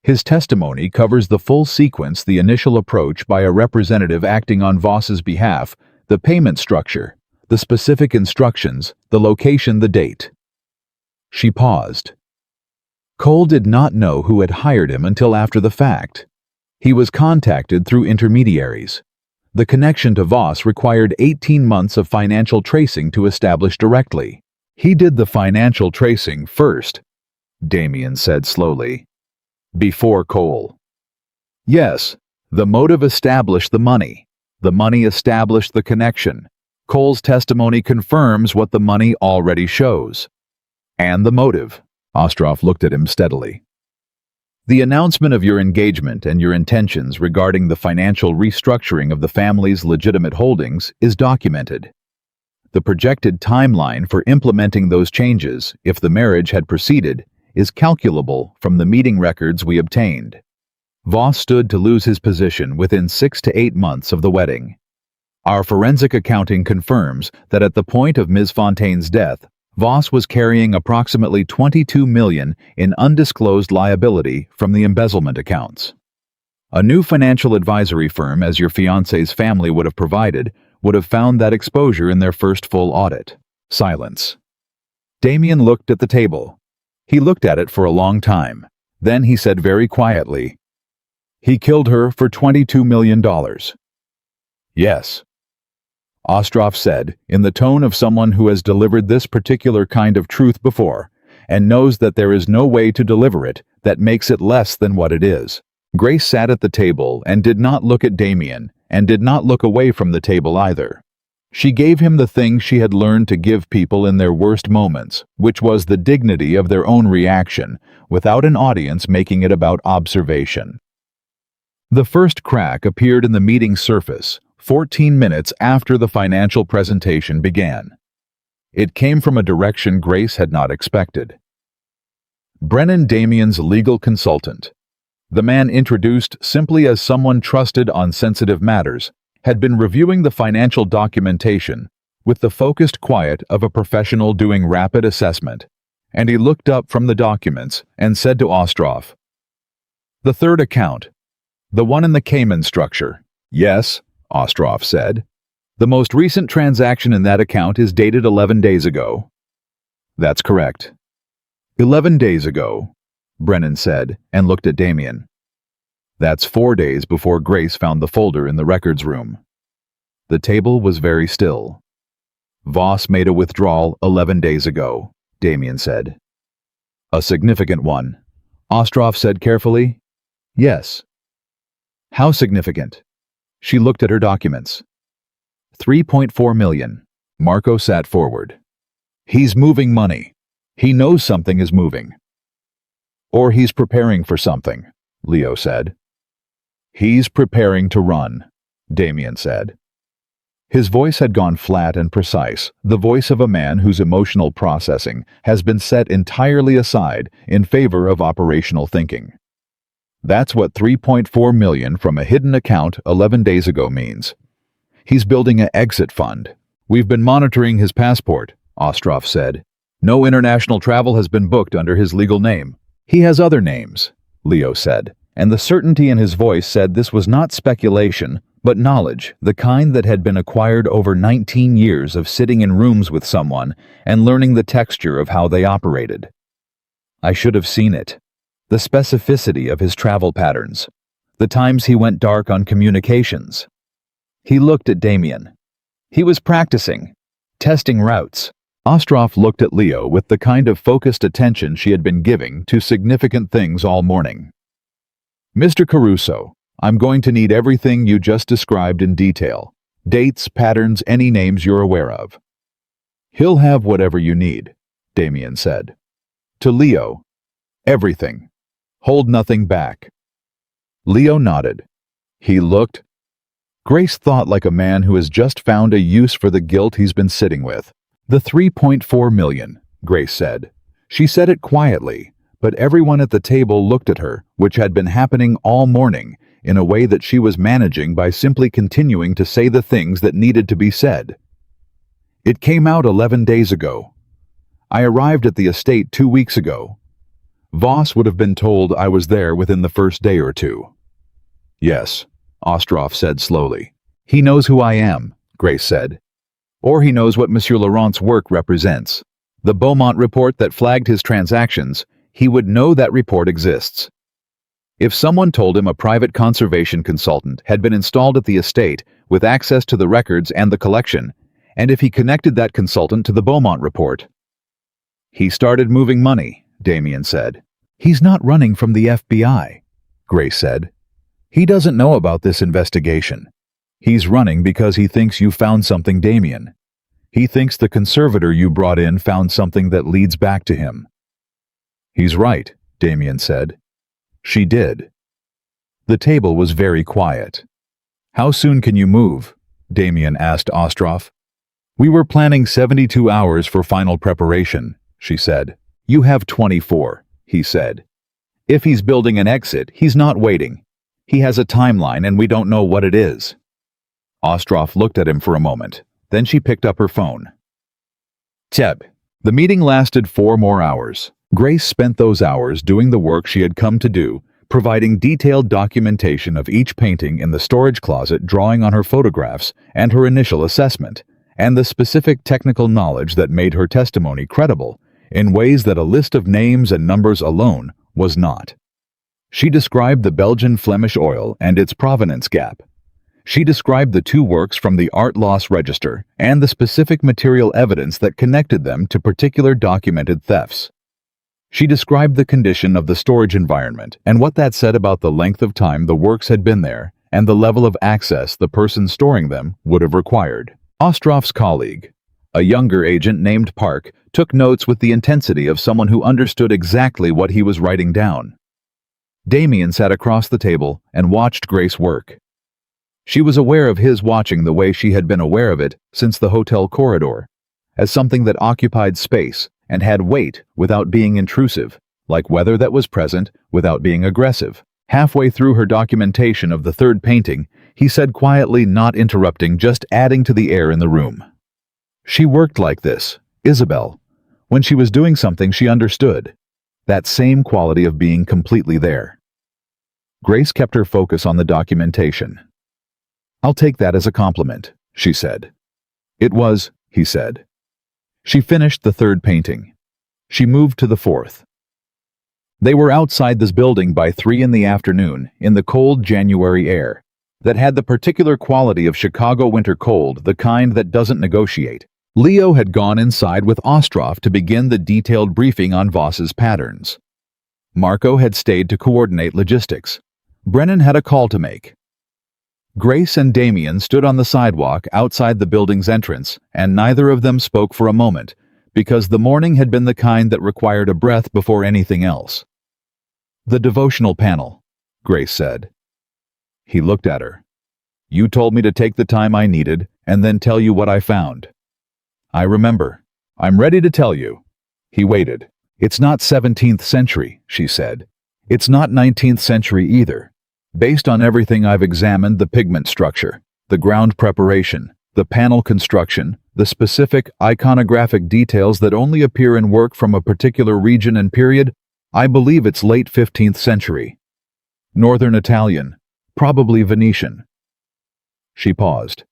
His testimony covers the full sequence: the initial approach by a representative acting on Voss's behalf, the payment structure, the specific instructions, the location, the date." She paused. Cole did not know who had hired him until after the fact. He was contacted through intermediaries. The connection to Voss required 18 months of financial tracing to establish directly. "He did the financial tracing first," Damien said slowly. "Before Cole." "Yes, the motive established the money. The money established the connection. Cole's testimony confirms what the money already shows." "And the motive." Ostroff looked at him steadily. "The announcement of your engagement and your intentions regarding the financial restructuring of the family's legitimate holdings is documented. The projected timeline for implementing those changes, if the marriage had proceeded, is calculable from the meeting records we obtained. Voss stood to lose his position within 6 to 8 months of the wedding. Our forensic accounting confirms that at the point of Ms. Fontaine's death, Voss was carrying approximately $22 million in undisclosed liability from the embezzlement accounts. A new financial advisory firm, as your fiancé's family would have provided, would have found that exposure in their first full audit." Silence. Damien looked at the table. He looked at it for a long time. Then he said very quietly, "He killed her for $22 million. "Yes." Ostroff said, in the tone of someone who has delivered this particular kind of truth before, and knows that there is no way to deliver it that makes it less than what it is. Grace sat at the table and did not look at Damien, and did not look away from the table either. She gave him the thing she had learned to give people in their worst moments, which was the dignity of their own reaction, without an audience making it about observation. The first crack appeared in the meeting surface, 14 minutes after the financial presentation began. It came from a direction Grace had not expected. Brennan Damien's legal consultant, the man introduced simply as someone trusted on sensitive matters, had been reviewing the financial documentation with the focused quiet of a professional doing rapid assessment, and he looked up from the documents and said to Ostroff, "The third account, the one in the Cayman structure." "Yes," Ostroff said. "The most recent transaction in that account is dated 11 days ago." "That's correct." 11 days ago, Brennan said, and looked at Damien. "That's 4 days before Grace found the folder in the records room." The table was very still. "Voss made a withdrawal 11 days ago," Damien said. "A significant one," Ostroff said carefully. "Yes." "How significant?" She looked at her documents. 3.4 million. Marco sat forward. "He's moving money. He knows something is moving." "Or he's preparing for something," Leo said. "He's preparing to run," Damien said. His voice had gone flat and precise, the voice of a man whose emotional processing has been set entirely aside in favor of operational thinking. "That's what 3.4 million from a hidden account 11 days ago means. He's building an exit fund. We've been monitoring his passport," Ostroff said. "No international travel has been booked under his legal name. He has other names," Leo said, and the certainty in his voice said this was not speculation, but knowledge, the kind that had been acquired over 19 years of sitting in rooms with someone and learning the texture of how they operated. "I should have seen it. The specificity of his travel patterns. The times he went dark on communications." He looked at Damien. He was practicing, testing routes. Ostroff looked at Leo with the kind of focused attention she had been giving to significant things all morning. "Mr. Caruso, I'm going to need everything you just described in detail. Dates, patterns, any names you're aware of." "He'll have whatever you need," Damien said. To Leo, "Everything. Hold nothing back." Leo nodded. He looked. Grace thought like a man who has just found a use for the guilt he's been sitting with. "The 3.4 million, Grace said. She said it quietly, but everyone at the table looked at her, which had been happening all morning, in a way that she was managing by simply continuing to say the things that needed to be said. "It came out 11 days ago. I arrived at the estate 2 weeks ago. Voss would have been told I was there within the first day or two." "Yes," Ostroff said slowly. "He knows who I am," Grace said. "Or he knows what Monsieur Laurent's work represents. The Beaumont report that flagged his transactions, he would know that report exists. If someone told him a private conservation consultant had been installed at the estate with access to the records and the collection, and if he connected that consultant to the Beaumont report." "He started moving money," Damien said. "He's not running from the FBI," Grace said. "He doesn't know about this investigation. He's running because he thinks you found something, Damien. He thinks the conservator you brought in found something that leads back to him." "He's right," Damien said. "She did." The table was very quiet. "How soon can you move?" Damien asked Ostroff. "We were planning 72 hours for final preparation," she said. "You have 24, he said. If he's building an exit, he's not waiting. He has a timeline and we don't know what it is." Ostroff looked at him for a moment. Then she picked up her phone. "Teb." The meeting lasted 4 more hours. Grace spent those hours doing the work she had come to do, providing detailed documentation of each painting in the storage closet, drawing on her photographs and her initial assessment, and the specific technical knowledge that made her testimony credible in ways that a list of names and numbers alone was not. She described the Belgian Flemish oil and its provenance gap. She described the 2 works from the art loss register and the specific material evidence that connected them to particular documented thefts. She described the condition of the storage environment and what that said about the length of time the works had been there and the level of access the person storing them would have required. Ostrov's colleague, a younger agent named Park, took notes with the intensity of someone who understood exactly what he was writing down. Damien sat across the table and watched Grace work. She was aware of his watching the way she had been aware of it since the hotel corridor, as something that occupied space and had weight without being intrusive, like weather that was present without being aggressive. Halfway through her documentation of the third painting, he said quietly, not interrupting, just adding to the air in the room. She worked like this, Isabel. When she was doing something she understood. That same quality of being completely there. Grace kept her focus on the documentation. "I'll take that as a compliment," she said. "It was," he said. She finished the third painting. She moved to the fourth. They were outside this building by 3 in the afternoon, in the cold January air, that had the particular quality of Chicago winter cold, the kind that doesn't negotiate. Leo had gone inside with Ostrov to begin the detailed briefing on Voss's patterns. Marco had stayed to coordinate logistics. Brennan had a call to make. Grace and Damien stood on the sidewalk outside the building's entrance, and neither of them spoke for a moment, because the morning had been the kind that required a breath before anything else. "The devotional panel," Grace said. He looked at her. "You told me to take the time I needed and then tell you what I found." "I remember. I'm ready to tell you." He waited. "It's not 17th century," she said. "It's not 19th century either. Based on everything I've examined, the pigment structure, the ground preparation, the panel construction, the specific iconographic details that only appear in work from a particular region and period, I believe it's late 15th century. Northern Italian, probably Venetian." She paused.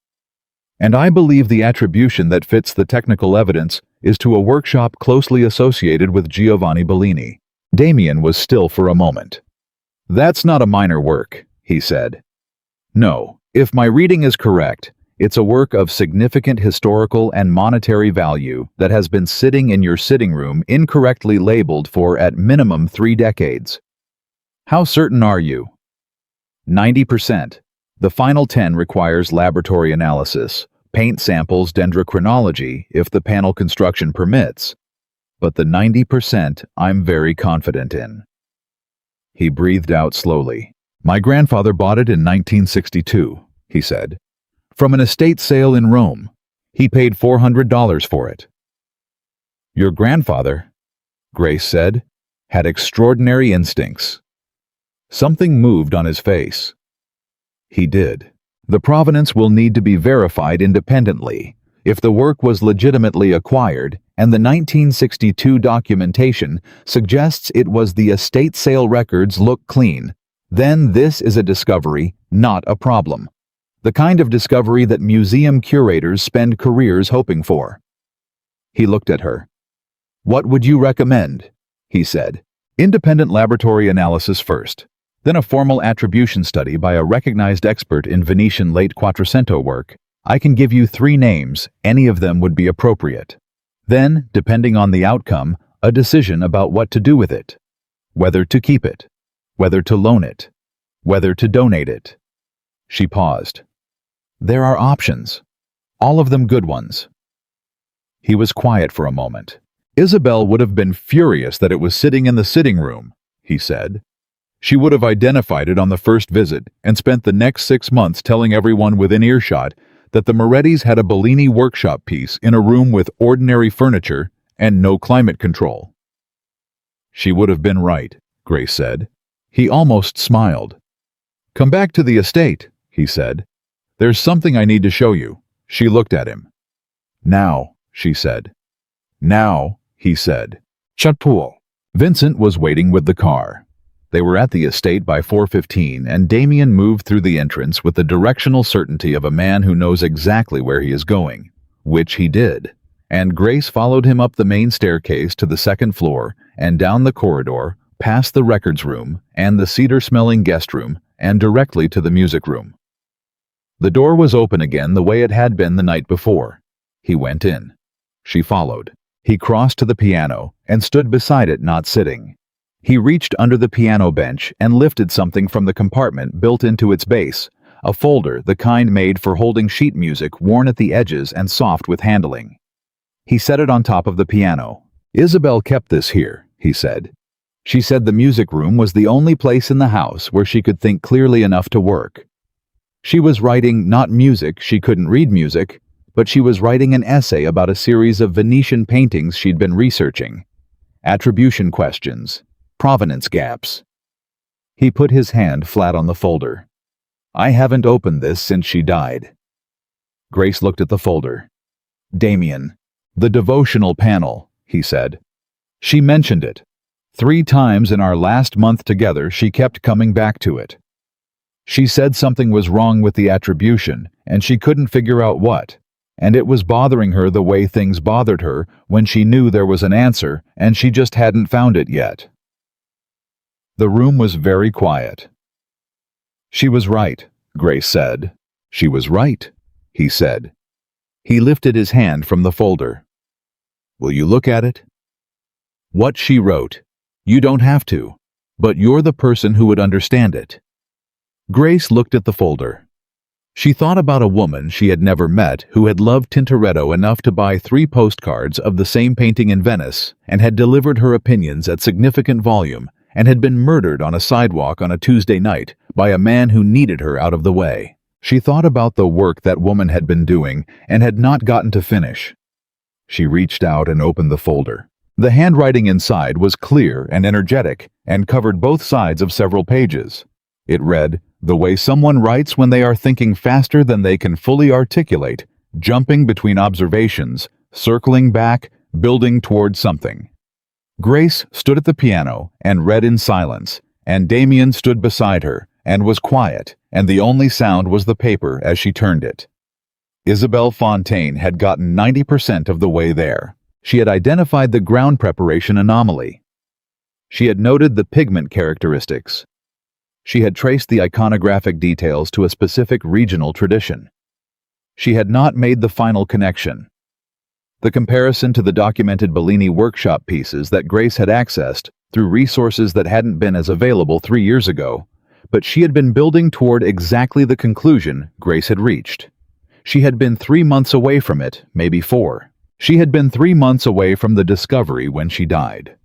"And I believe the attribution that fits the technical evidence is to a workshop closely associated with Giovanni Bellini." Damien was still for a moment. "That's not a minor work," he said. "No, if my reading is correct, it's a work of significant historical and monetary value that has been sitting in your sitting room incorrectly labeled for at minimum 3 decades. How certain are you?" 90%. The final 10 requires laboratory analysis, paint samples, dendrochronology, if the panel construction permits. But the 90% I'm very confident in. He breathed out slowly. "My grandfather bought it in 1962, he said. "From an estate sale in Rome. He paid $400 for it." "Your grandfather," Grace said, "had extraordinary instincts." Something moved on his face. "He did. The provenance will need to be verified independently. If the work was legitimately acquired, and the 1962 documentation suggests it was the estate sale records look clean, then this is a discovery, not a problem. The kind of discovery that museum curators spend careers hoping for." He looked at her. "What would you recommend?" he said. "Independent laboratory analysis first, then a formal attribution study by a recognized expert in Venetian late Quattrocento work. I can give you 3 names, any of them would be appropriate. Then, depending on the outcome, a decision about what to do with it. Whether to keep it, whether to loan it, whether to donate it." She paused. "There are options. All of them good ones." He was quiet for a moment. "Isabel would have been furious that it was sitting in the sitting room," he said. "She would have identified it on the first visit and spent the next 6 months telling everyone within earshot that the Morettis had a Bellini workshop piece in a room with ordinary furniture and no climate control." "She would have been right," Grace said. He almost smiled. "Come back to the estate," he said. "There's something I need to show you." She looked at him. "Now," she said. "Now," he said. Chatpool. Vincent was waiting with the car. They were at the estate by 4:15, and Damien moved through the entrance with the directional certainty of a man who knows exactly where he is going, which he did, and Grace followed him up the main staircase to the 2nd floor and down the corridor, past the records room and the cedar-smelling guest room, and directly to the music room. The door was open again the way it had been the night before. He went in. She followed. He crossed to the piano and stood beside it, not sitting. He reached under the piano bench and lifted something from the compartment built into its base, a folder, the kind made for holding sheet music, worn at the edges and soft with handling. He set it on top of the piano. "Isabel kept this here," he said. "She said the music room was the only place in the house where she could think clearly enough to work. She was writing not music, she couldn't read music, but she was writing an essay about a series of Venetian paintings she'd been researching. Attribution questions, provenance gaps." He put his hand flat on the folder. "I haven't opened this since she died." Grace looked at the folder. "Damien, the devotional panel," he said. "She mentioned it. 3 times in our last month together she kept coming back to it. She said something was wrong with the attribution, and she couldn't figure out what, and it was bothering her the way things bothered her when she knew there was an answer and she just hadn't found it yet." The room was very quiet. "She was right," Grace said. "She was right," he said. He lifted his hand from the folder. "Will you look at it?" "What she wrote. You don't have to, but you're the person who would understand it." Grace looked at the folder. She thought about a woman she had never met who had loved Tintoretto enough to buy 3 postcards of the same painting in Venice and had delivered her opinions at significant volume and had been murdered on a sidewalk on a Tuesday night by a man who needed her out of the way. She thought about the work that woman had been doing and had not gotten to finish. She reached out and opened the folder. The handwriting inside was clear and energetic and covered both sides of several pages. It read, "The way someone writes when they are thinking faster than they can fully articulate, jumping between observations, circling back, building toward something." Grace stood at the piano and read in silence, and Damien stood beside her and was quiet, and the only sound was the paper as she turned it. Isabelle Fontaine had gotten 90% of the way there. She had identified the ground preparation anomaly. She had noted the pigment characteristics. She had traced the iconographic details to a specific regional tradition. She had not made the final connection. The comparison to the documented Bellini workshop pieces that Grace had accessed through resources that hadn't been as available 3 years ago, but she had been building toward exactly the conclusion Grace had reached. She had been 3 months away from it, maybe 4. She had been 3 months away from the discovery when she died.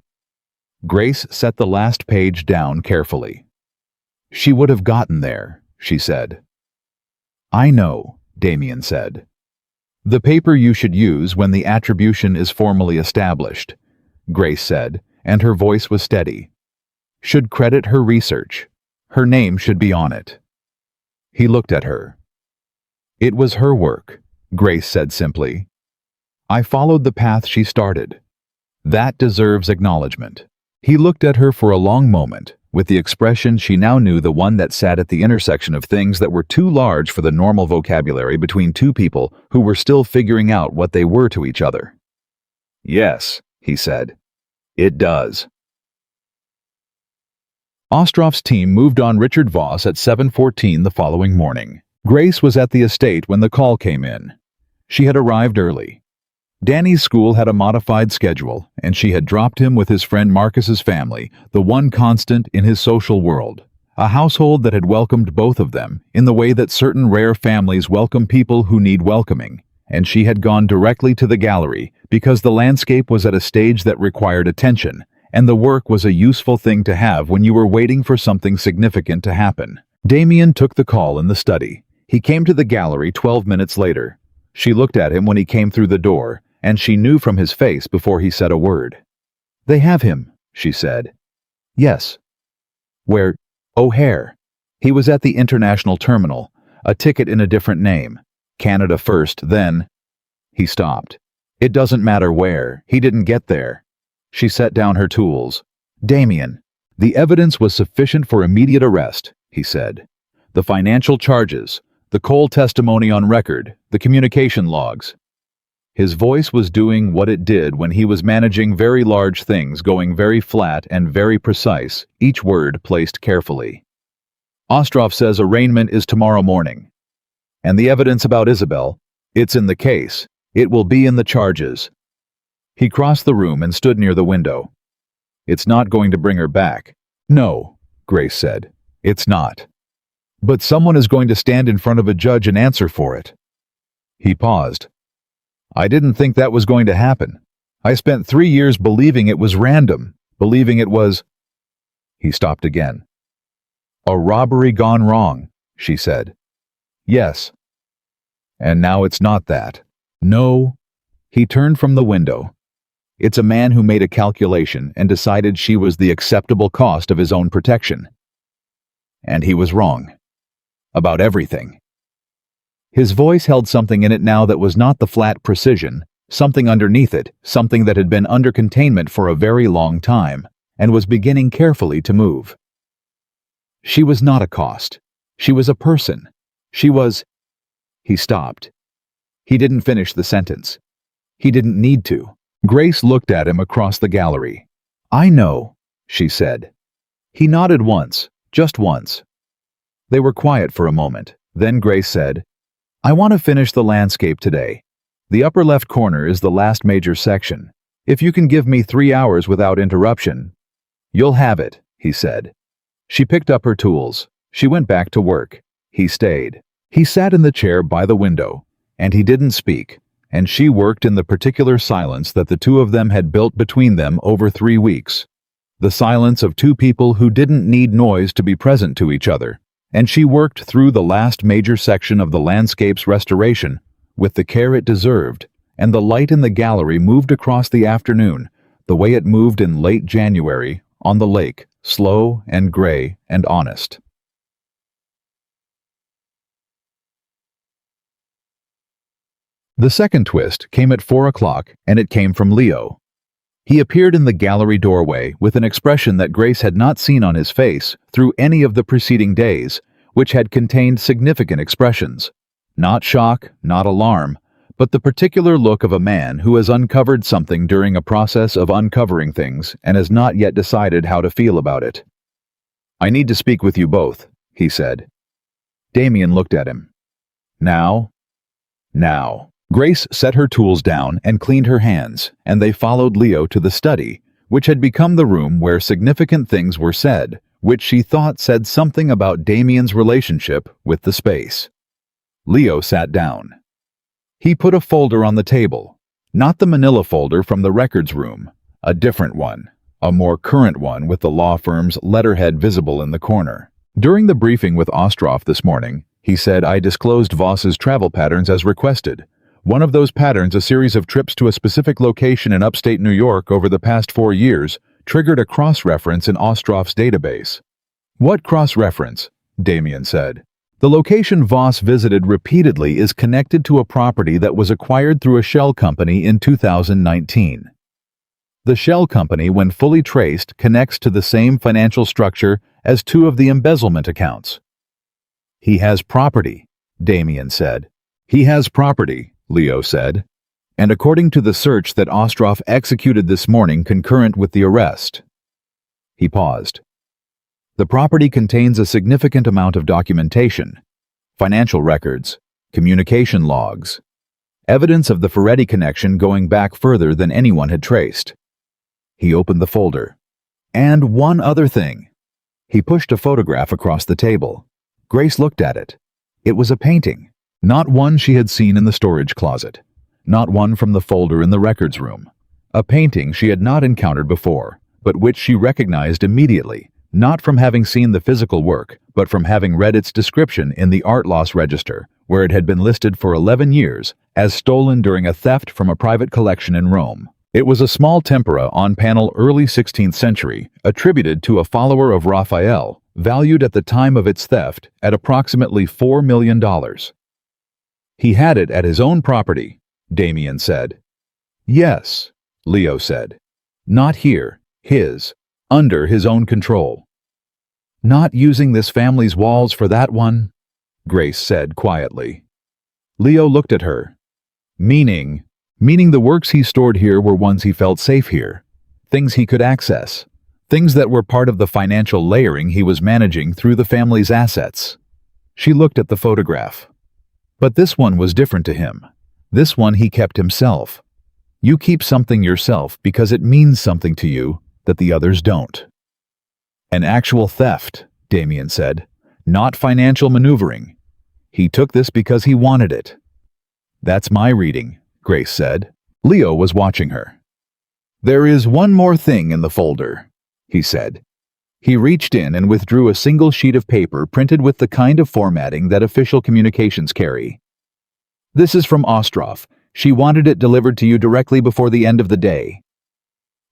Grace set the last page down carefully. "She would have gotten there," she said. "I know," Damien said. "The paper you should use when the attribution is formally established," Grace said, and her voice was steady. "Should credit her research. Her name should be on it." He looked at her. "It was her work," Grace said simply. "I followed the path she started. That deserves acknowledgement." He looked at her for a long moment, with the expression she now knew, the one that sat at the intersection of things that were too large for the normal vocabulary between 2 people who were still figuring out what they were to each other. "Yes," he said. "It does." Ostrov's team moved on Richard Voss at 7:14 the following morning. Grace was at the estate when the call came in. She had arrived early. Danny's school had a modified schedule, and she had dropped him with his friend Marcus's family, the one constant in his social world, a household that had welcomed both of them in the way that certain rare families welcome people who need welcoming, and she had gone directly to the gallery because the landscape was at a stage that required attention, and the work was a useful thing to have when you were waiting for something significant to happen. Damien took the call in the study. He came to the gallery 12 minutes later. She looked at him when he came through the door, and she knew from his face before he said a word. "They have him," she said. "Yes." "Where?" "O'Hare. He was at the international terminal, a ticket in a different name. Canada first, then—" He stopped. "It doesn't matter where. He didn't get there." She set down her tools. "Damien, the evidence was sufficient for immediate arrest," he said. "The financial charges, the Cole testimony on record, the communication logs." His voice was doing what it did when he was managing very large things, going very flat and very precise, each word placed carefully. "Ostrov says arraignment is tomorrow morning. And the evidence about Isabel, it's in the case. It will be in the charges." He crossed the room and stood near the window. "It's not going to bring her back." "No," Grace said. "It's not." But someone is going to stand in front of a judge and answer for it. He paused. I didn't think that was going to happen. I spent 3 years believing it was random, believing it was... He stopped again. A robbery gone wrong, she said. Yes. And now it's not that. No. He turned from the window. It's a man who made a calculation and decided she was the acceptable cost of his own protection. And he was wrong. About everything. His voice held something in it now that was not the flat precision, something underneath it, something that had been under containment for a very long time, and was beginning carefully to move. She was not a cost. She was a person. She was... He stopped. He didn't finish the sentence. He didn't need to. Grace looked at him across the gallery. I know, she said. He nodded once, just once. They were quiet for a moment. Then Grace said, I want to finish the landscape today. The upper left corner is the last major section. If you can give me 3 hours without interruption... You'll have it, he said. She picked up her tools. She went back to work. He stayed. He sat in the chair by the window, and he didn't speak, and she worked in the particular silence that the two of them had built between them over 3 weeks. The silence of two people who didn't need noise to be present to each other. And she worked through the last major section of the landscape's restoration with the care it deserved, and the light in the gallery moved across the afternoon, the way it moved in late January, on the lake, slow and gray and honest. The second twist came at 4 o'clock, and it came from Leo. He appeared in the gallery doorway with an expression that Grace had not seen on his face through any of the preceding days, which had contained significant expressions. Not shock, not alarm, but the particular look of a man who has uncovered something during a process of uncovering things and has not yet decided how to feel about it. I need to speak with you both, he said. Damien looked at him. Now? Now. Grace set her tools down and cleaned her hands, and they followed Leo to the study, which had become the room where significant things were said, which she thought said something about Damien's relationship with the space. Leo sat down. He put a folder on the table, not the manila folder from the records room, a different one, a more current one with the law firm's letterhead visible in the corner. During the briefing with Ostroff this morning, he said, I disclosed Voss's travel patterns as requested. One of those patterns, a series of trips to a specific location in upstate New York over the past 4 years, triggered a cross-reference in Ostroff's database. What cross-reference? Damien said. The location Voss visited repeatedly is connected to a property that was acquired through a shell company in 2019. The shell company, when fully traced, connects to the same financial structure as 2 of the embezzlement accounts. He has property, Damien said. He has property, Leo said. And according to the search that Ostroff executed this morning concurrent with the arrest. He paused. The property contains a significant amount of documentation, financial records, communication logs, evidence of the Ferretti connection going back further than anyone had traced. He opened the folder. And one other thing. He pushed a photograph across the table. Grace looked at it. It was a painting. Not one she had seen in the storage closet. Not one from the folder in the records room. A painting she had not encountered before, but which she recognized immediately, not from having seen the physical work, but from having read its description in the art loss register, where it had been listed for 11 years as stolen during a theft from a private collection in Rome. It was a small tempera on panel early 16th century, attributed to a follower of Raphael, valued at the time of its theft at approximately $4 million. He had it at his own property, Damien said. Yes, Leo said. Not here, his, under his own control. Not using this family's walls for that one, Grace said quietly. Leo looked at her. Meaning the works he stored here were ones he felt safe here, things he could access, things that were part of the financial layering he was managing through the family's assets. She looked at the photograph. But this one was different to him. This one he kept himself. You keep something yourself because it means something to you that the others don't. An actual theft, Damien said. not financial maneuvering. He took this because he wanted it. That's my reading, Grace said. Leo was watching her. There is one more thing in the folder, he said. He reached in and withdrew a single sheet of paper printed with the kind of formatting that official communications carry. This is from Ostrov. She wanted it delivered to you directly before the end of the day.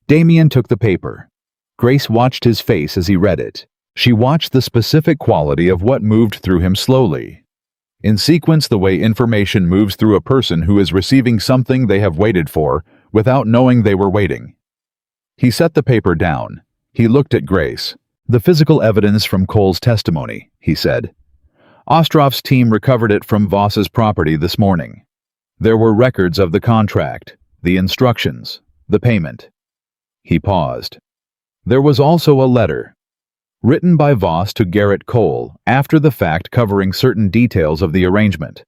Damien took the paper. Grace watched his face as he read it. She watched the specific quality of what moved through him slowly. In sequence, the way information moves through a person who is receiving something they have waited for without knowing they were waiting. He set the paper down. He looked at Grace. The physical evidence from Cole's testimony, he said. Ostrov's team recovered it from Voss's property this morning. There were records of the contract, the instructions, the payment. He paused. There was also a letter, written by Voss to Garrett Cole after the fact, covering certain details of the arrangement.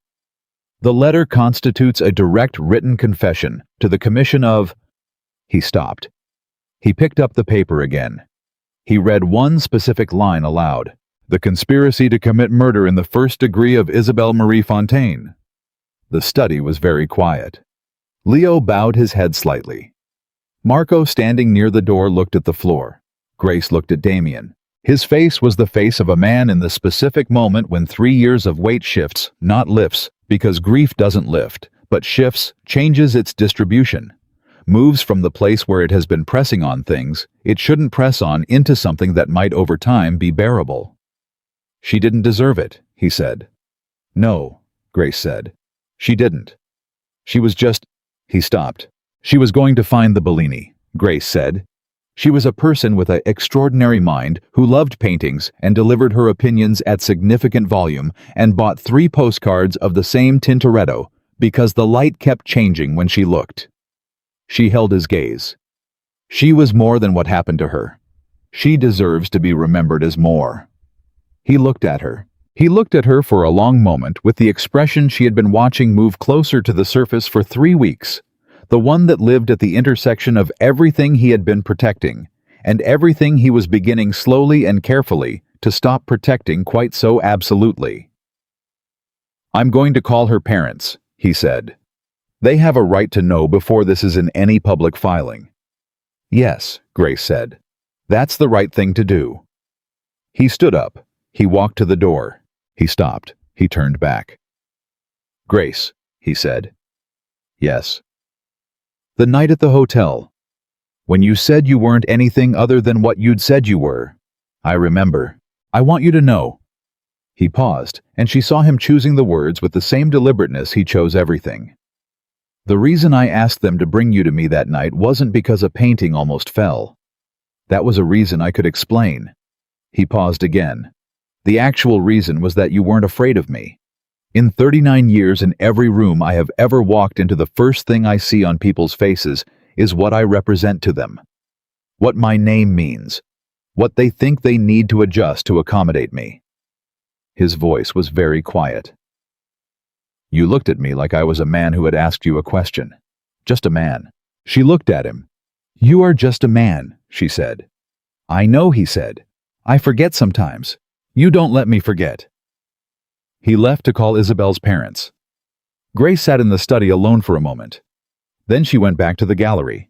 The letter constitutes a direct written confession to the commission of... He stopped. He picked up the paper again. He read one specific line aloud. The conspiracy to commit murder in the first degree of Isabelle Marie Fontaine. The study was very quiet. Leo bowed his head slightly. Marco, standing near the door, looked at the floor. Grace looked at Damien. His face was the face of a man in the specific moment when 3 years of weight shifts, not lifts, because grief doesn't lift, but shifts, changes its distribution, moves from the place where it has been pressing on things it shouldn't press on into something that might over time be bearable. She didn't deserve it, he said. No, Grace said. She didn't. She was just... He stopped. She was going to find the Bellini, Grace said. She was a person with an extraordinary mind who loved paintings and delivered her opinions at significant volume and bought 3 postcards of the same Tintoretto because the light kept changing when she looked. She held his gaze. She was more than what happened to her. She deserves to be remembered as more. He looked at her. He looked at her for a long moment with the expression she had been watching move closer to the surface for 3 weeks, the one that lived at the intersection of everything he had been protecting and everything he was beginning slowly and carefully to stop protecting quite so absolutely. I'm going to call her parents, he said. They have a right to know before this is in any public filing. Yes, Grace said. That's the right thing to do. He stood up. He walked to the door. He stopped. He turned back. Grace, he said. Yes. The night at the hotel. When you said you weren't anything other than what you'd said you were. I remember. I want you to know. He paused, and she saw him choosing the words with the same deliberateness he chose everything. The reason I asked them to bring you to me that night wasn't because a painting almost fell. That was a reason I could explain. He paused again. The actual reason was that you weren't afraid of me. In 39 years, in every room I have ever walked into, the first thing I see on people's faces is what I represent to them. What my name means. What they think they need to adjust to accommodate me. His voice was very quiet. You looked at me like I was a man who had asked you a question. Just a man. She looked at him. You are just a man, she said. I know, he said. I forget sometimes. You don't let me forget. He left to call Isabel's parents. Grace sat in the study alone for a moment. Then she went back to the gallery.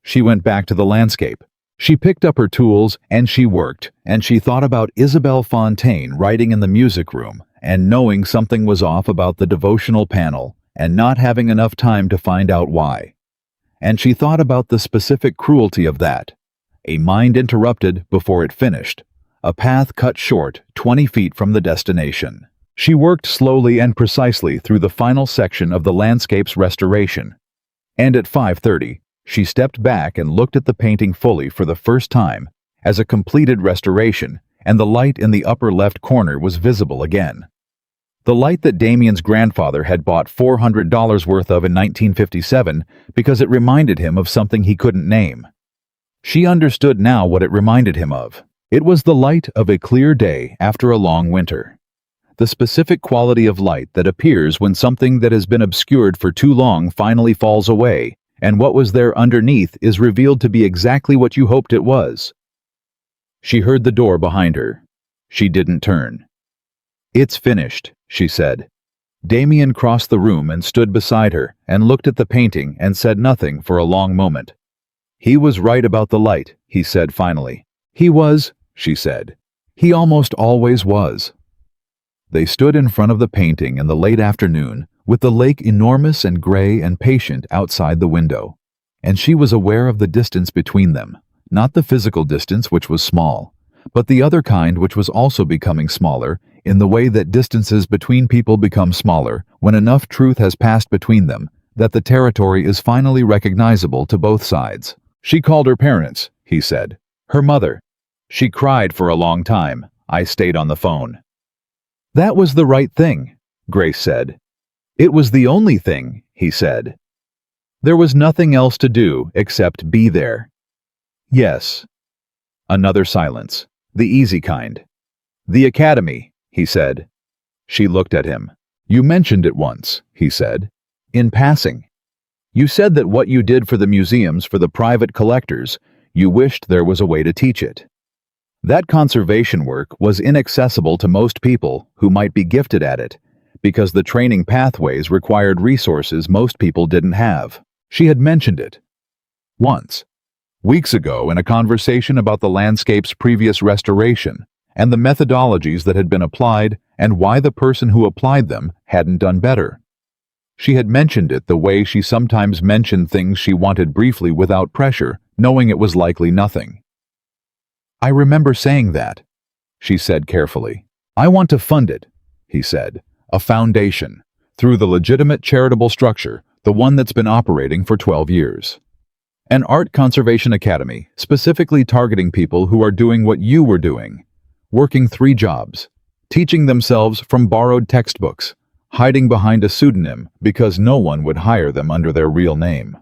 She went back to the landscape. She picked up her tools and she worked, and she thought about Isabelle Fontaine writing in the music room and knowing something was off about the devotional panel and not having enough time to find out why. And she thought about the specific cruelty of that. A mind interrupted before it finished. A path cut short 20 feet from the destination. She worked slowly and precisely through the final section of the landscape's restoration. And at 5:30, she stepped back and looked at the painting fully for the first time as a completed restoration, and the light in the upper left corner was visible again. The light that Damien's grandfather had bought $400 worth of in 1957 because it reminded him of something he couldn't name. She understood now what it reminded him of. It was the light of a clear day after a long winter. The specific quality of light that appears when something that has been obscured for too long finally falls away, and what was there underneath is revealed to be exactly what you hoped it was. She heard the door behind her. She didn't turn. "It's finished," she said. Damien crossed the room and stood beside her and looked at the painting and said nothing for a long moment. "He was right about the light," he said finally. "He was," she said. "He almost always was." They stood in front of the painting in the late afternoon, with the lake enormous and gray and patient outside the window. And she was aware of the distance between them, not the physical distance which was small, but the other kind which was also becoming smaller, in the way that distances between people become smaller when enough truth has passed between them, that the territory is finally recognizable to both sides. "She called her parents," he said. "Her mother. She cried for a long time. I stayed on the phone." "That was the right thing," Grace said. "It was the only thing," he said. "There was nothing else to do except be there." "Yes." Another silence. The easy kind. "The academy," he said. She looked at him. "You mentioned it once," he said. "In passing. You said that what you did for the museums for the private collectors, you wished there was a way to teach it. That conservation work was inaccessible to most people who might be gifted at it, because the training pathways required resources most people didn't have." She had mentioned it. Once. Weeks ago in a conversation about the landscape's previous restoration, and the methodologies that had been applied and why the person who applied them hadn't done better. She had mentioned it the way she sometimes mentioned things she wanted briefly without pressure, knowing it was likely nothing. "I remember saying that," she said carefully. "I want to fund it," he said, "a foundation, through the legitimate charitable structure, the one that's been operating for 12 years. An art conservation academy, specifically targeting people who are doing what you were doing, working 3 jobs, teaching themselves from borrowed textbooks, hiding behind a pseudonym because no one would hire them under their real name."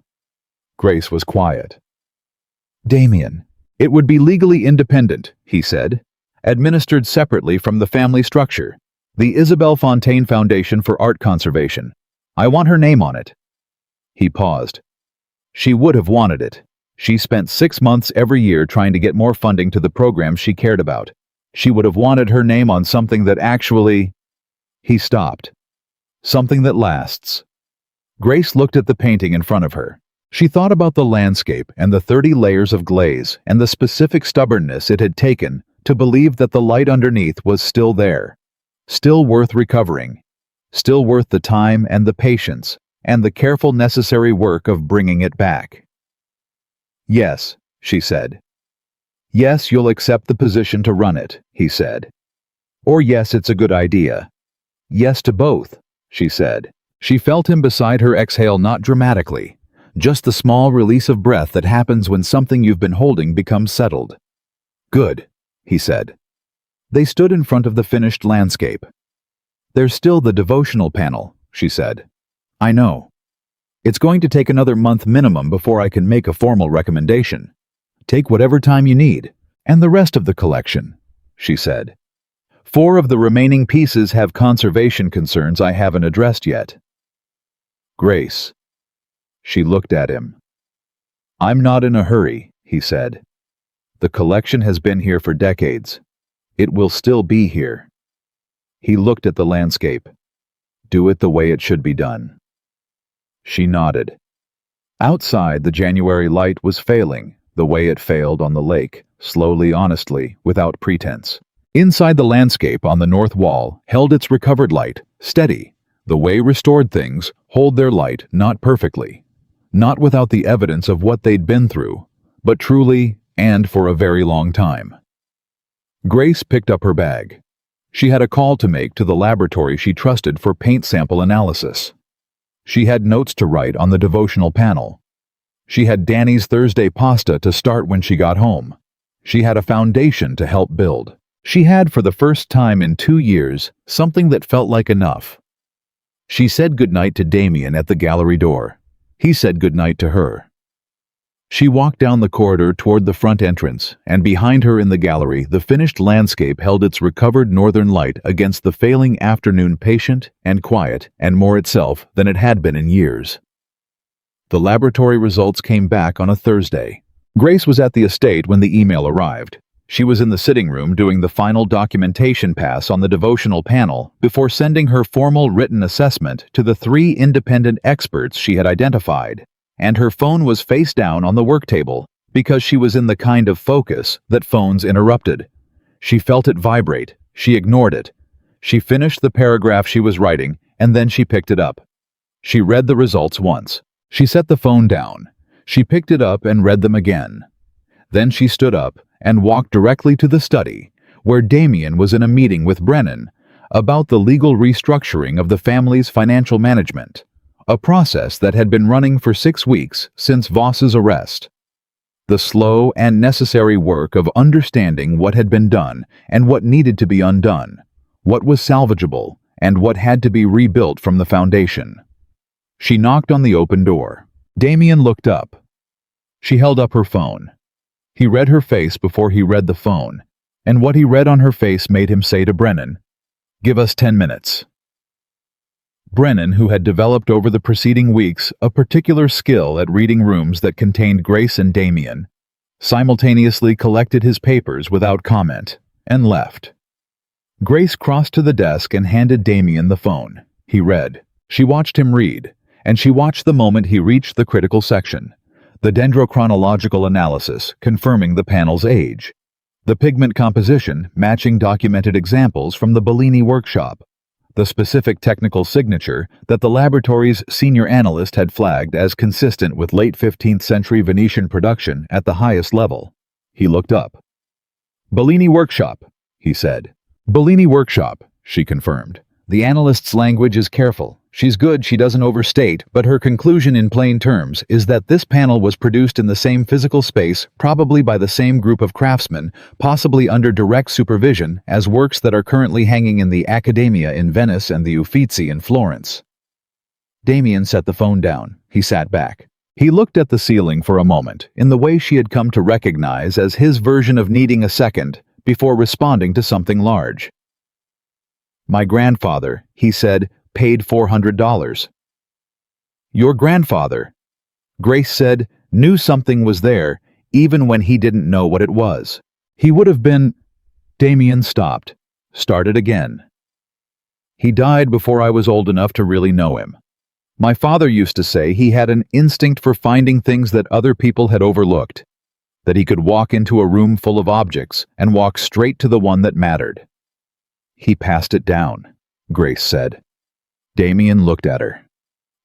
Grace was quiet. "Damien, it would be legally independent," he said, "administered separately from the family structure. The Isabelle Fontaine Foundation for Art Conservation. I want her name on it." He paused. She would have wanted it. She spent 6 months every year trying to get more funding to the programs she cared about. She would have wanted her name on something that actually... He stopped. Something that lasts. Grace looked at the painting in front of her. She thought about the landscape and the 30 layers of glaze and the specific stubbornness it had taken to believe that the light underneath was still there, still worth recovering, still worth the time and the patience and the careful necessary work of bringing it back. "Yes," she said. "Yes, you'll accept the position to run it," he said. "Or yes, it's a good idea." "Yes to both," she said. She felt him beside her exhale, not dramatically, just the small release of breath that happens when something you've been holding becomes settled. "Good," he said. They stood in front of the finished landscape. "There's still the devotional panel," she said. "I know. It's going to take another month minimum before I can make a formal recommendation. Take whatever time you need, and the rest of the collection," she said. 4 of the remaining pieces have conservation concerns I haven't addressed yet." "Grace." She looked at him. "I'm not in a hurry," he said. "The collection has been here for decades. It will still be here." He looked at the landscape. "Do it the way it should be done." She nodded. Outside, the January light was failing, the way it failed on the lake, slowly, honestly, without pretense. Inside, the landscape on the north wall held its recovered light, steady, the way restored things hold their light, not perfectly, not without the evidence of what they'd been through, but truly and for a very long time. Grace picked up her bag. She had a call to make to the laboratory she trusted for paint sample analysis. She had notes to write on the devotional panel. She had Danny's Thursday pasta to start when she got home. She had a foundation to help build. She had, for the first time in 2 years, something that felt like enough. She said goodnight to Damien at the gallery door. He said goodnight to her. She walked down the corridor toward the front entrance, and behind her in the gallery, the finished landscape held its recovered northern light against the failing afternoon, patient and quiet and more itself than it had been in years. The laboratory results came back on a Thursday. Grace was at the estate when the email arrived. She was in the sitting room doing the final documentation pass on the devotional panel before sending her formal written assessment to the 3 independent experts she had identified, and her phone was face down on the work table because she was in the kind of focus that phones interrupted. She felt it vibrate. She ignored it. She finished the paragraph she was writing, and then she picked it up. She read the results once. She set the phone down. She picked it up and read them again. Then she stood up and walked directly to the study, where Damien was in a meeting with Brennan about the legal restructuring of the family's financial management, a process that had been running for 6 weeks since Voss's arrest. The slow and necessary work of understanding what had been done and what needed to be undone, what was salvageable and what had to be rebuilt from the foundation. She knocked on the open door. Damien looked up. She held up her phone. He read her face before he read the phone, and what he read on her face made him say to Brennan, "Give us 10 minutes." Brennan, who had developed over the preceding weeks a particular skill at reading rooms that contained Grace and Damien, simultaneously collected his papers without comment and left. Grace crossed to the desk and handed Damien the phone. He read. She watched him read, and she watched the moment he reached the critical section. The dendrochronological analysis confirming the panel's age, the pigment composition matching documented examples from the Bellini workshop, the specific technical signature that the laboratory's senior analyst had flagged as consistent with late 15th century Venetian production at the highest level. He looked up. "Bellini workshop," he said. "Bellini workshop," she confirmed. "The analyst's language is careful. She's good, she doesn't overstate, but her conclusion in plain terms is that this panel was produced in the same physical space, probably by the same group of craftsmen, possibly under direct supervision, as works that are currently hanging in the Accademia in Venice and the Uffizi in Florence." Damien set the phone down. He sat back. He looked at the ceiling for a moment, in the way she had come to recognize as his version of needing a second, before responding to something large. "My grandfather," he said, "paid $400. "Your grandfather," Grace said, "knew something was there, even when he didn't know what it was. He would have been—" Damien stopped, started again. "He died before I was old enough to really know him. My father used to say he had an instinct for finding things that other people had overlooked, that he could walk into a room full of objects and walk straight to the one that mattered." "He passed it down," Grace said. Damien looked at her.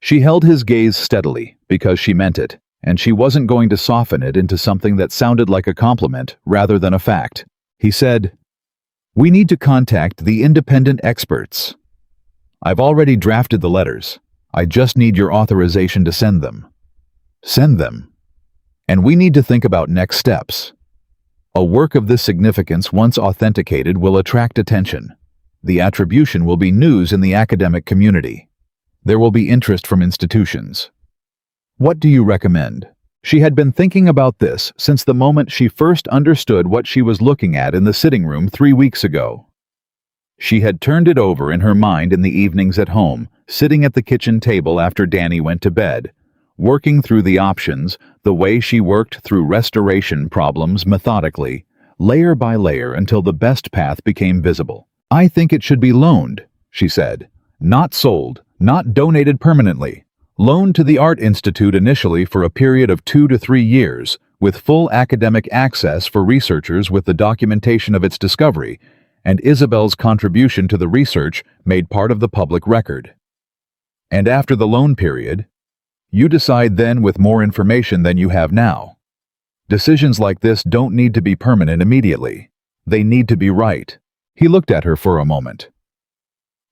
She held his gaze steadily because she meant it, and she wasn't going to soften it into something that sounded like a compliment rather than a fact. He said, "We need to contact the independent experts. I've already drafted the letters. I just need your authorization to send them." "Send them. And we need to think about next steps. A work of this significance, once authenticated, will attract attention. The attribution will be news in the academic community. There will be interest from institutions. What do you recommend?" She had been thinking about this since the moment she first understood what she was looking at in the sitting room 3 weeks ago. She had turned it over in her mind in the evenings at home, sitting at the kitchen table after Danny went to bed, working through the options the way she worked through restoration problems methodically, layer by layer until the best path became visible. "I think it should be loaned," she said. "Not sold, not donated permanently. Loaned to the Art Institute initially for a period of 2 to 3 years, with full academic access for researchers with the documentation of its discovery, and Isabel's contribution to the research made part of the public record. And after the loan period, you decide then with more information than you have now. Decisions like this don't need to be permanent immediately. They need to be right." He looked at her for a moment.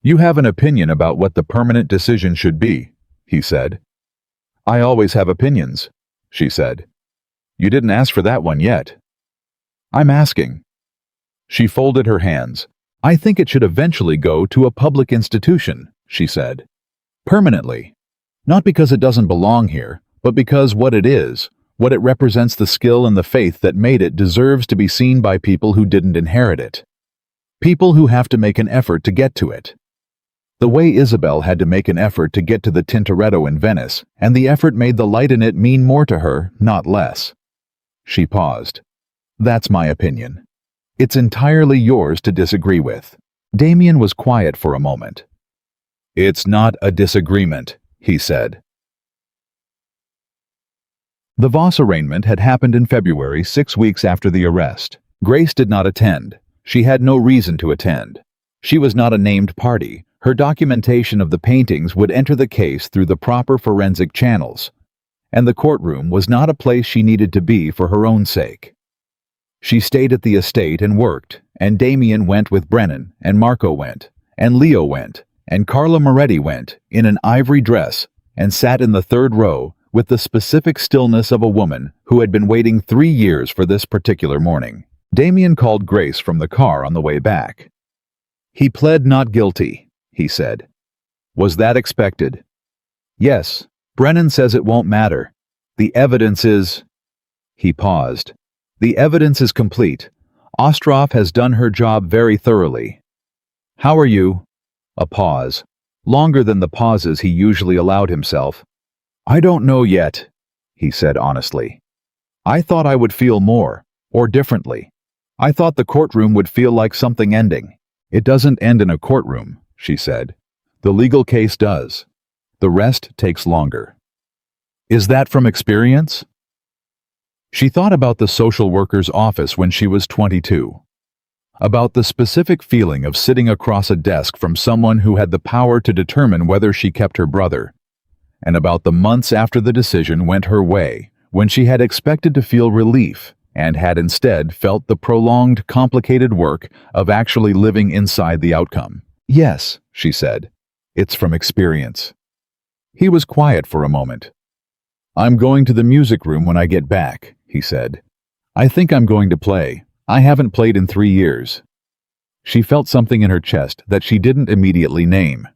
"You have an opinion about what the permanent decision should be," he said. "I always have opinions," she said. "You didn't ask for that one yet." "I'm asking." She folded her hands. "I think it should eventually go to a public institution," she said. "Permanently. Not because it doesn't belong here, but because what it is, what it represents, the skill and the faith that made it, deserves to be seen by people who didn't inherit it. People who have to make an effort to get to it. The way Isabel had to make an effort to get to the Tintoretto in Venice, and the effort made the light in it mean more to her, not less." She paused. "That's my opinion." It's entirely yours to disagree with. Damien was quiet for a moment. It's not a disagreement, he said. The Voss arraignment had happened in February, 6 weeks after the arrest. Grace did not attend. She had no reason to attend. She was not a named party. Her documentation of the paintings would enter the case through the proper forensic channels, and the courtroom was not a place she needed to be for her own sake. She stayed at the estate and worked, and Damien went with Brennan, and Marco went, and Leo went, and Carla Moretti went, in an ivory dress, and sat in the third row, with the specific stillness of a woman who had been waiting 3 years for this particular morning. Damien called Grace from the car on the way back. He pled not guilty, he said. Was that expected? Yes. Brennan says it won't matter. The evidence is... He paused. The evidence is complete. Ostroff has done her job very thoroughly. How are you? A pause. Longer than the pauses he usually allowed himself. I don't know yet, he said honestly. I thought I would feel more, or differently. I thought the courtroom would feel like something ending. It doesn't end in a courtroom, she said. The legal case does. The rest takes longer. Is that from experience? She thought about the social worker's office when she was 22. About the specific feeling of sitting across a desk from someone who had the power to determine whether she kept her brother, and about the months after the decision went her way, when she had expected to feel relief and had instead felt the prolonged, complicated work of actually living inside the outcome. Yes, she said. It's from experience. He was quiet for a moment. I'm going to the music room when I get back, he said. I think I'm going to play. I haven't played in 3 years. She felt something in her chest that she didn't immediately name.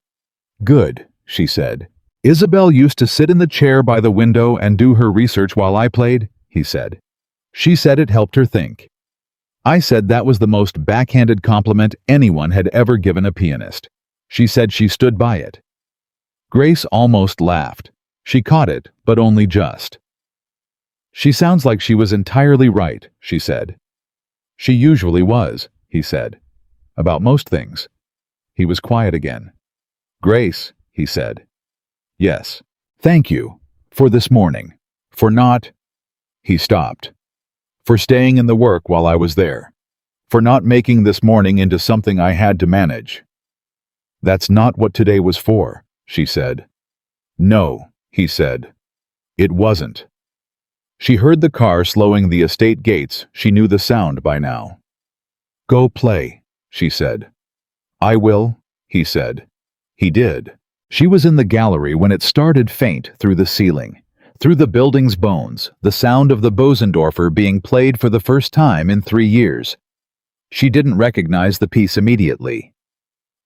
Good, she said. Isabel used to sit in the chair by the window and do her research while I played, he said. She said it helped her think. I said that was the most backhanded compliment anyone had ever given a pianist. She said she stood by it. Grace almost laughed. She caught it, but only just. She sounds like she was entirely right, she said. She usually was, he said. About most things. He was quiet again. Grace, he said. Yes. Thank you. For this morning. For not... He stopped. For staying in the work while I was there. For not making this morning into something I had to manage. That's not what today was for, she said. No, he said. It wasn't. She heard the car slowing the estate gates. She knew the sound by now. Go play, she said. I will, he said. He did. She was in the gallery when it started faint through the ceiling, through the building's bones, the sound of the Bosendorfer being played for the first time in 3 years. She didn't recognize the piece immediately.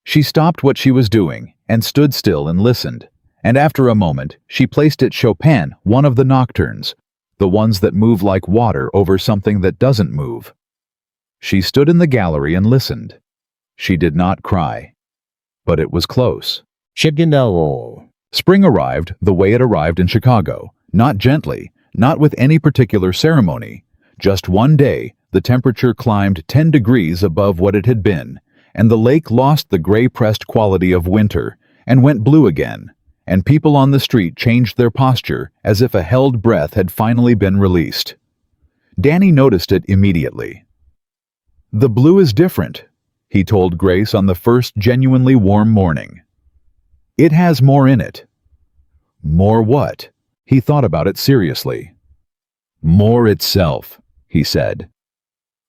She stopped what she was doing and stood still and listened, and after a moment she placed it Chopin, one of the nocturnes, the ones that move like water over something that doesn't move. She stood in the gallery and listened. She did not cry. But it was close. Spring arrived the way it arrived in Chicago, not gently, not with any particular ceremony. Just one day, the temperature climbed 10 degrees above what it had been, and the lake lost the gray-pressed quality of winter and went blue again, and people on the street changed their posture as if a held breath had finally been released. Danny noticed it immediately. The blue is different, he told Grace on the first genuinely warm morning. It has more in it. More what? He thought about it seriously. More itself, he said.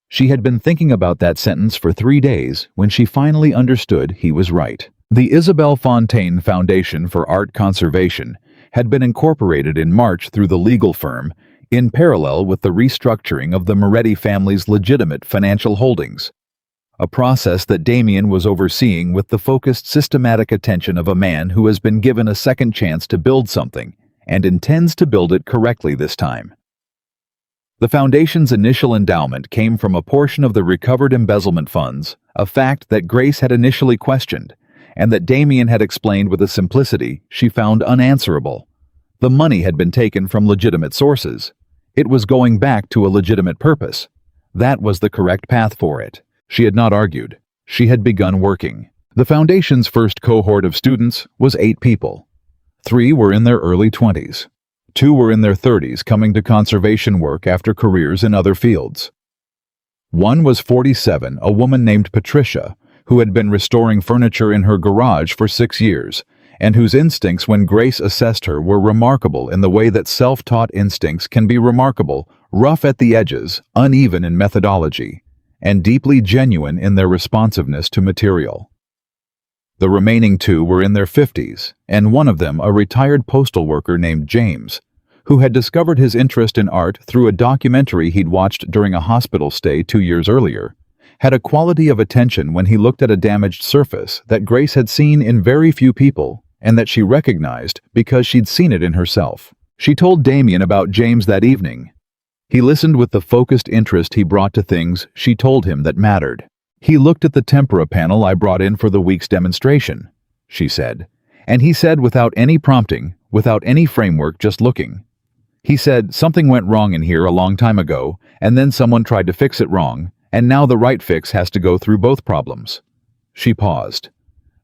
She had been thinking about that sentence for 3 days when she finally understood he was right. The Isabelle Fontaine Foundation for Art Conservation had been incorporated in March through the legal firm in parallel with the restructuring of the Moretti family's legitimate financial holdings, a process that Damien was overseeing with the focused, systematic attention of a man who has been given a second chance to build something and intends to build it correctly this time. The foundation's initial endowment came from a portion of the recovered embezzlement funds, a fact that Grace had initially questioned, and that Damien had explained with a simplicity she found unanswerable. The money had been taken from legitimate sources. It was going back to a legitimate purpose. That was the correct path for it. She had not argued. She had begun working. The Foundation's first cohort of students was 8 people. 3 were in their early 20s. 2 were in their 30s coming to conservation work after careers in other fields. One was 47, a woman named Patricia, who had been restoring furniture in her garage for 6 years, and whose instincts when Grace assessed her were remarkable in the way that self-taught instincts can be remarkable, rough at the edges, uneven in methodology, and deeply genuine in their responsiveness to material. The remaining 2 were in their 50s, and one of them, a retired postal worker named James, who had discovered his interest in art through a documentary he'd watched during a hospital stay 2 years earlier, had a quality of attention when he looked at a damaged surface that Grace had seen in very few people and that she recognized because she'd seen it in herself. She told Damien about James that evening. He listened with the focused interest he brought to things she told him that mattered. "He looked at the tempera panel I brought in for the week's demonstration," she said, and he said without any prompting, without any framework, just looking. He said, "Something went wrong in here a long time ago, and then someone tried to fix it wrong, and now the right fix has to go through both problems." She paused.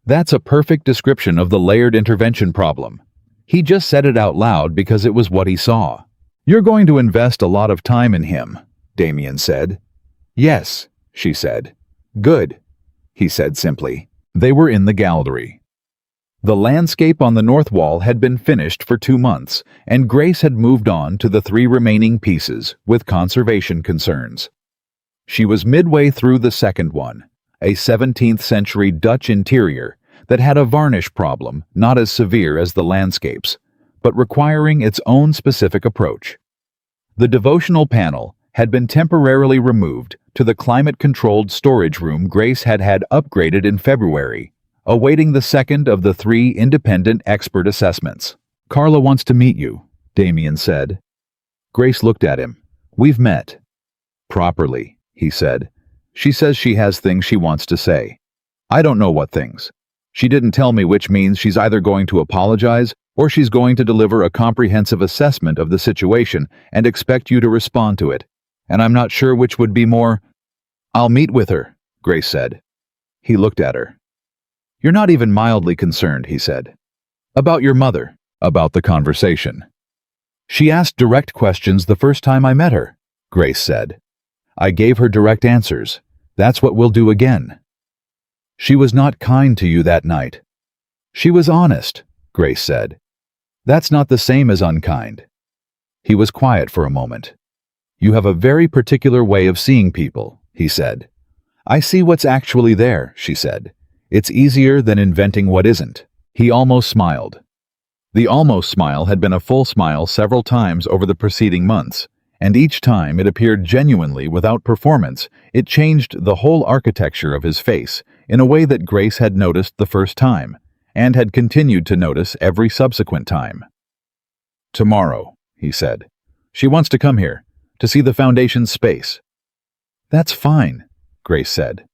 "That's a perfect description of the layered intervention problem." He just said it out loud because it was what he saw. "You're going to invest a lot of time in him," Damien said. "Yes," she said. "Good," he said simply. They were in the gallery. The landscape on the north wall had been finished for 2 months, and Grace had moved on to the 3 remaining pieces with conservation concerns. She was midway through the second one, a 17th-century Dutch interior that had a varnish problem not as severe as the landscapes, but requiring its own specific approach. The devotional panel had been temporarily removed to the climate-controlled storage room Grace had had upgraded in February, awaiting the second of the 3 independent expert assessments. "Carla wants to meet you," Damien said. Grace looked at him. "We've met." "Properly," he said. "She says she has things she wants to say. I don't know what things. She didn't tell me, which means she's either going to apologize or she's going to deliver a comprehensive assessment of the situation and expect you to respond to it. And I'm not sure which would be more." "I'll meet with her," Grace said. He looked at her. "You're not even mildly concerned," he said. "About your mother, about the conversation." "She asked direct questions the first time I met her," Grace said. "I gave her direct answers. That's what we'll do again." "She was not kind to you that night." "She was honest," Grace said. "That's not the same as unkind." He was quiet for a moment. "You have a very particular way of seeing people," he said. "I see what's actually there," she said. "It's easier than inventing what isn't." He almost smiled. The almost smile had been a full smile several times over the preceding months, and each time it appeared genuinely without performance. It changed the whole architecture of his face in a way that Grace had noticed the first time, and had continued to notice every subsequent time. "Tomorrow," he said. "She wants to come here, to see the Foundation's space." "That's fine," Grace said.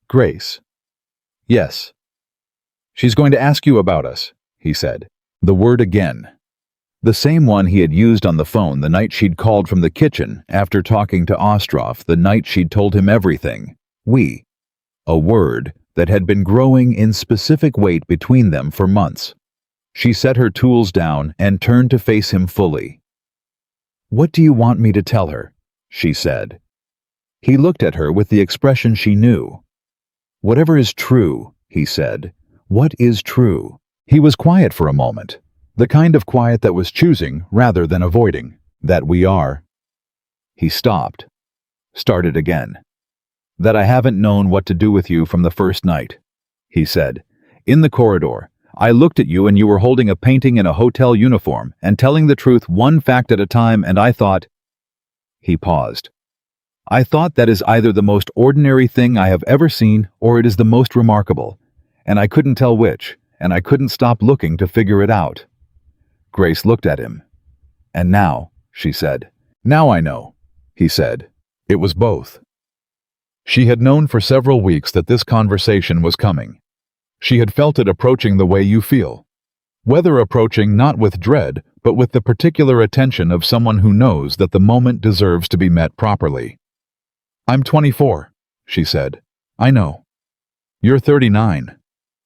"Grace." "Yes." "She's going to ask you about us," he said. The word again. The same one he had used on the phone the night she'd called from the kitchen after talking to Ostroff, the night she'd told him everything. We. A word that had been growing in specific weight between them for months. She set her tools down and turned to face him fully. "What do you want me to tell her?" she said. He looked at her with the expression she knew. "Whatever is true," he said. "What is true?" He was quiet for a moment, the kind of quiet that was choosing rather than avoiding. "That we are." He stopped. Started again. "That I haven't known what to do with you from the first night," he said. "In the corridor, I looked at you and you were holding a painting in a hotel uniform and telling the truth one fact at a time, and I thought—" He paused. "I thought that is either the most ordinary thing I have ever seen or it is the most remarkable, and I couldn't tell which, and I couldn't stop looking to figure it out." Grace looked at him. "And now," she said. "Now I know," he said. It was both. She had known for several weeks that this conversation was coming. She had felt it approaching the way you feel. Whether approaching not with dread, but with the particular attention of someone who knows that the moment deserves to be met properly. I'm 24, she said. I know. You're 39.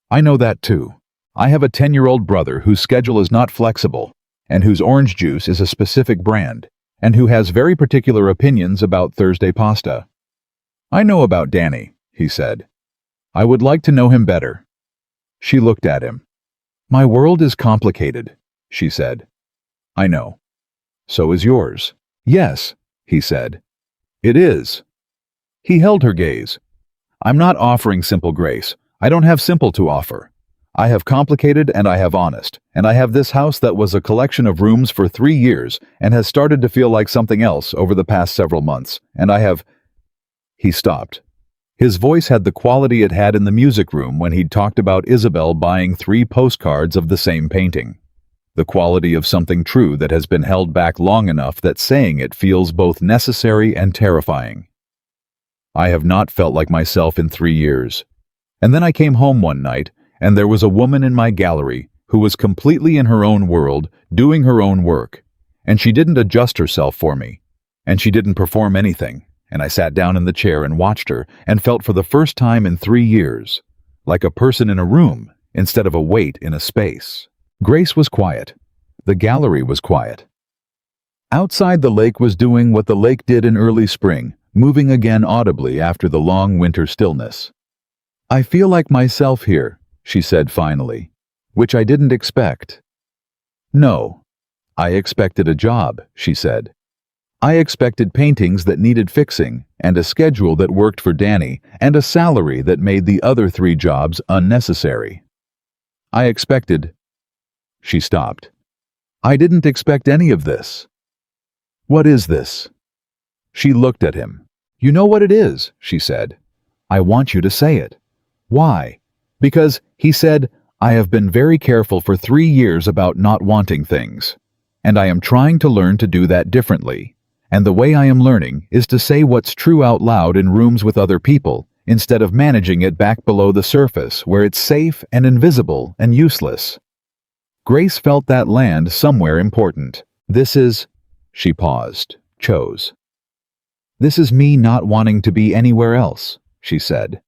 I know that too. I have a 10-year-old brother whose schedule is not flexible, and whose orange juice is a specific brand, and who has very particular opinions about Thursday pasta. I know about Danny, he said. I would like to know him better. She looked at him. My world is complicated, she said. I know. So is yours. Yes, he said. It is. He held her gaze. I'm not offering simple grace. I don't have simple to offer. I have complicated and I have honest, and I have this house that was a collection of rooms for 3 years and has started to feel like something else over the past several months, and I have... He stopped. His voice had the quality it had in the music room when he'd talked about Isabel buying 3 postcards of the same painting. The quality of something true that has been held back long enough that saying it feels both necessary and terrifying. I have not felt like myself in 3 years. And then I came home one night, and there was a woman in my gallery who was completely in her own world, doing her own work, and she didn't adjust herself for me, and she didn't perform anything, and I sat down in the chair and watched her and felt for the first time in 3 years, like a person in a room instead of a weight in a space. Grace was quiet. The gallery was quiet. Outside, the lake was doing what the lake did in early spring, moving again audibly after the long winter stillness. I feel like myself here, she said finally, which I didn't expect. No, I expected a job, she said. I expected paintings that needed fixing, and a schedule that worked for Danny, and a salary that made the other 3 jobs unnecessary. I expected... She stopped. I didn't expect any of this. What is this? She looked at him. You know what it is, she said. I want you to say it. Why? Because, he said, I have been very careful for 3 years about not wanting things. And I am trying to learn to do that differently. And the way I am learning is to say what's true out loud in rooms with other people, instead of managing it back below the surface where it's safe and invisible and useless. Grace felt that land somewhere important. This is... She paused, chose. This is me not wanting to be anywhere else, she said.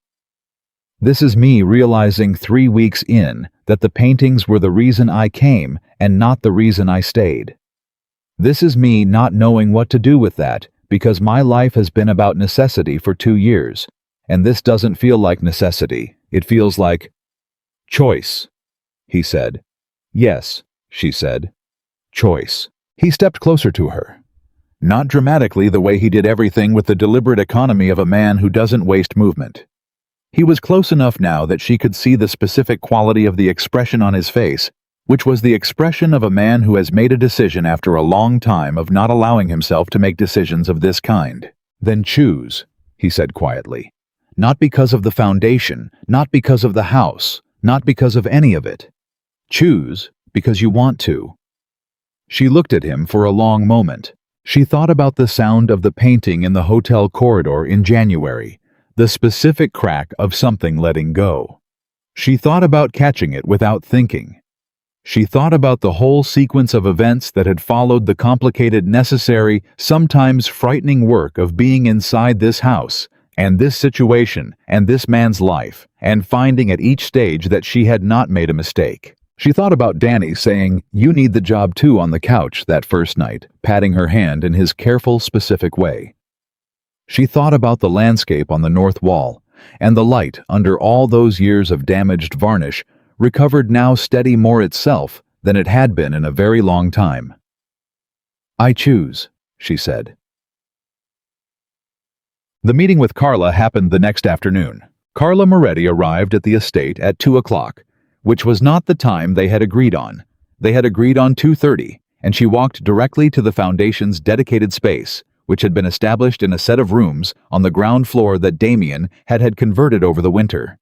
This is me realizing 3 weeks in that the paintings were the reason I came and not the reason I stayed. This is me not knowing what to do with that because my life has been about necessity for 2 years, and this doesn't feel like necessity. It feels like choice, he said. Yes, she said. Choice. He stepped closer to her. Not dramatically the way he did everything with the deliberate economy of a man who doesn't waste movement. He was close enough now that she could see the specific quality of the expression on his face, which was the expression of a man who has made a decision after a long time of not allowing himself to make decisions of this kind. Then choose, he said quietly. Not because of the foundation, not because of the house, not because of any of it. Choose because you want to. She looked at him for a long moment. She thought about the sound of the painting in the hotel corridor in January, the specific crack of something letting go. She thought about catching it without thinking. She thought about the whole sequence of events that had followed the complicated, necessary, sometimes frightening work of being inside this house, and this situation, and this man's life, and finding at each stage that she had not made a mistake. She thought about Danny saying, "You need the job too," on the couch that first night, patting her hand in his careful, specific way. She thought about the landscape on the north wall, and the light, under all those years of damaged varnish, recovered now steady more itself than it had been in a very long time. I choose, she said. The meeting with Carla happened the next afternoon. Carla Moretti arrived at the estate at 2 o'clock, which was not the time they had agreed on. They had agreed on 2:30, and she walked directly to the foundation's dedicated space, which had been established in a set of rooms on the ground floor that Damien had converted over the winter.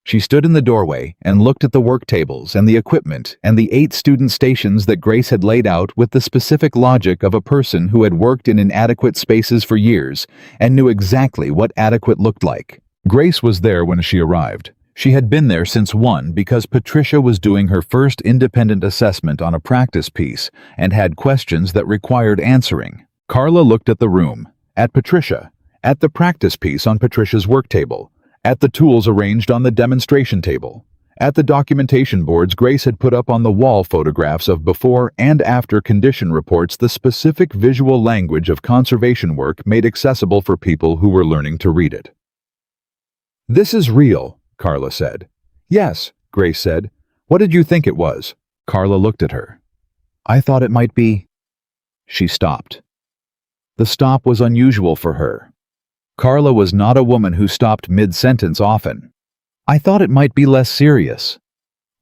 She stood in the doorway and looked at the work tables and the equipment and the 8 student stations that Grace had laid out with the specific logic of a person who had worked in inadequate spaces for years and knew exactly what adequate looked like. Grace was there when she arrived. She had been there since 1 because Patricia was doing her first independent assessment on a practice piece and had questions that required answering. Carla looked at the room, at Patricia, at the practice piece on Patricia's work table, at the tools arranged on the demonstration table, at the documentation boards Grace had put up on the wall, photographs of before and after condition reports, the specific visual language of conservation work made accessible for people who were learning to read it. "This is real," Carla said. "Yes," Grace said. "What did you think it was?" Carla looked at her. "I thought it might be—" She stopped. The stop was unusual for her. Carla was not a woman who stopped mid-sentence often. "I thought it might be less serious."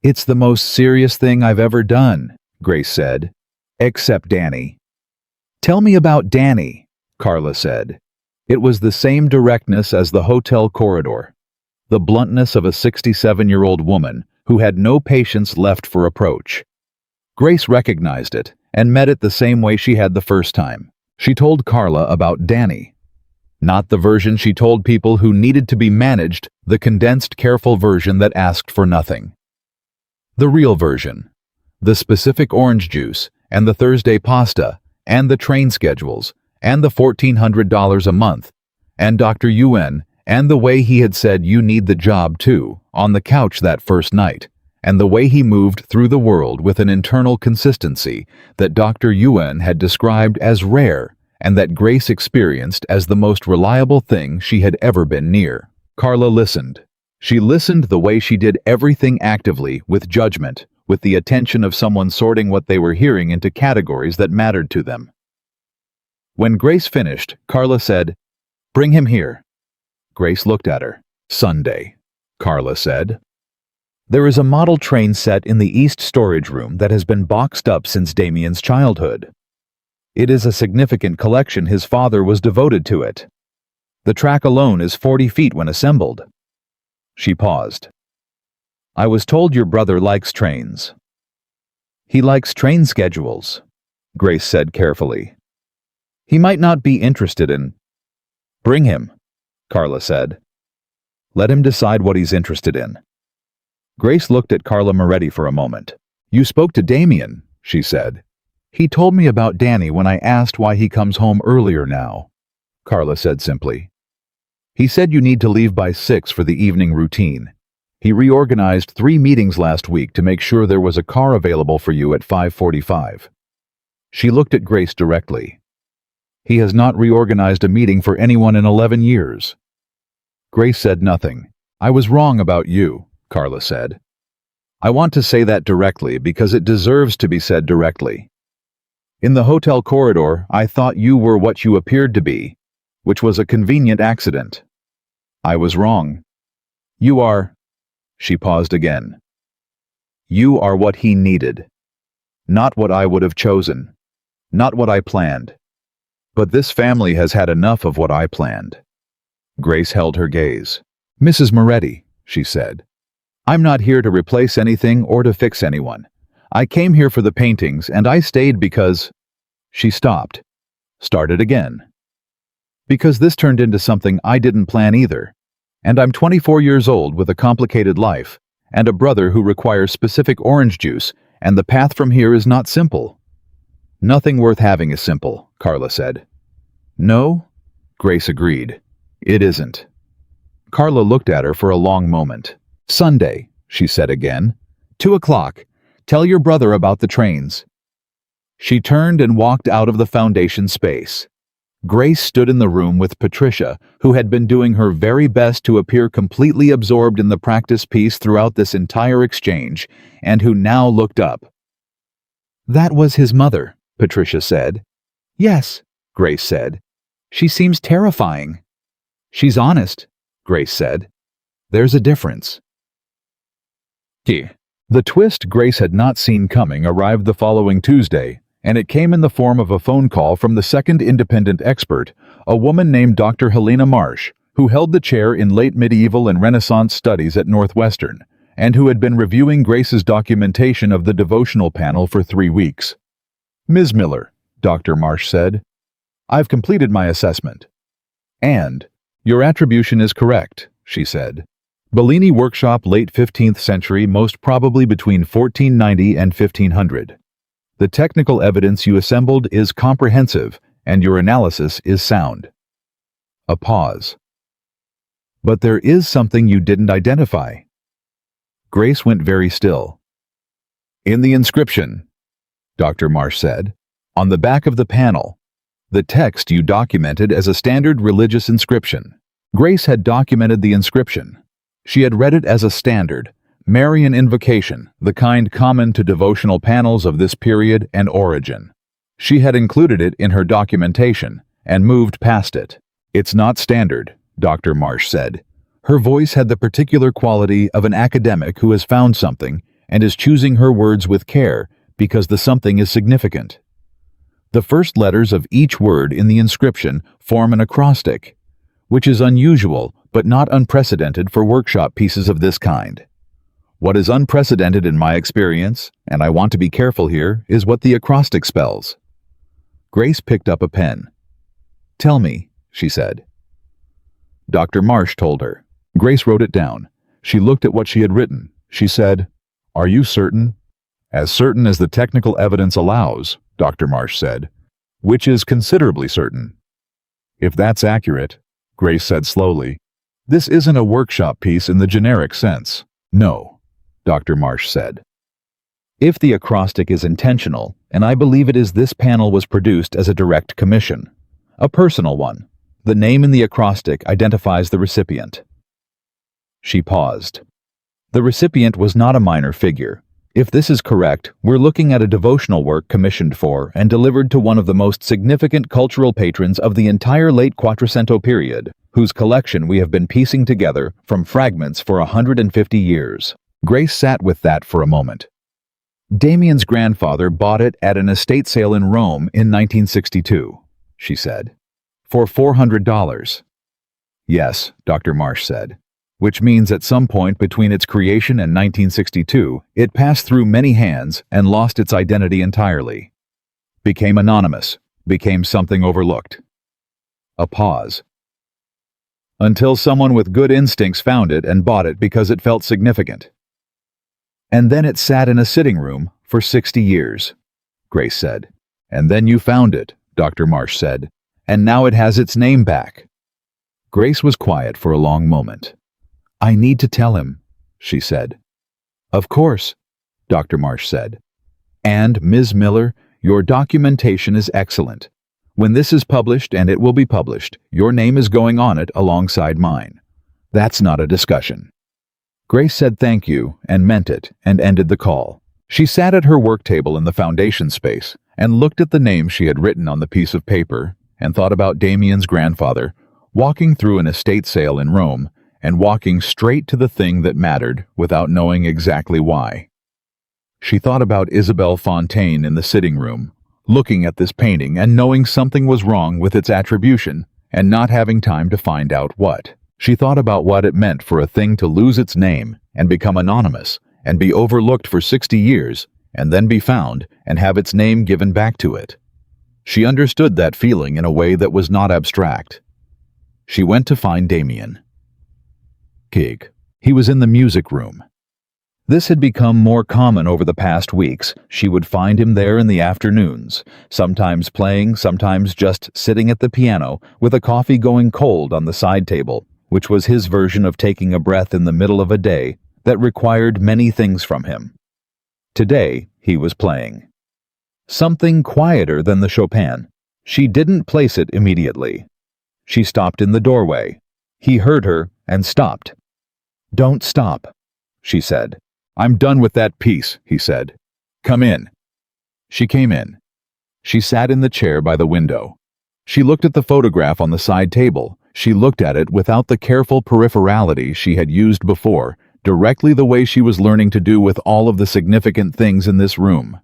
"It's the most serious thing I've ever done," Grace said. "Except Danny." "Tell me about Danny," Carla said. It was the same directness as the hotel corridor, the bluntness of a 67-year-old woman who had no patience left for approach. Grace recognized it and met it the same way she had the first time. She told Carla about Danny. Not the version she told people who needed to be managed, the condensed, careful version that asked for nothing. The real version. The specific orange juice, and the Thursday pasta, and the train schedules, and the $1,400 a month, and Dr. Yuen, and the way he had said you need the job too, on the couch that first night, and the way he moved through the world with an internal consistency that Dr. Yuen had described as rare and that Grace experienced as the most reliable thing she had ever been near. Carla listened. She listened the way she did everything actively, with judgment, with the attention of someone sorting what they were hearing into categories that mattered to them. When Grace finished, Carla said, "Bring him here." Grace looked at her. "Sunday," Carla said. "There is a model train set in the East storage room that has been boxed up since Damien's childhood. It is a significant collection. His father was devoted to it. The track alone is 40 feet when assembled." She paused. "I was told your brother likes trains." "He likes train schedules," Grace said carefully. "He might not be interested in—" "Bring him," Carla said. "Let him decide what he's interested in." Grace looked at Carla Moretti for a moment. "You spoke to Damien," she said. "He told me about Danny when I asked why he comes home earlier now," Carla said simply. "He said you need to leave by 6 for the evening routine. He reorganized 3 meetings last week to make sure there was a car available for you at 5:45. She looked at Grace directly. "He has not reorganized a meeting for anyone in 11 years. Grace said nothing. "I was wrong about you," Carla said. "I want to say that directly because it deserves to be said directly. In the hotel corridor, I thought you were what you appeared to be, which was a convenient accident. I was wrong. You are—" She paused again. "You are what he needed. Not what I would have chosen. Not what I planned. But this family has had enough of what I planned." Grace held her gaze. "Mrs. Moretti," she said, "I'm not here to replace anything or to fix anyone. I came here for the paintings, and I stayed because—" She stopped. Started again. "Because this turned into something I didn't plan either. And I'm 24 years old with a complicated life, and a brother who requires specific orange juice, and the path from here is not simple." "Nothing worth having is simple," Carla said. "No?" Grace agreed. "It isn't." Carla looked at her for a long moment. "Sunday," she said again. 2 o'clock. Tell your brother about the trains." She turned and walked out of the foundation space. Grace stood in the room with Patricia, who had been doing her very best to appear completely absorbed in the practice piece throughout this entire exchange, and who now looked up. "That was his mother," Patricia said. "Yes," Grace said. "She seems terrifying." "She's honest," Grace said. "There's a difference." The twist Grace had not seen coming arrived the following Tuesday, and it came in the form of a phone call from the second independent expert, a woman named Dr. Helena Marsh, who held the chair in late medieval and Renaissance studies at Northwestern, and who had been reviewing Grace's documentation of the devotional panel for 3 weeks. "Ms. Miller," Dr. Marsh said, "I've completed my assessment." "And your attribution is correct," she said. "Bellini workshop late 15th century, most probably between 1490 and 1500. The technical evidence you assembled is comprehensive, and your analysis is sound." A pause. But there is something you didn't identify. Grace went very still. In the inscription, Dr. Marsh said, on the back of the panel, the text you documented as a standard religious inscription. Grace had documented the inscription. She had read it as a standard, Marian invocation, the kind common to devotional panels of this period and origin. She had included it in her documentation and moved past it. It's not standard, Dr. Marsh said. Her voice had the particular quality of an academic who has found something and is choosing her words with care because the something is significant. The first letters of each word in the inscription form an acrostic, which is unusual but not unprecedented for workshop pieces of this kind. What is unprecedented in my experience, and I want to be careful here, is what the acrostic spells. Grace picked up a pen. Tell me, she said. Dr. Marsh told her. Grace wrote it down. She looked at what she had written. She said, Are you certain? As certain as the technical evidence allows, Dr. Marsh said, which is considerably certain. If that's accurate, Grace said slowly, this isn't a workshop piece in the generic sense. No, Dr. Marsh said. If the acrostic is intentional, and I believe it is, this panel was produced as a direct commission, a personal one. The name in the acrostic identifies the recipient. She paused. The recipient was not a minor figure. If this is correct, we're looking at a devotional work commissioned for and delivered to one of the most significant cultural patrons of the entire late Quattrocento period, whose collection we have been piecing together from fragments for 150 years. Grace sat with that for a moment. Damien's grandfather bought it at an estate sale in Rome in 1962, she said, for $400. Yes, Dr. Marsh said. Which means at some point between its creation and 1962, it passed through many hands and lost its identity entirely. Became anonymous, became something overlooked. A pause. Until someone with good instincts found it and bought it because it felt significant. And then it sat in a sitting room for 60 years, Grace said. And then you found it, Dr. Marsh said, and now it has its name back. Grace was quiet for a long moment. I need to tell him, she said. Of course, Dr. Marsh said. And, Ms. Miller, your documentation is excellent. When this is published, and it will be published, your name is going on it alongside mine. That's not a discussion. Grace said thank you and meant it and ended the call. She sat at her work table in the foundation space and looked at the name she had written on the piece of paper and thought about Damien's grandfather walking through an estate sale in Rome and walking straight to the thing that mattered without knowing exactly why. She thought about Isabelle Fontaine in the sitting room, looking at this painting and knowing something was wrong with its attribution and not having time to find out what. She thought about what it meant for a thing to lose its name and become anonymous and be overlooked for 60 years and then be found and have its name given back to it. She understood that feeling in a way that was not abstract. She went to find Damien. He was in the music room. This had become more common over the past weeks. She would find him there in the afternoons, sometimes playing, sometimes just sitting at the piano with a coffee going cold on the side table, which was his version of taking a breath in the middle of a day that required many things from him. Today, he was playing. Something quieter than the Chopin. She didn't place it immediately. She stopped in the doorway. He heard her and stopped. Don't stop, she said. I'm done with that piece, he said. Come in. She came in. She sat in the chair by the window. She looked at the photograph on the side table. She looked at it without the careful peripherality she had used before, directly the way she was learning to do with all of the significant things in this room.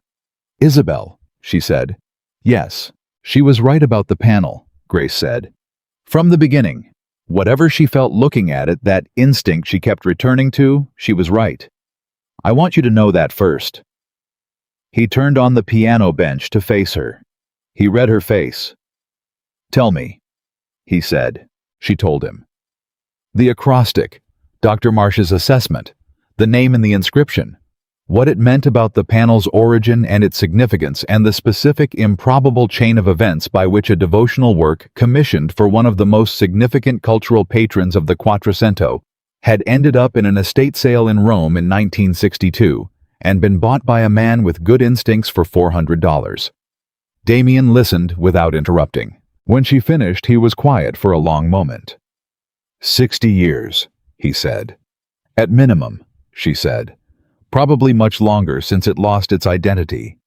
Isabelle, she said. Yes, she was right about the panel, Grace said. From the beginning. Whatever she felt looking at it, that instinct she kept returning to, she was right. I want you to know that first. He turned on the piano bench to face her. He read her face. Tell me, he said. She told him. The acrostic, Dr. Marsh's assessment, the name in the inscription. what it meant about the panel's origin and its significance, and the specific improbable chain of events by which a devotional work commissioned for one of the most significant cultural patrons of the Quattrocento had ended up in an estate sale in Rome in 1962 and been bought by a man with good instincts for $400. Damien listened without interrupting. When she finished, he was quiet for a long moment. 60 years, he said. At minimum, she said. Probably much longer since it lost its identity.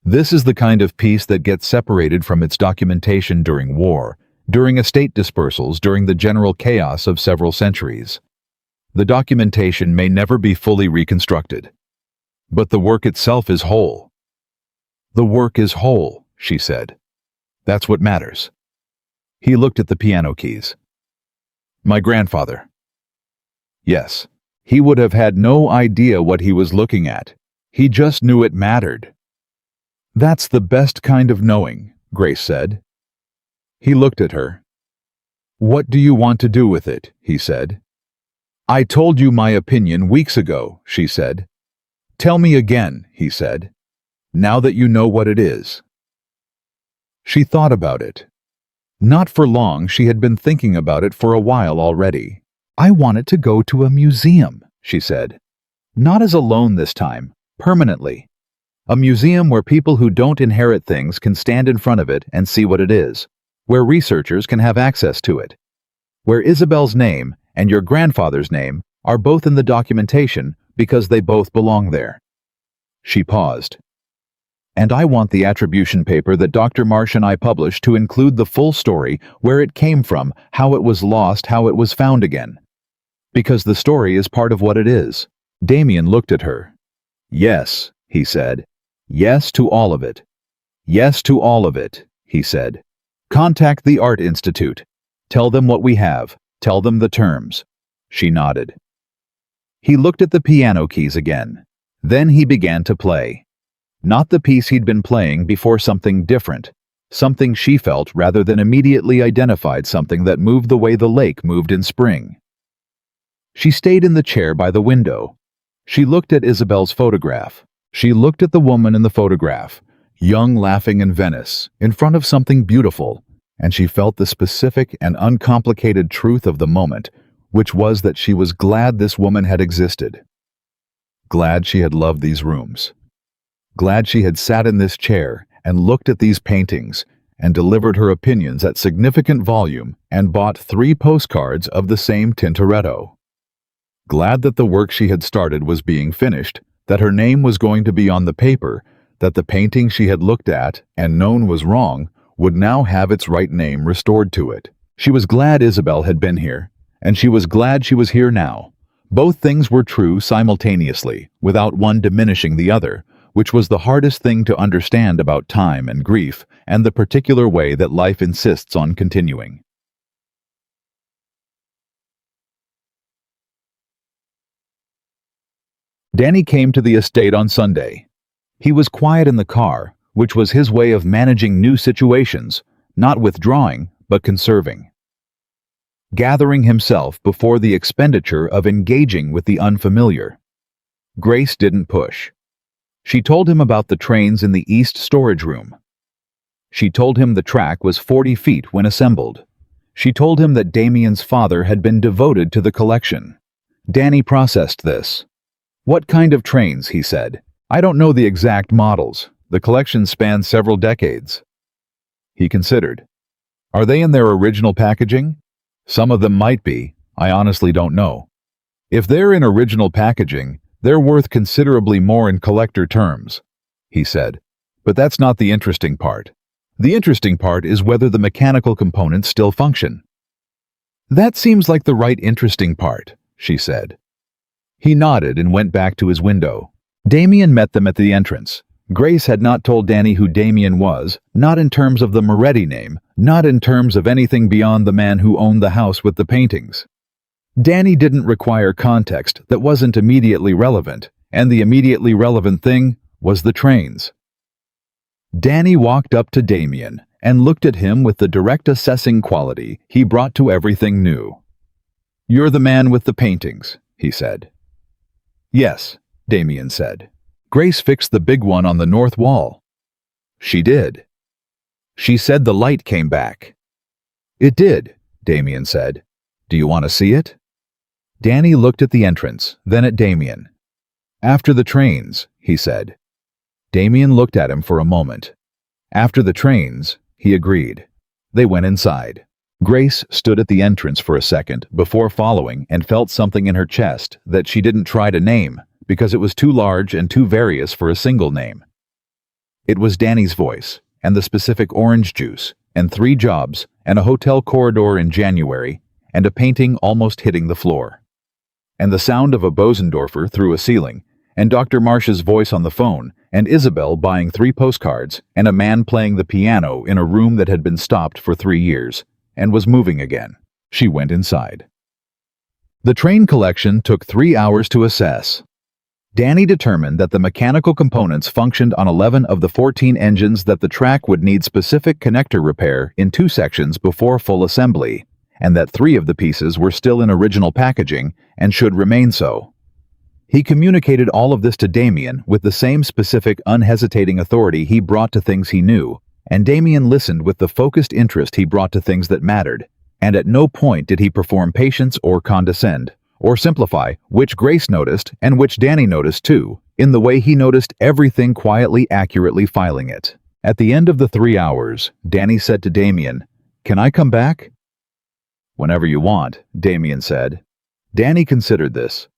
This is the kind of piece that gets separated from its documentation during war, during estate dispersals, during the general chaos of several centuries. The documentation may never be fully reconstructed. But the work itself is whole. The work is whole, she said. That's what matters. He looked at the piano keys. My grandfather. Yes. He would have had no idea what he was looking at. He just knew it mattered. That's the best kind of knowing, Grace said. He looked at her. What do you want to do with it? He said. I told you my opinion weeks ago, she said. Tell me again, he said. Now that you know what it is. She thought about it. Not for long, she had been thinking about it for a while already. I want it to go to a museum, she said. Not as a loan this time, permanently. A museum where people who don't inherit things can stand in front of it and see what it is, where researchers can have access to it, where Isabel's name and your grandfather's name are both in the documentation because they both belong there. She paused. And I want the attribution paper that Dr. Marsh and I published to include the full story, where it came from, how it was lost, how it was found again. Because the story is part of what it is. Damien looked at her. Yes, he said. Yes to all of it. Yes to all of it, he said. Contact the Art Institute. Tell them what we have. Tell them the terms. She nodded. He looked at the piano keys again. Then he began to play. Not the piece he'd been playing before, something different. Something she felt rather than immediately identified, something that moved the way the lake moved in spring. She stayed in the chair by the window. She looked at Isabel's photograph. She looked at the woman in the photograph, young, laughing in Venice, in front of something beautiful, and she felt the specific and uncomplicated truth of the moment, which was that she was glad this woman had existed. Glad she had loved these rooms. Glad she had sat in this chair and looked at these paintings and delivered her opinions at significant volume and bought 3 postcards of the same Tintoretto. Glad that the work she had started was being finished, that her name was going to be on the paper, that the painting she had looked at and known was wrong would now have its right name restored to it. She was glad Isabel had been here, and she was glad she was here now. Both things were true simultaneously, without one diminishing the other, which was the hardest thing to understand about time and grief and the particular way that life insists on continuing. Danny came to the estate on Sunday. He was quiet in the car, which was his way of managing new situations, not withdrawing, but conserving. Gathering himself before the expenditure of engaging with the unfamiliar. Grace didn't push. She told him about the trains in the east storage room. She told him the track was 40 feet when assembled. She told him that Damien's father had been devoted to the collection. Danny processed this. What kind of trains, he said. I don't know the exact models. The collection spans several decades. He considered. Are they in their original packaging? Some of them might be. I honestly don't know. If they're in original packaging, they're worth considerably more in collector terms, he said. But that's not the interesting part. The interesting part is whether the mechanical components still function. That seems like the right interesting part, she said. He nodded and went back to his window. Damien met them at the entrance. Grace had not told Danny who Damien was, not in terms of the Moretti name, not in terms of anything beyond the man who owned the house with the paintings. Danny didn't require context that wasn't immediately relevant, and the immediately relevant thing was the trains. Danny walked up to Damien and looked at him with the direct assessing quality he brought to everything new. You're the man with the paintings, he said. Yes, Damien said. Grace fixed the big one on the north wall. She did. She said the light came back. It did, Damien said. Do you want to see it? Danny looked at the entrance, then at Damien. After the trains, he said. Damien looked at him for a moment. After the trains, he agreed. They went inside. Grace stood at the entrance for a second before following and felt something in her chest that she didn't try to name because it was too large and too various for a single name. It was Danny's voice, and the specific orange juice, and 3 jobs, and a hotel corridor in January, and a painting almost hitting the floor. And the sound of a Bosendorfer through a ceiling, and Dr. Marsh's voice on the phone, and Isabel buying 3 postcards, and a man playing the piano in a room that had been stopped for 3 years, and was moving again. She went inside. The train collection took 3 hours to assess. Danny determined that the mechanical components functioned on 11 of the 14 engines, that the track would need specific connector repair in 2 sections before full assembly, and that 3 of the pieces were still in original packaging and should remain so. He communicated all of this to Damien with the same specific, unhesitating authority he brought to things he knew, and Damien listened with the focused interest he brought to things that mattered, and at no point did he perform patience or condescend, or simplify, which Grace noticed and which Danny noticed too, in the way he noticed everything, quietly, accurately filing it. At the end of the 3 hours, Danny said to Damien, "Can I come back?" "Whenever you want," Damien said. Danny considered this.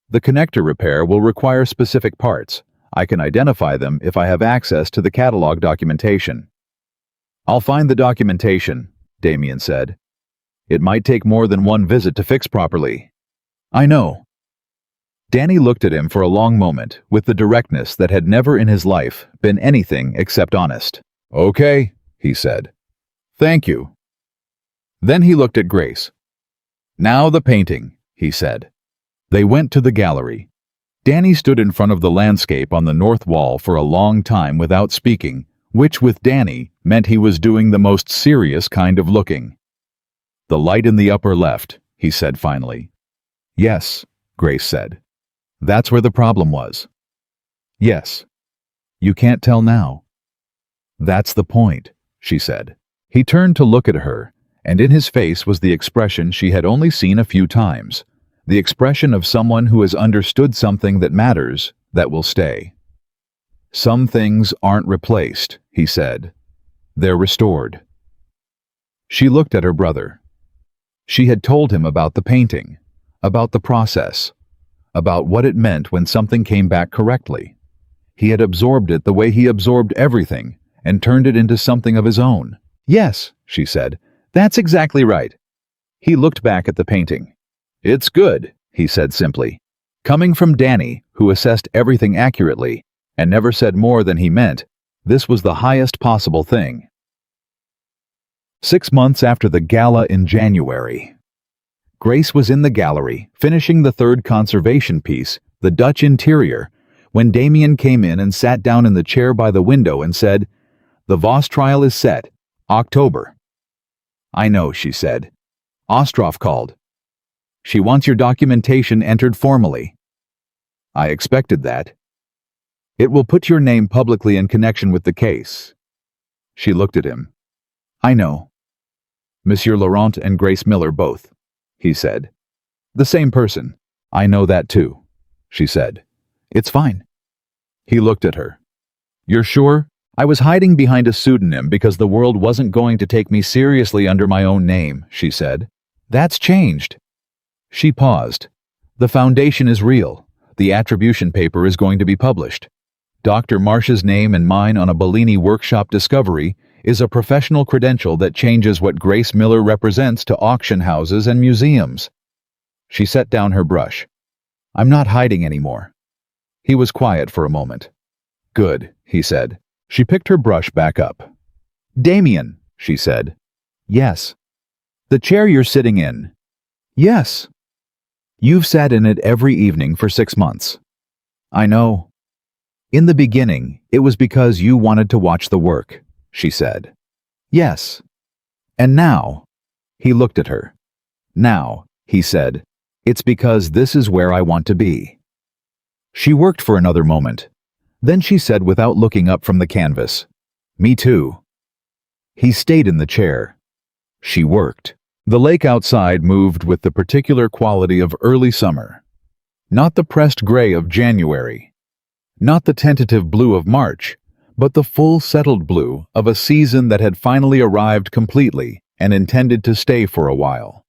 "The connector repair will require specific parts. I can identify them if I have access to the catalog documentation." "I'll find the documentation," Damien said. "It might take more than 1 visit to fix properly." "I know." Danny looked at him for a long moment with the directness that had never in his life been anything except honest. "Okay," he said. "Thank you." Then he looked at Grace. "Now the painting," he said. They went to the gallery. Danny stood in front of the landscape on the north wall for a long time without speaking, which with Danny meant he was doing the most serious kind of looking. "The light in the upper left," he said finally. "Yes," Grace said. "That's where the problem was." "Yes." "You can't tell now." "That's the point," she said. He turned to look at her, and in his face was the expression she had only seen a few times, the expression of someone who has understood something that matters, that will stay. "Some things aren't replaced," he said. "They're restored." She looked at her brother. She had told him about the painting, about the process, about what it meant when something came back correctly. He had absorbed it the way he absorbed everything and turned it into something of his own. "Yes," she said, "that's exactly right." He looked back at the painting. "It's good," he said simply. Coming from Danny, who assessed everything accurately and never said more than he meant, this was the highest possible thing. 6 months after the gala in January. Grace was in the gallery, finishing the 3rd conservation piece, the Dutch interior, when Damien came in and sat down in the chair by the window and said, "The Voss trial is set. October." "I know," she said. "Ostroff called. She wants your documentation entered formally." "I expected that." "It will put your name publicly in connection with the case." She looked at him. "I know. Monsieur Laurent and Grace Miller both," he said. "The same person." "I know that too," she said. "It's fine." He looked at her. "You're sure? I was hiding behind a pseudonym because the world wasn't going to take me seriously under my own name," she said. "That's changed." She paused. "The foundation is real. The attribution paper is going to be published. Dr. Marsh's name and mine on a Bellini workshop discovery is a professional credential that changes what Grace Miller represents to auction houses and museums." She set down her brush. "I'm not hiding anymore." He was quiet for a moment. "Good," he said. She picked her brush back up. "Damien," she said. "Yes." "The chair you're sitting in." "Yes." "You've sat in it every evening for 6 months." "I know." "In the beginning, it was because you wanted to watch the work," she said. "Yes." "And now," he looked at her. "Now," he said, "it's because this is where I want to be." She worked for another moment. Then she said without looking up from the canvas, "Me too." He stayed in the chair. She worked. The lake outside moved with the particular quality of early summer. Not the pressed gray of January. Not the tentative blue of March, but the full settled blue of a season that had finally arrived completely and intended to stay for a while.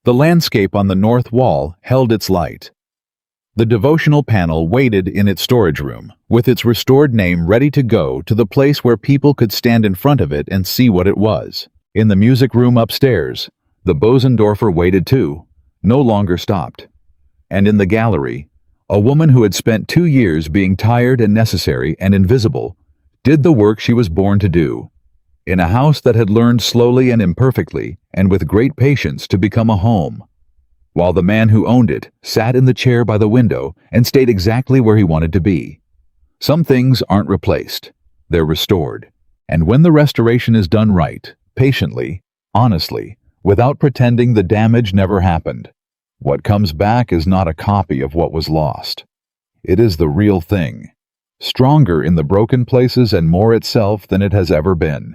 The landscape on the north wall held its light. The devotional panel waited in its storage room, with its restored name ready to go to the place where people could stand in front of it and see what it was. In the music room upstairs, the Bosendorfer waited too, no longer stopped. And in the gallery, a woman who had spent 2 years being tired and necessary and invisible did the work she was born to do. In a house that had learned slowly and imperfectly and with great patience to become a home, while the man who owned it sat in the chair by the window and stayed exactly where he wanted to be. Some things aren't replaced, they're restored. And when the restoration is done right, patiently, honestly, without pretending the damage never happened, what comes back is not a copy of what was lost. It is the real thing, stronger in the broken places and more itself than it has ever been.